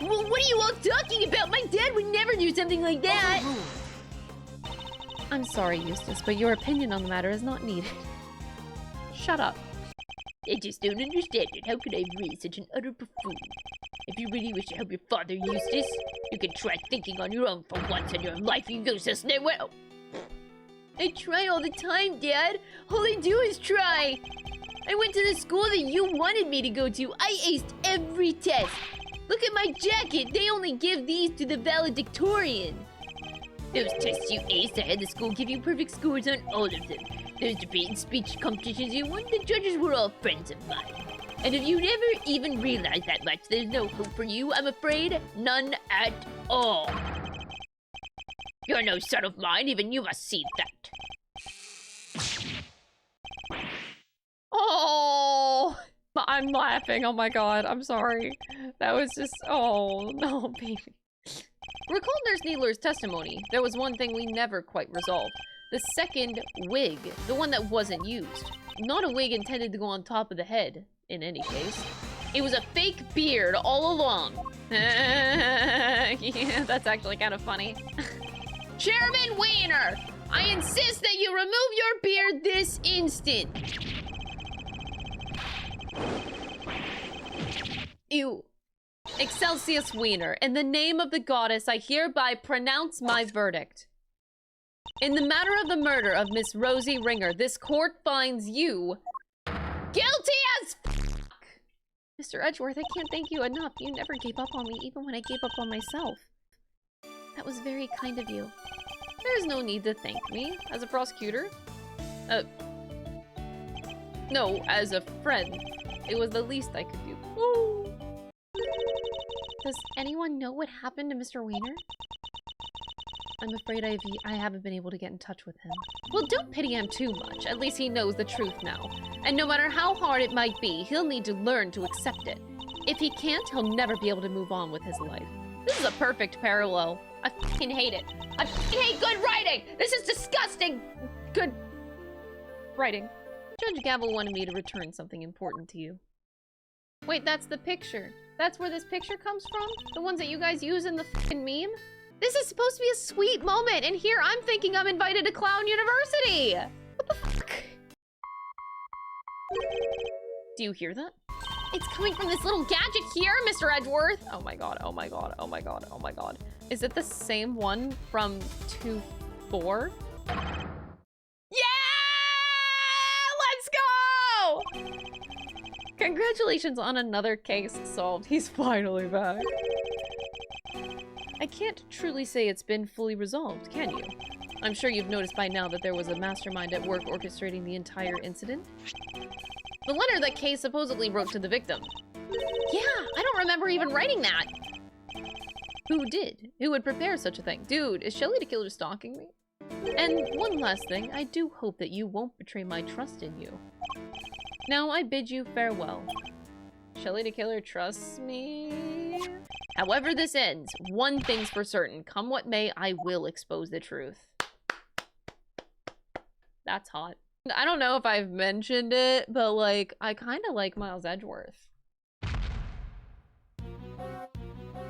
Well, what are you all talking about? My dad would never do something like that! I'm sorry, Eustace, but your opinion on the matter is not needed. Shut up. I just don't understand it. How could I raise such an utter buffoon? If you really wish to help your father, Eustace, you can try thinking on your own for once in your life, you useless nitwit. I try all the time, Dad. All I do is try. I went to the school that you wanted me to go to. I aced every test. Look at my jacket. They only give these to the valedictorian. Those tests you aced, I had the school give you perfect scores on all of them. Those debate and speech competitions you won, the judges were all friends of mine. And if you never even realized that much, there's no hope for you, I'm afraid. None at all. You're no son of mine, even you must see that. Oh, I'm laughing. Oh my god, I'm sorry. That was just, oh no, baby. Recall Nurse Needler's testimony. There was one thing we never quite resolved. The second wig, the one that wasn't used. Not a wig intended to go on top of the head, in any case. It was a fake beard all along. Yeah, that's actually kind of funny. Chairman Wiener, I insist that you remove your beard this instant. Ew. Excelsius Wiener, in the name of the goddess, I hereby pronounce my verdict. In the matter of the murder of Miss Rosie Ringer, this court finds you guilty as fuck. Mr. Edgeworth, I can't thank you enough. You never gave up on me, even when I gave up on myself. That was very kind of you. There's no need to thank me. As a prosecutor? No, as a friend. It was the least I could do. Woo. Does anyone know what happened to Mr. Weiner? I'm afraid I haven't been able to get in touch with him. Well, don't pity him too much. At least he knows the truth now. And no matter how hard it might be, he'll need to learn to accept it. If he can't, he'll never be able to move on with his life. This is a perfect parallel. I fucking hate it. I fucking hate good writing! This is disgusting! Good writing. Judge Gavel wanted me to return something important to you. Wait, that's the picture. That's where this picture comes from? The ones that you guys use in the fucking meme? This is supposed to be a sweet moment, and here I'm thinking I'm invited to Clown University! What the fuck? Do you hear that? It's coming from this little gadget here, Mr. Edgeworth! Oh my god, oh my god, oh my god, oh my god. Is it the same one from 2-4? Yeah! Let's go! Congratulations on another case solved. He's finally back. I can't truly say it's been fully resolved, can you? I'm sure you've noticed by now that there was a mastermind at work orchestrating the entire incident. The letter that Kay supposedly wrote to the victim. Yeah, I don't remember even writing that. Who did? Who would prepare such a thing? Dude, is Shelly the Killer stalking me? And one last thing, I do hope that you won't betray my trust in you. Now I bid you farewell. Shelly the Killer trusts me. However this ends, one thing's for certain. Come what may, I will expose the truth. That's hot. I don't know if I've mentioned it, but like, I kind of like Miles Edgeworth.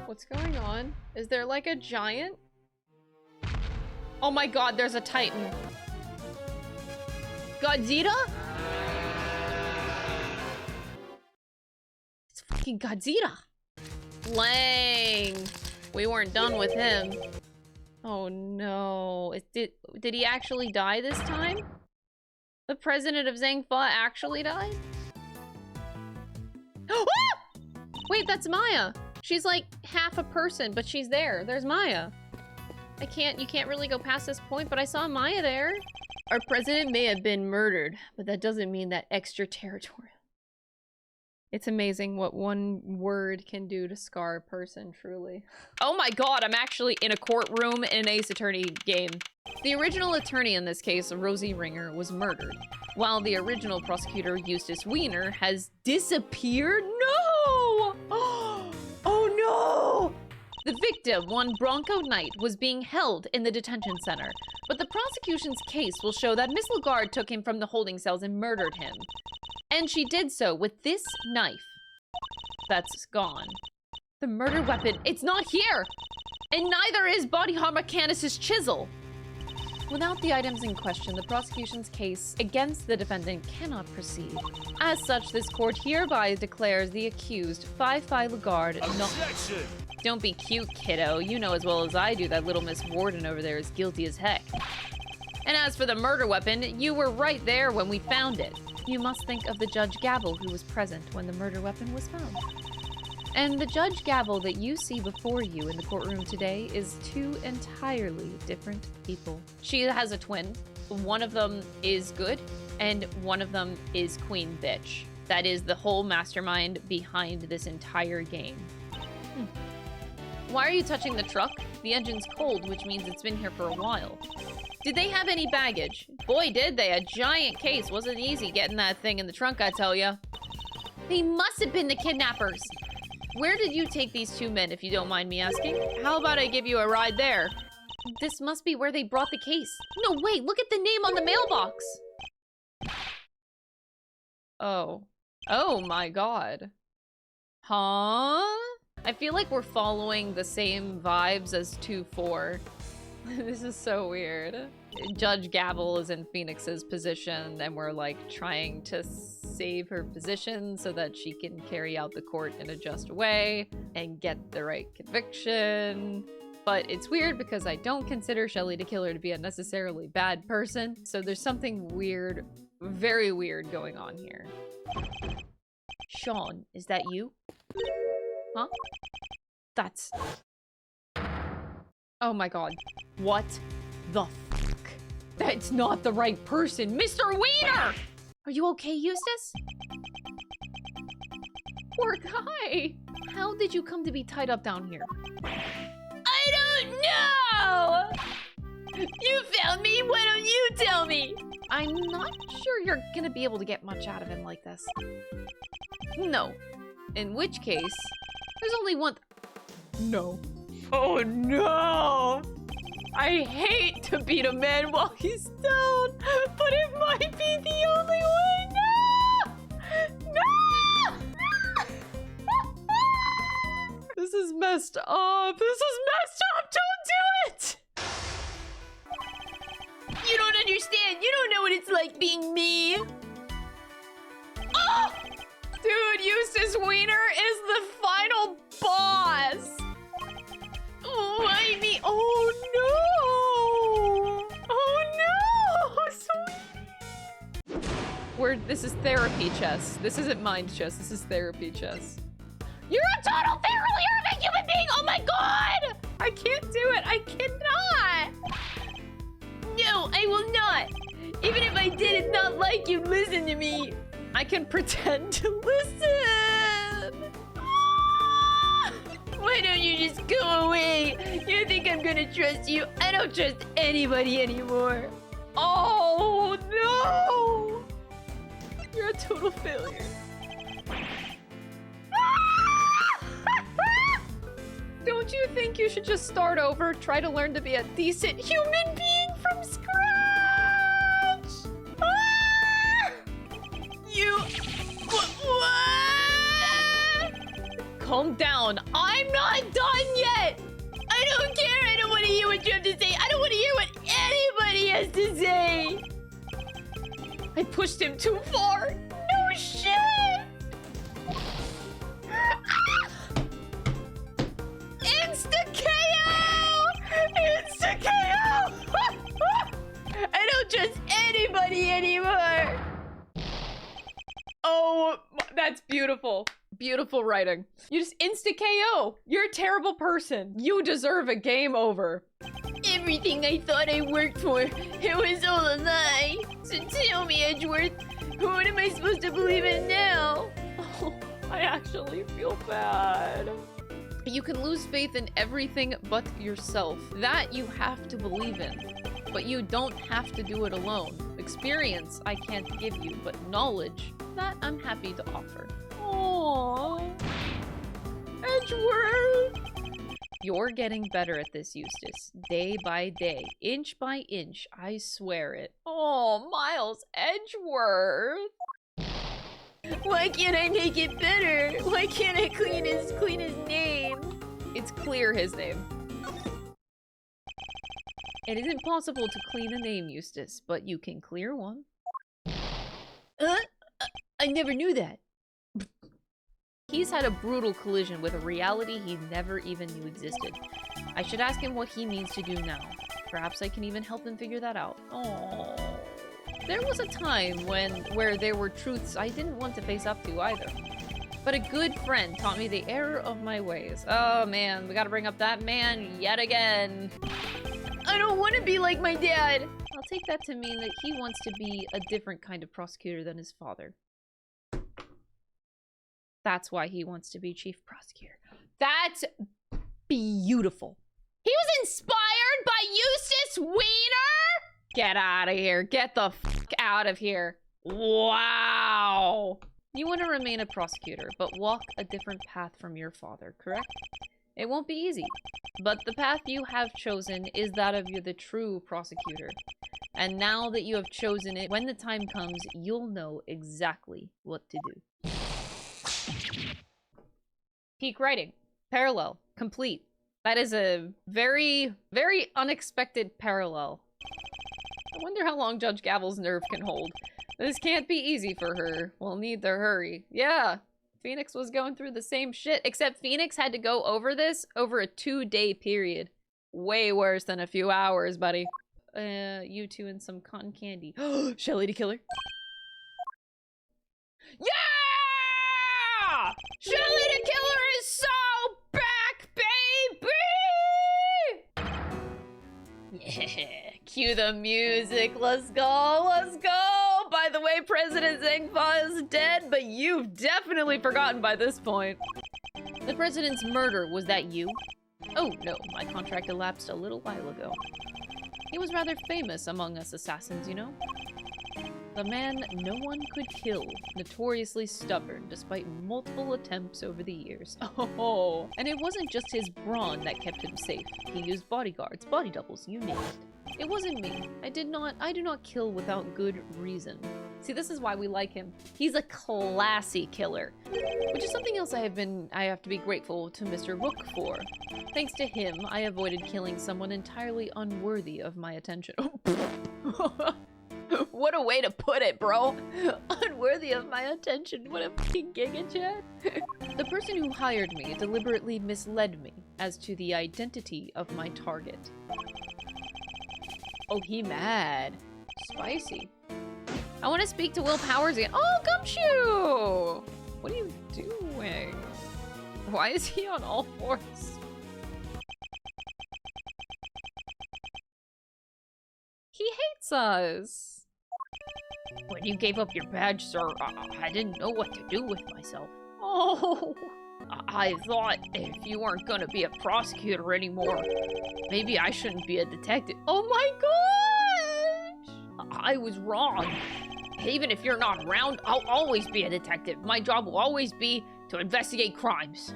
What's going on? Is there like a giant? Oh my god, there's a Titan. Godzilla? It's fucking Godzilla. Lang. We weren't done with him. Oh no. Did he actually die this time? The president of Zangfa actually died? Wait, that's Maya. She's like half a person, but she's there. There's Maya. You can't really go past this point, but I saw Maya there. Our president may have been murdered, but that doesn't mean that extraterritorial. It's amazing what one word can do to scar a person, truly. Oh my god, I'm actually in a courtroom in an Ace Attorney game. The original attorney in this case, Rosie Ringer, was murdered, while the original prosecutor, Eustace Weiner, has disappeared? No! Oh no! The victim, one Bronco Knight, was being held in the detention center, but the prosecution's case will show that Miss Lagarde took him from the holding cells and murdered him. And she did so with this knife. That's gone. The murder weapon, it's not here! And neither is Body Armor Canis' chisel! Without the items in question, the prosecution's case against the defendant cannot proceed. As such, this court hereby declares the accused, Phi Lagarde, not— Don't be cute, kiddo. You know as well as I do that little Miss Warden over there is guilty as heck. And as for the murder weapon, you were right there when we found it. You must think of the Judge Gavel who was present when the murder weapon was found. And the Judge Gavel that you see before you in the courtroom today is two entirely different people. She has a twin. One of them is good, and one of them is Queen Bitch. That is the whole mastermind behind this entire game. Why are you touching the truck? The engine's cold, which means it's been here for a while. Did they have any baggage? Boy, did they. A giant case. Wasn't easy getting that thing in the trunk, I tell ya. They must have been the kidnappers. Where did you take these two men, if you don't mind me asking? How about I give you a ride there? This must be where they brought the case. No, wait, look at the name on the mailbox. Oh. Oh my god. Huh? I feel like we're following the same vibes as 2-4. This is so weird. Judge Gavel is in Phoenix's position, and we're like trying to save her position so that she can carry out the court in a just way and get the right conviction. But it's weird because I don't consider Shelly the Killer to be a necessarily bad person. So there's something weird, very weird going on here. Sean, is that you? Huh? That's... Oh my god. What the fuck? That's not the right person. Mr. Wiener! Are you okay, Eustace? Poor guy. How did you come to be tied up down here? I don't know! You found me, why don't you tell me? I'm not sure you're gonna be able to get much out of him like this. No. In which case, there's only one... No. Oh no! I hate to beat a man while he's down, but it might be the only way. No! No! This is messed up. This is messed up. Don't do it! You don't understand. You don't know what it's like being me. Oh! Dude, Eustace Wiener is the final boss. Why me? Oh no! Oh no! Sweet. This is therapy chess. This isn't mind chess. This is therapy chess. You're a total failure of a human being! Oh my god! I can't do it. I cannot. No, I will not. Even if I did, it's not like you listen to me. I can pretend to listen. Why don't you just go away? You think I'm gonna trust you? I don't trust anybody anymore. Oh no! You're a total failure. Don't you think you should just start over? Try to learn to be a decent human being from scratch? Ah! You... What? Calm down. I'm not done yet! I don't care. I don't want to hear what you have to say. I don't want to hear what anybody has to say. I pushed him too far. No shit. Insta-KO! Insta-KO! I don't trust anybody anymore. Oh, that's beautiful. Beautiful writing. You just insta-KO. You're a terrible person. You deserve a game over. Everything I thought I worked for, it was all a lie. So tell me, Edgeworth, what am I supposed to believe in now? Oh, I actually feel bad. You can lose faith in everything but yourself. That you have to believe in. But you don't have to do it alone. Experience I can't give you, but knowledge, that I'm happy to offer. Aww. Edgeworth! You're getting better at this, Eustace. Day by day. Inch by inch. I swear it. Oh, Miles Edgeworth! Why can't I make it better? Why can't I clean his name? It's clear his name. It isn't possible to clean a name, Eustace, but you can clear one. I never knew that. He's had a brutal collision with a reality he never even knew existed. I should ask him what he means to do now. Perhaps I can even help him figure that out. Oh. There was a time where there were truths I didn't want to face up to either. But a good friend taught me the error of my ways. Oh man, we gotta bring up that man yet again. I don't want to be like my dad. I'll take that to mean that he wants to be a different kind of prosecutor than his father. That's why he wants to be chief prosecutor. That's beautiful. He was inspired by Eustace Wiener? Get out of here. Get the fuck out of here. Wow. You want to remain a prosecutor, but walk a different path from your father, correct? It won't be easy, but the path you have chosen is that of the true prosecutor. And now that you have chosen it, when the time comes, you'll know exactly what to do. Peak writing. Parallel. Complete. That is a very, very unexpected parallel. I wonder how long Judge Gavel's nerve can hold. This can't be easy for her. We'll need to hurry. Yeah. Phoenix was going through the same shit, except Phoenix had to go over this over a 2-day period. Way worse than a few hours, buddy. You two and some cotton candy. Shelly the Killer. Yeah! Shelly the Killer is so back, baby! Yeah, cue the music. Let's go, let's go! By the way, President Zengfa is dead, but you've definitely forgotten by this point. The president's murder, was that you? Oh no, my contract elapsed a little while ago. He was rather famous among us assassins, you know? The man no one could kill, notoriously stubborn despite multiple attempts over the years. Oh, and it wasn't just his brawn that kept him safe. He used bodyguards, body doubles, you name it. It wasn't me. I do not kill without good reason. See, this is why we like him. He's a classy killer, which is something else I have to be grateful to Mr. Rook for. Thanks to him, I avoided killing someone entirely unworthy of my attention. What a way to put it, bro. Unworthy of my attention. What a fucking giga chat. The person who hired me deliberately misled me as to the identity of my target. Oh, he mad. Spicy. I want to speak to Will Powers again. Oh, Gumshoe! What are you doing? Why is he on all fours? He hates us. When you gave up your badge, sir, I didn't know what to do with myself. Oh. I thought if you weren't gonna be a prosecutor anymore, maybe I shouldn't be a detective. Oh my gosh! I was wrong. Even if you're not around, I'll always be a detective. My job will always be to investigate crimes.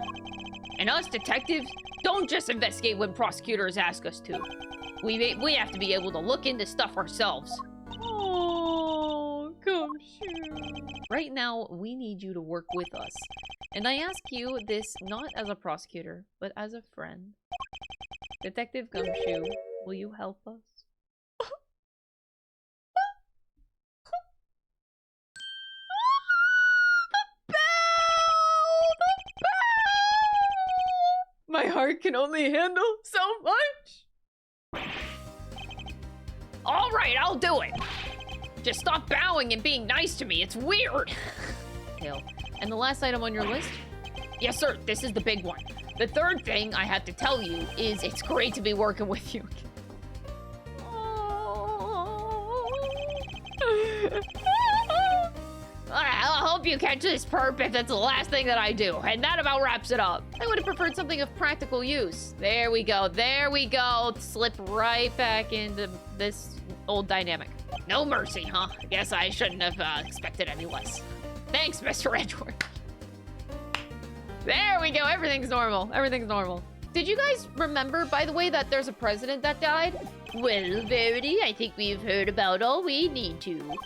And us detectives don't just investigate when prosecutors ask us to. We have to be able to look into stuff ourselves. Oh, Gumshoe. Right now, we need you to work with us. And I ask you this not as a prosecutor, but as a friend. Detective Gumshoe, will you help us? My heart can only handle so much. All right, I'll do it. Just stop bowing and being nice to me. It's weird. Hell. And the last item on your list? Yes, sir. This is the big one. The third thing I have to tell you is it's great to be working with you. I hope you catch this perp if that's the last thing that I do. And that about wraps it up. I would have preferred something of practical use. There we go. There we go. Slip right back into this old dynamic. No mercy, huh? I guess I shouldn't have expected any less. Thanks, Mr. Edgeworth. There we go. Everything's normal. Everything's normal. Did you guys remember, by the way, that there's a president that died? Well, Verity, I think we've heard about all we need to.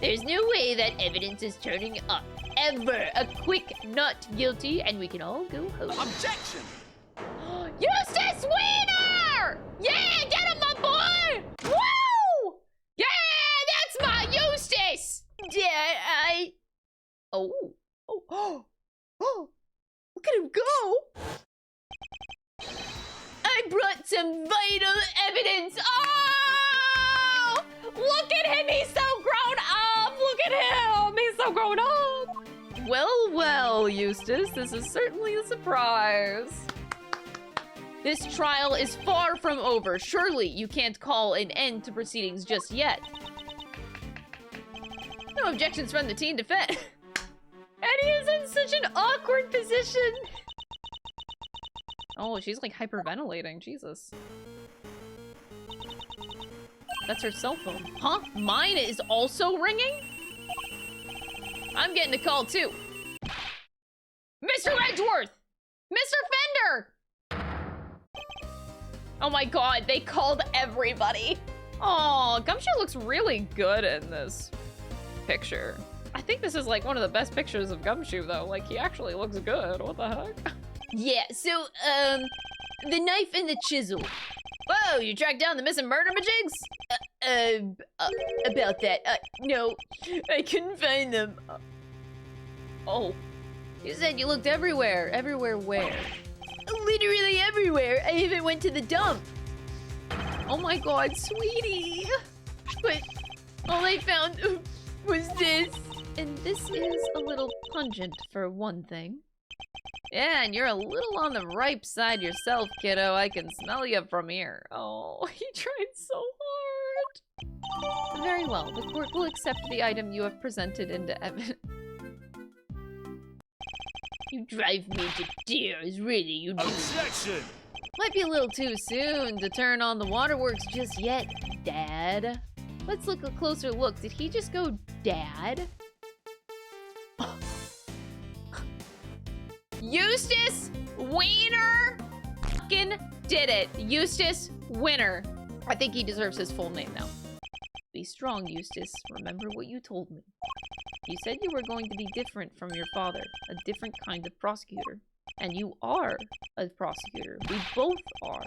There's no way that evidence is turning up. Ever. A quick not guilty, and we can all go home. Objection! Eustace Wiener! Yeah, get him, my boy! Woo! Yeah, that's my Eustace! Yeah, Oh. Look at him go! I brought some vital evidence. Oh! Look at him, he's so grown up! Look at him, he's so grown up! Well, Eustace, this is certainly a surprise. This trial is far from over. Surely you can't call an end to proceedings just yet. No objections from the team defense. And he is in such an awkward position. Oh, she's like hyperventilating. Jesus. That's her cell phone. Huh? Mine is also ringing? I'm getting a call too. Mr. Edgeworth! Mr. Fender! Oh my god, they called everybody. Oh, Gumshoe looks really good in this picture. I think this is like one of the best pictures of Gumshoe though. Like he actually looks good. What the heck? Yeah, so, the knife and the chisel. Whoa, you tracked down the missing murder majigs? About that, no, I couldn't find them. Oh. You said you looked everywhere. Everywhere where? literally everywhere. I even went to the dump. Oh my god, sweetie. But all I found was this. And this is a little pungent for one thing. Yeah, and you're a little on the ripe side yourself, kiddo. I can smell you from here. Oh, he tried so hard. Very well. The court will accept the item you have presented into evidence. You drive me to tears, really, you do. Objection! Might be a little too soon to turn on the waterworks just yet, Dad. Let's look a closer look. Did he just go, Dad? Eustace Wiener fucking did it. Eustace Winner. I think he deserves his full name now. Be strong, Eustace. Remember what you told me. You said you were going to be different from your father, a different kind of prosecutor. And you are a prosecutor. We both are.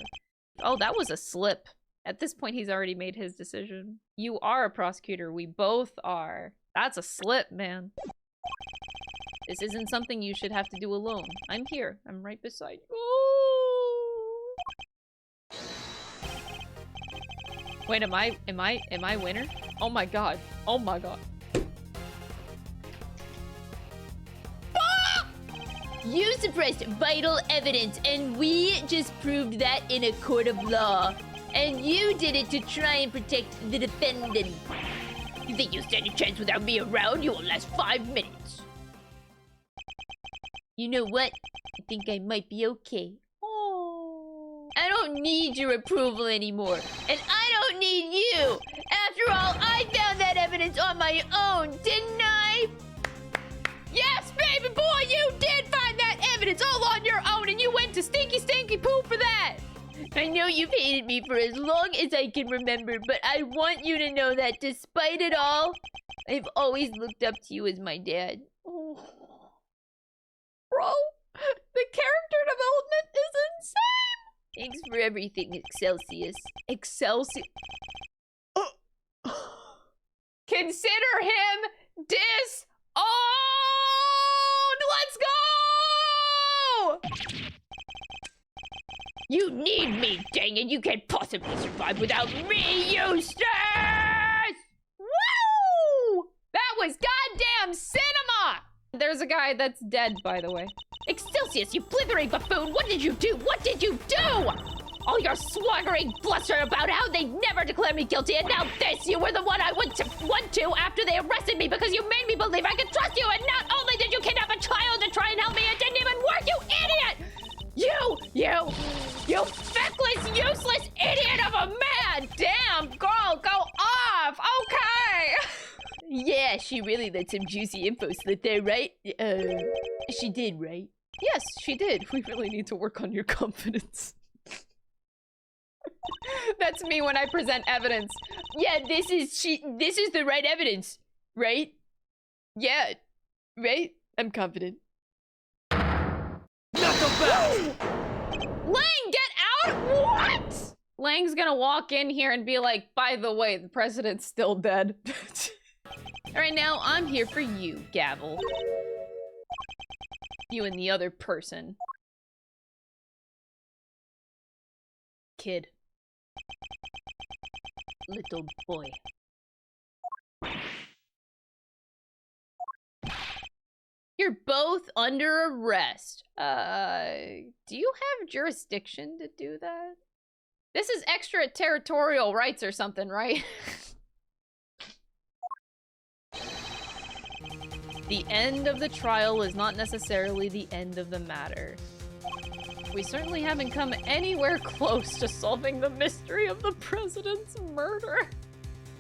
Oh, that was a slip. At this point, he's already made his decision. You are a prosecutor. We both are. That's a slip, man. This isn't something you should have to do alone. I'm here. I'm right beside you. Oh! Wait, am I winner? Oh my god. Oh my god. You suppressed vital evidence, and we just proved that in a court of law. And you did it to try and protect the defendant. You think you'll stand a chance without me around? You won't last 5 minutes. You know what? I think I might be okay. Oh. I don't need your approval anymore. And I don't need you. After all, I found that evidence on my own, didn't I? Yes, baby boy, you did find that evidence all on your own, and you went to stinky, stinky poo for that. I know you've hated me for as long as I can remember, but I want you to know that despite it all, I've always looked up to you as my dad. Oh. Bro, the character development is insane. Thanks for everything, Excelsius. Excelsius. Consider him disowned. Let's go! You need me, dang it! You can't possibly survive without me, Eustace! Woo! That was goddamn cinema! There's a guy that's dead, by the way. Excelsius, you blithering buffoon! What did you do? What did you do? All your swaggering bluster about how they never declared me guilty, and now this! You were the one I went to after they arrested me because you made me believe I could trust you, and not only did you kidnap a child to try and help me, it didn't even work, you idiot! You feckless, useless idiot of a man! Damn, girl, go off! Okay! Yeah, she really let some juicy info slip there, right? She did, right? Yes, she did. We really need to work on your confidence. That's me when I present evidence. Yeah, this is the right evidence, right? Yeah, right? I'm confident. Lang, get out! What? Lang's gonna walk in here and be like, by the way, the president's still dead. Alright, now I'm here for you, Gavel. You and the other person. Kid. Little boy. You're both under arrest. Do you have jurisdiction to do that? This is extraterritorial rights or something, right? The end of the trial is not necessarily the end of the matter. We certainly haven't come anywhere close to solving the mystery of the president's murder.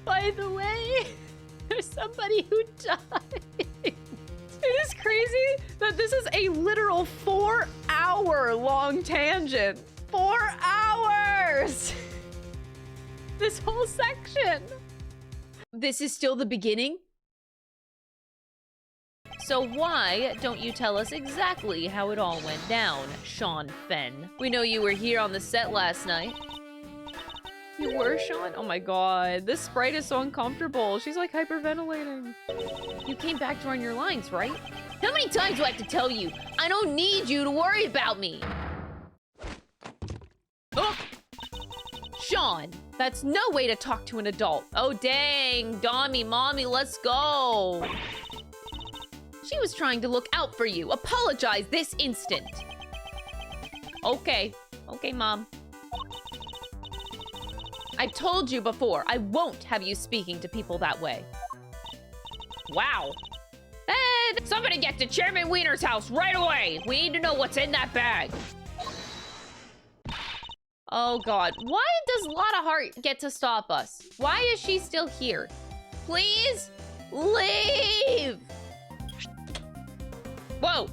By the way, there's somebody who died. It is crazy that this is a literal 4-hour-long tangent. 4 hours! This whole section. This is still the beginning? So why don't you tell us exactly how it all went down, Sean Fenn? We know you were here on the set last night. You were, Sean? Oh my god, this sprite is so uncomfortable. She's like hyperventilating. You came back to run your lines, right? How many times do I have to tell you? I don't need you to worry about me. Oh! Sean, that's no way to talk to an adult. Oh, dang. Dommy, mommy, let's go. She was trying to look out for you. Apologize this instant. Okay. Okay, Mom. I've told you before, I won't have you speaking to people that way. Wow. Somebody get to Chairman Wiener's house right away. We need to know what's in that bag. Oh, God. Why does Lotta Heart get to stop us? Why is she still here? Please leave. Whoa.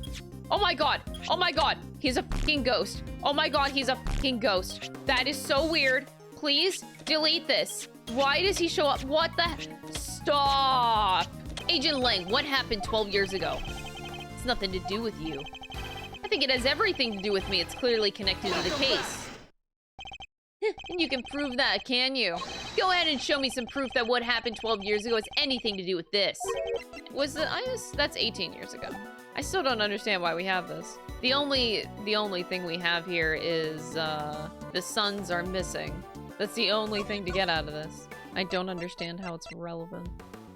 Oh, my God. Oh, my God. He's a fucking ghost. Oh, my God. He's a fucking ghost. That is so weird. Please delete this. Why does he show up? What the? Stop. Agent Lang, what happened 12 years ago? It's nothing to do with you. I think it has everything to do with me. It's clearly connected to the case. And you can prove that, can you? Go ahead and show me some proof that what happened 12 years ago has anything to do with this. That's 18 years ago. I still don't understand why we have this. The only thing we have here is the sons are missing. That's the only thing to get out of this. I don't understand how it's relevant.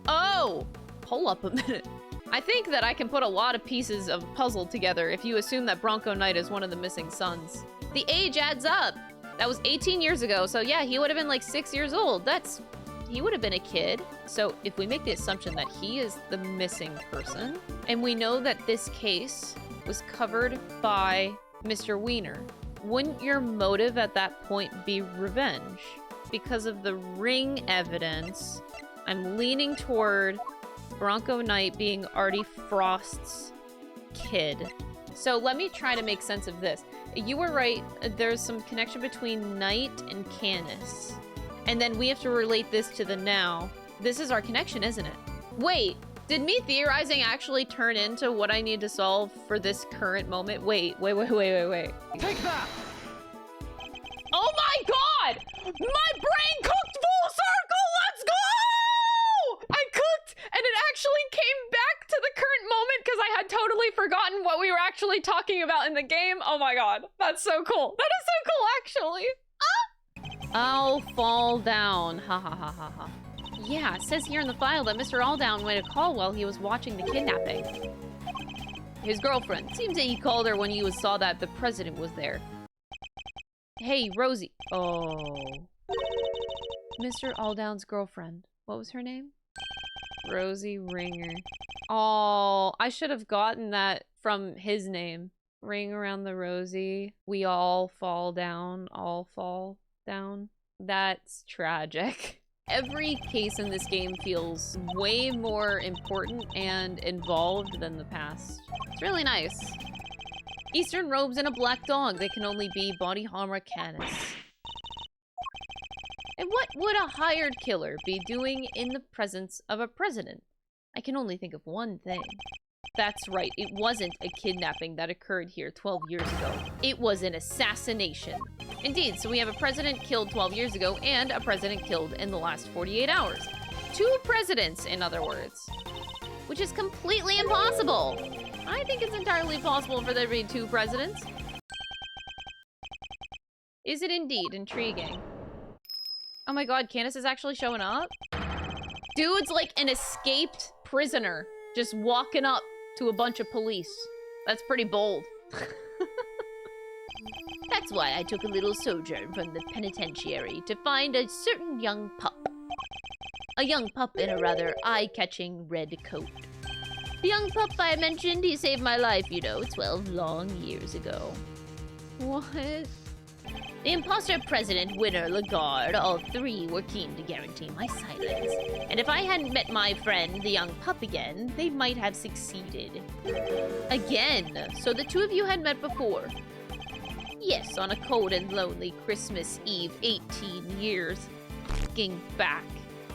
Oh! Hold up a minute. I think that I can put a lot of pieces of a puzzle together if you assume that Bronco Knight is one of the missing sons. The age adds up. That was 18 years ago, so yeah, he would have been like 6 years old. He would have been a kid. So if we make the assumption that he is the missing person, and we know that this case was covered by Mr. Wiener, wouldn't your motive at that point be revenge? Because of the ring evidence, I'm leaning toward Bronco Knight being Artie Frost's kid. So let me try to make sense of this. You were right, there's some connection between Knight and Canis. And then we have to relate this to the now. This is our connection, isn't it? Wait, did me theorizing actually turn into what I need to solve for this current moment? Wait. Take that! Oh my God! My brain cooked full circle! Let's go! I cooked and it actually came back to the current moment because I had totally forgotten what we were actually talking about in the game. Oh my God, that's so cool. That is so cool, actually. I'll fall down. Ha ha ha ha ha. Yeah, it says here in the file that Mr. Alldown made a call while he was watching the kidnapping. His girlfriend. Seems that he called her when he saw that the president was there. Hey, Rosie. Oh. Mr. Alldown's girlfriend. What was her name? Rosie Ringer. Oh, I should have gotten that from his name. Ring around the Rosie. We all fall down. All fall down. That's tragic. Every case in this game feels way more important and involved than the past. It's really nice. Eastern robes and a black dog. They can only be body armor Canis. And what would a hired killer be doing in the presence of a president? I can only think of one thing. That's right, it wasn't a kidnapping that occurred here 12 years ago. It was an assassination. Indeed, so we have a president killed 12 years ago and a president killed in the last 48 hours. 2 presidents, in other words. Which is completely impossible. I think it's entirely possible for there to be 2 presidents. Is it indeed intriguing? Oh my God, Candace is actually showing up? Dude's like an escaped prisoner, just walking up to a bunch of police. That's pretty bold. That's why I took a little sojourn from the penitentiary to find a certain young pup. A young pup in a rather eye-catching red coat. The young pup I mentioned, he saved my life, 12 long years ago. What? The imposter president, Winner, Lagarde, all 3 were keen to guarantee my silence. And if I hadn't met my friend, the young pup again, they might have succeeded. Again? So the 2 of you had met before? Yes, on a cold and lonely Christmas Eve 18 years. Fucking back.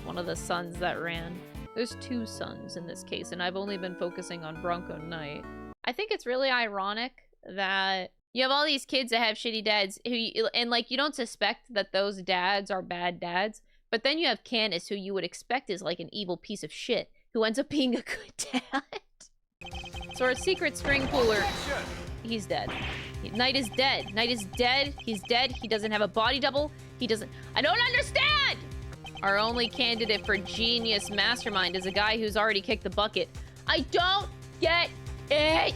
One of the sons that ran. There's 2 sons in this case, and I've only been focusing on Bronco Knight. I think it's really ironic that you have all these kids that have shitty dads, and like you don't suspect that those dads are bad dads, but then you have Canis, who you would expect is like an evil piece of shit, who ends up being a good dad. So our secret string puller, he's dead. Knight is dead. Knight is dead. He's dead. He doesn't have a body double. He doesn't... I don't understand! Our only candidate for genius mastermind is a guy who's already kicked the bucket. I don't get it!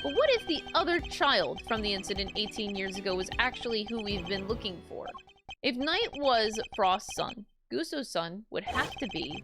But what if the other child from the incident 18 years ago was actually who we've been looking for? If Knight was Frost's son, Guso's son would have to be...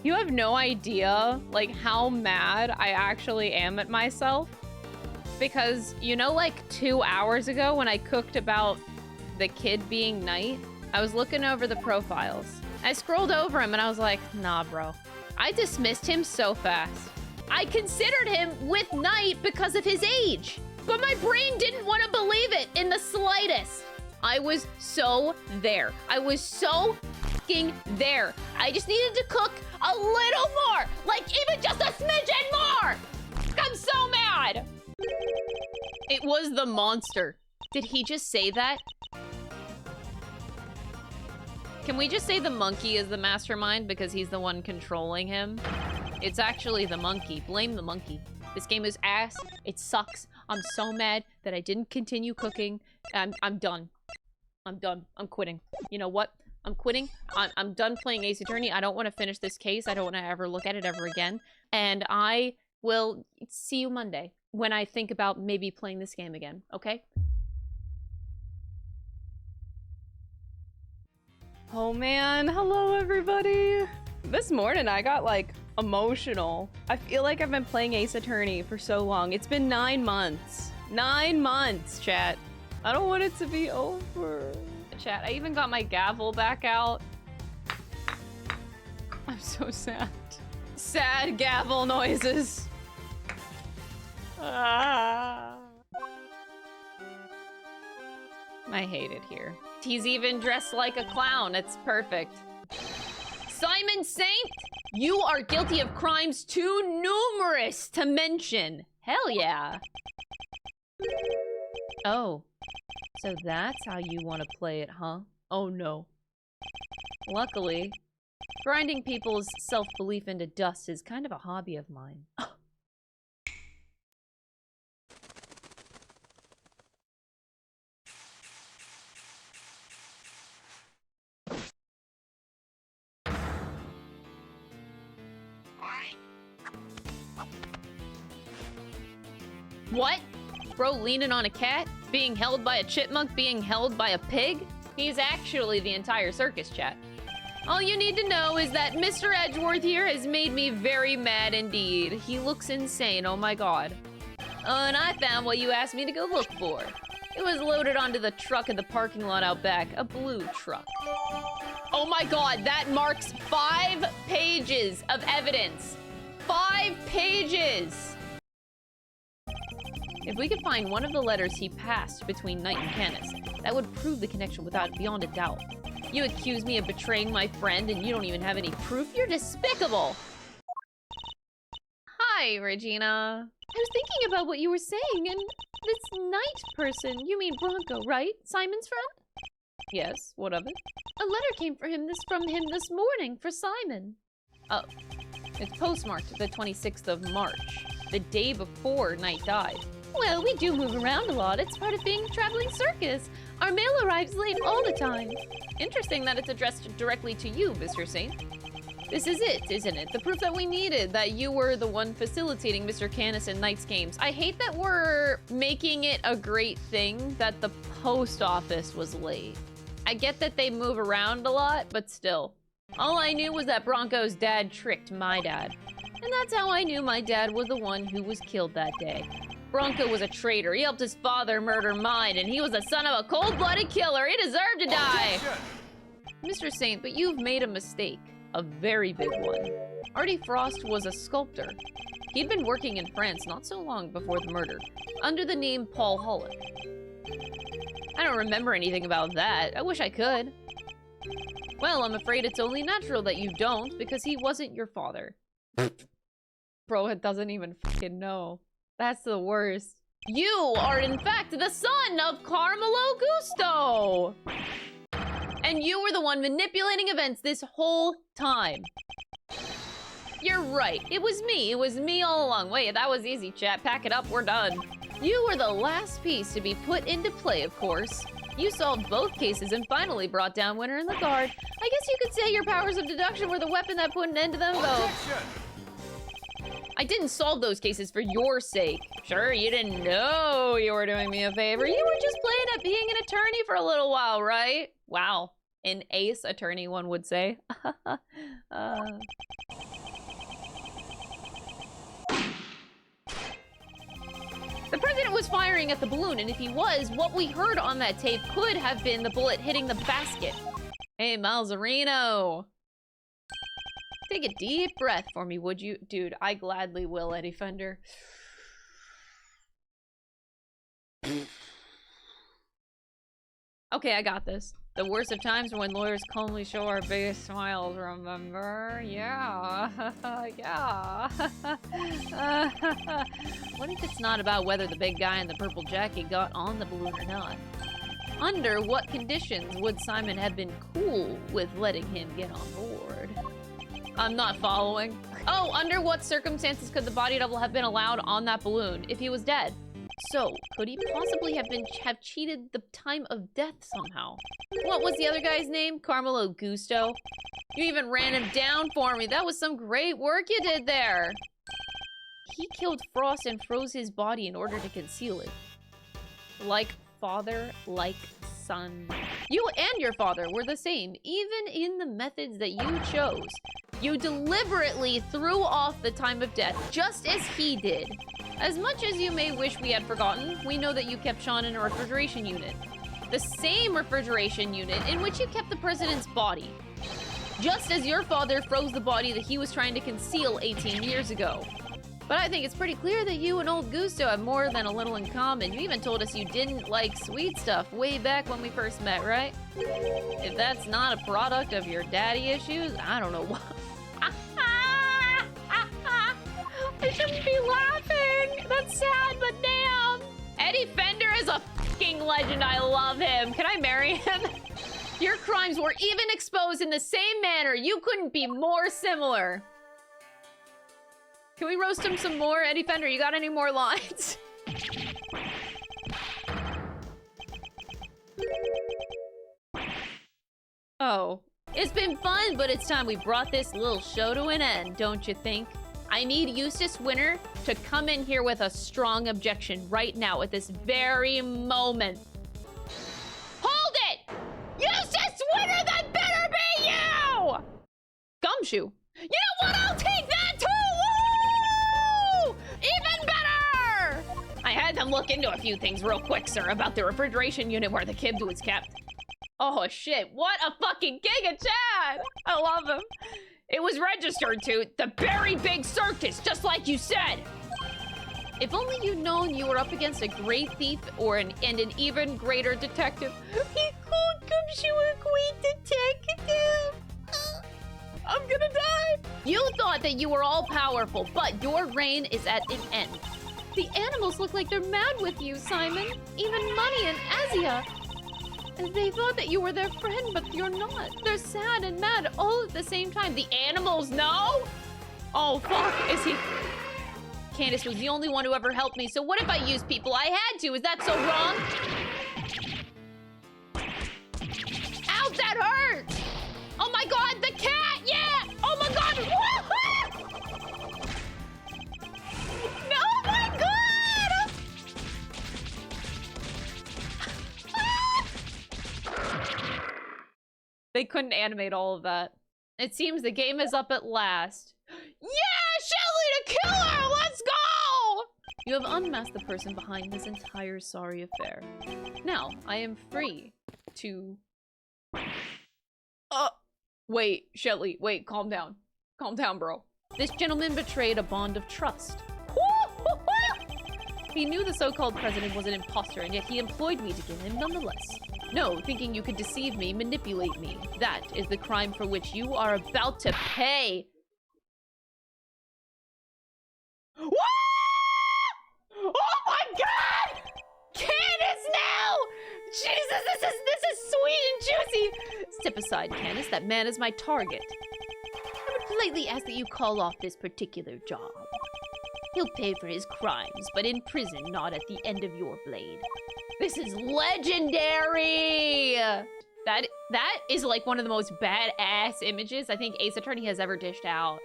You have no idea, like, how mad I actually am at myself. Because, you know, like, 2 hours ago when I cooked about the kid being Knight, I was looking over the profiles. I scrolled over him and I was like, nah, bro. I dismissed him so fast. I considered him with Knight because of his age. But my brain didn't want to believe it in the slightest. I was so there. I was so fucking there. I just needed to cook a little more. Like, even just a smidgen more. I'm so mad. It was the monster. Did he just say that? Can we just say the monkey is the mastermind because he's the one controlling him? It's actually the monkey. Blame the monkey. This game is ass. It sucks. I'm so mad that I didn't continue cooking. I'm done. I'm done. I'm quitting. You know what? I'm quitting. I'm done playing Ace Attorney. I don't want to finish this case. I don't want to ever look at it ever again. And I will see you Monday when I think about maybe playing this game again. Okay? Oh man, hello everybody. This morning I got like emotional. I feel like I've been playing Ace Attorney for so long. It's been 9 months. 9 months, chat. I don't want it to be over. Chat, I even got my gavel back out. I'm so sad. Sad gavel noises. Ah. I hate it here. He's even dressed like a clown. It's perfect. Simon Saint, you are guilty of crimes too numerous to mention. Hell yeah. Oh, so that's how you want to play it, huh? Oh no. Luckily, grinding people's self-belief into dust is kind of a hobby of mine. What? Bro leaning on a cat? Being held by a chipmunk? Being held by a pig? He's actually the entire circus, chat. All you need to know is that Mr. Edgeworth here has made me very mad indeed. He looks insane, oh my god. And I found what you asked me to go look for. It was loaded onto the truck in the parking lot out back. A blue truck. Oh my god, that marks 5 pages of evidence. 5 pages! If we could find one of the letters he passed between Knight and Canis, that would prove the connection beyond a doubt. You accuse me of betraying my friend and you don't even have any proof? You're despicable! Hi, Regina. I was thinking about what you were saying, and this Knight person, you mean Bronco, right? Simon's friend? Yes, what of it? A letter came from him this morning for Simon. Oh, it's postmarked the 26th of March, the day before Knight died. Well, we do move around a lot. It's part of being a traveling circus. Our mail arrives late all the time. Interesting that it's addressed directly to you, Mr. Saint. This is it, isn't it? The proof that we needed, that you were the one facilitating Mr. Canis and Knight's games. I hate that we're making it a great thing that the post office was late. I get that they move around a lot, but still. All I knew was that Bronco's dad tricked my dad. And that's how I knew my dad was the one who was killed that day. Bronco was a traitor. He helped his father murder mine, and he was the son of a cold-blooded killer. He deserved to die. Mr. Saint, but you've made a mistake. A very big one. Artie Frost was a sculptor. He'd been working in France not so long before the murder, under the name Paul Holland. I don't remember anything about that. I wish I could. Well, I'm afraid it's only natural that you don't, because he wasn't your father. Bro, it doesn't even fucking know. That's the worst. You are, in fact, the son of Carmelo Gusto! And you were the one manipulating events this whole time. You're right. It was me. It was me all along. Wait, that was easy, chat. Pack it up. We're done. You were the last piece to be put into play, of course. You solved both cases and finally brought down Winter and the guard. I guess you could say your powers of deduction were the weapon that put an end to them both. I didn't solve those cases for your sake. Sure, you didn't know you were doing me a favor. You were just playing at being an attorney for a little while, right? Wow. An ace attorney, one would say. The president was firing at the balloon, and if he was, what we heard on that tape could have been the bullet hitting the basket. Hey, Malzarino. Take a deep breath for me, would you? Dude, I gladly will, Eddie Fender. Okay, I got this. The worst of times are when lawyers calmly show our biggest smiles, remember? Yeah. Yeah. What if it's not about whether the big guy in the purple jacket got on the balloon or not? Under what conditions would Simon have been cool with letting him get on board? I'm not following. Oh, under what circumstances could the body double have been allowed on that balloon if he was dead? So, could he possibly have cheated the time of death somehow? What was the other guy's name? Carmelo Gusto? You even ran him down for me. That was some great work you did there. He killed Frost and froze his body in order to conceal it. Like father, like son. You and your father were the same, even in the methods that you chose. You deliberately threw off the time of death, just as he did. As much as you may wish we had forgotten, we know that you kept Sean in a refrigeration unit. The same refrigeration unit in which you kept the president's body. Just as your father froze the body that he was trying to conceal 18 years ago. But I think it's pretty clear that you and old Gusto have more than a little in common. You even told us you didn't like sweet stuff way back when we first met, right? If that's not a product of your daddy issues, I don't know what. I shouldn't be laughing. That's sad, but damn. Eddie Fender is a fucking legend. I love him. Can I marry him? Your crimes were even exposed in the same manner. You couldn't be more similar. Can we roast him some more? Eddie Fender, you got any more lines? Oh. It's been fun, but it's time we brought this little show to an end, don't you think? I need Eustace Winter to come in here with a strong objection right now at this very moment. Hold it! Eustace Winter, that better be you! Gumshoe. You know what? I'll take that too! Woo! Even better! I had to look into a few things real quick, sir, about the refrigeration unit where the kid was kept. Oh shit, what a fucking giga Chad! I love him. It was registered to the Very Big Circus, just like you said. If only you'd known you were up against a great thief and an even greater detective. He called Gumshoe a great detective. I'm gonna die. You thought that you were all powerful, but your reign is at an end. The animals look like they're mad with you, Simon. Even Money and Azia. They thought that you were their friend, but you're not. They're sad and mad all at the same time. The animals know? Oh, fuck. Is he... Candace was the only one who ever helped me, so what if I used people I had to? Is that so wrong? Ow, that hurt! Oh my god, the cat! Yeah! Oh my god! No, oh my god! They couldn't animate all of that. It seems the game is up at last. Yeah, Shelly the killer! Let's go! You have unmasked the person behind this entire sorry affair. Now, I am free to... Wait, Shelly, wait, calm down. Calm down, bro. This gentleman betrayed a bond of trust. He knew the so-called president was an imposter, and yet he employed me to kill him nonetheless. No, thinking you could deceive me, manipulate me. That is the crime for which you are about to pay. What? Oh my god! Candace now! Jesus, this is sweet and juicy! Step aside, Candace. That man is my target. I would politely ask that you call off this particular job. He'll pay for his crimes, but in prison, not at the end of your blade. This is legendary! That is like one of the most badass images I think Ace Attorney has ever dished out.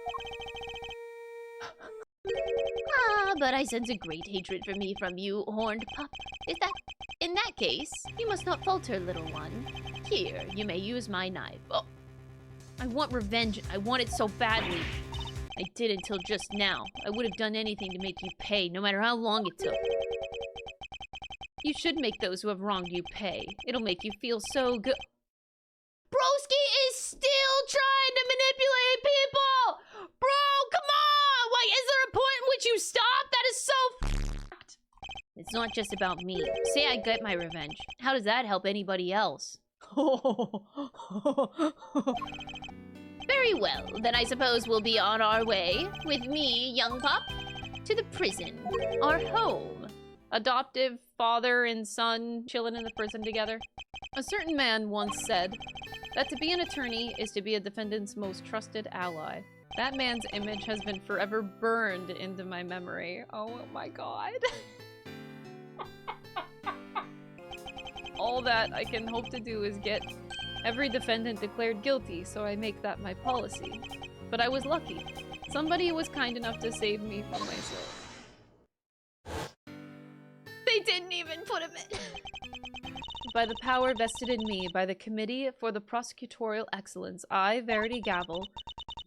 But I sense a great hatred for me from you, horned pup. In that case, you must not falter, little one. Here, you may use my knife. Oh, I want revenge. I want it so badly. I did until just now. I would have done anything to make you pay, no matter how long it took. You should make those who have wronged you pay. It'll make you feel so good. Broski is still trying to manipulate people! Bro, come on! Why, is there a point in which you stop? That is so f***ed. It's not just about me. Say I get my revenge. How does that help anybody else? Very well, then I suppose we'll be on our way, with me, young pup, to the prison, our home. Adoptive father and son chilling in the prison together. A certain man once said that to be an attorney is to be a defendant's most trusted ally. That man's image has been forever burned into my memory. Oh my god. All that I can hope to do is get every defendant declared guilty, so I make that my policy. But I was lucky. Somebody was kind enough to save me from myself. They didn't even put him in. By the power vested in me by the Committee for the Prosecutorial Excellence, I, Verity Gavel,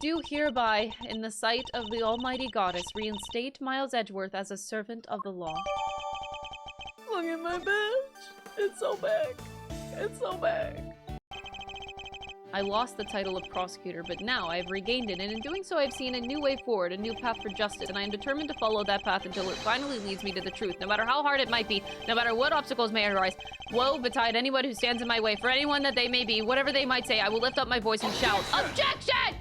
do hereby, in the sight of the Almighty Goddess, reinstate Miles Edgeworth as a servant of the law. Look at my badge. It's so big. It's so big. I lost the title of prosecutor, but now I have regained it, and in doing so I've seen a new way forward, a new path for justice, and I am determined to follow that path until it finally leads me to the truth, no matter how hard it might be, no matter what obstacles may arise. Woe betide anyone who stands in my way, for anyone that they may be, whatever they might say, I will lift up my voice and shout, OBJECTION!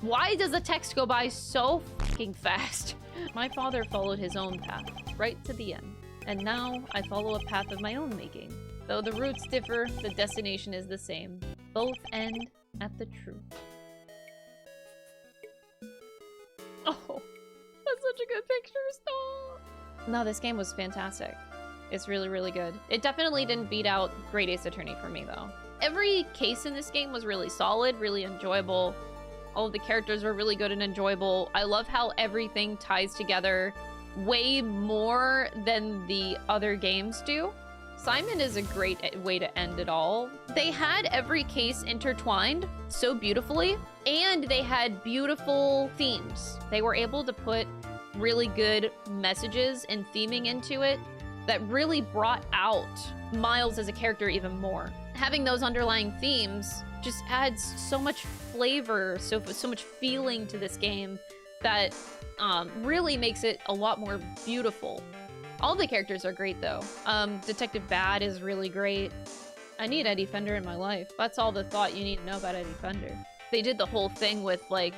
Why does the text go by so fucking fast? My father followed his own path, right to the end, and now I follow a path of my own making. Though the routes differ, the destination is the same. Both end at the truth. Oh, that's such a good picture, stop! No, this game was fantastic. It's really, really good. It definitely didn't beat out Great Ace Attorney for me, though. Every case in this game was really solid, really enjoyable. All of the characters were really good and enjoyable. I love how everything ties together way more than the other games do. Simon is a great way to end it all. They had every case intertwined so beautifully, and they had beautiful themes. They were able to put really good messages and theming into it that really brought out Miles as a character even more. Having those underlying themes just adds so much flavor, so much feeling to this game that really makes it a lot more beautiful. All the characters are great, though. Detective Bad is really great. I need Eddie Fender in my life. That's all the thought you need to know about Eddie Fender. They did the whole thing with, like,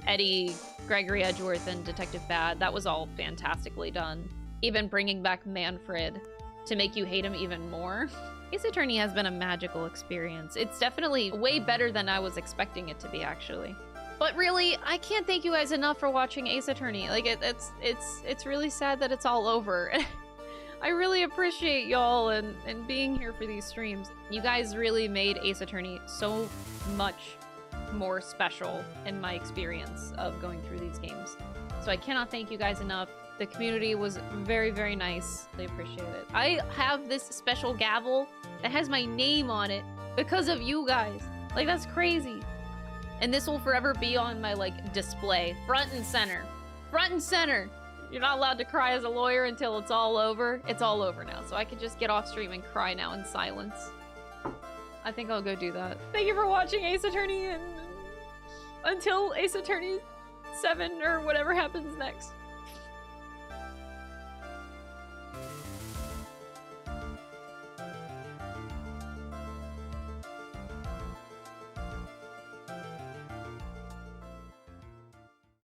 Eddie, Gregory Edgeworth, and Detective Bad. That was all fantastically done. Even bringing back Manfred to make you hate him even more. Ace Attorney has been a magical experience. It's definitely way better than I was expecting it to be, actually. But really, I can't thank you guys enough for watching Ace Attorney. Like, it's really sad that it's all over. I really appreciate y'all and being here for these streams. You guys really made Ace Attorney so much more special in my experience of going through these games. So I cannot thank you guys enough. The community was very, very nice. I appreciate it. I have this special gavel that has my name on it because of you guys. Like, that's crazy. And this will forever be on my, like, display. Front and center. Front and center! You're not allowed to cry as a lawyer until it's all over. It's all over now, so I can just get off stream and cry now in silence. I think I'll go do that. Thank you for watching Ace Attorney, and until Ace Attorney 7 or whatever happens next.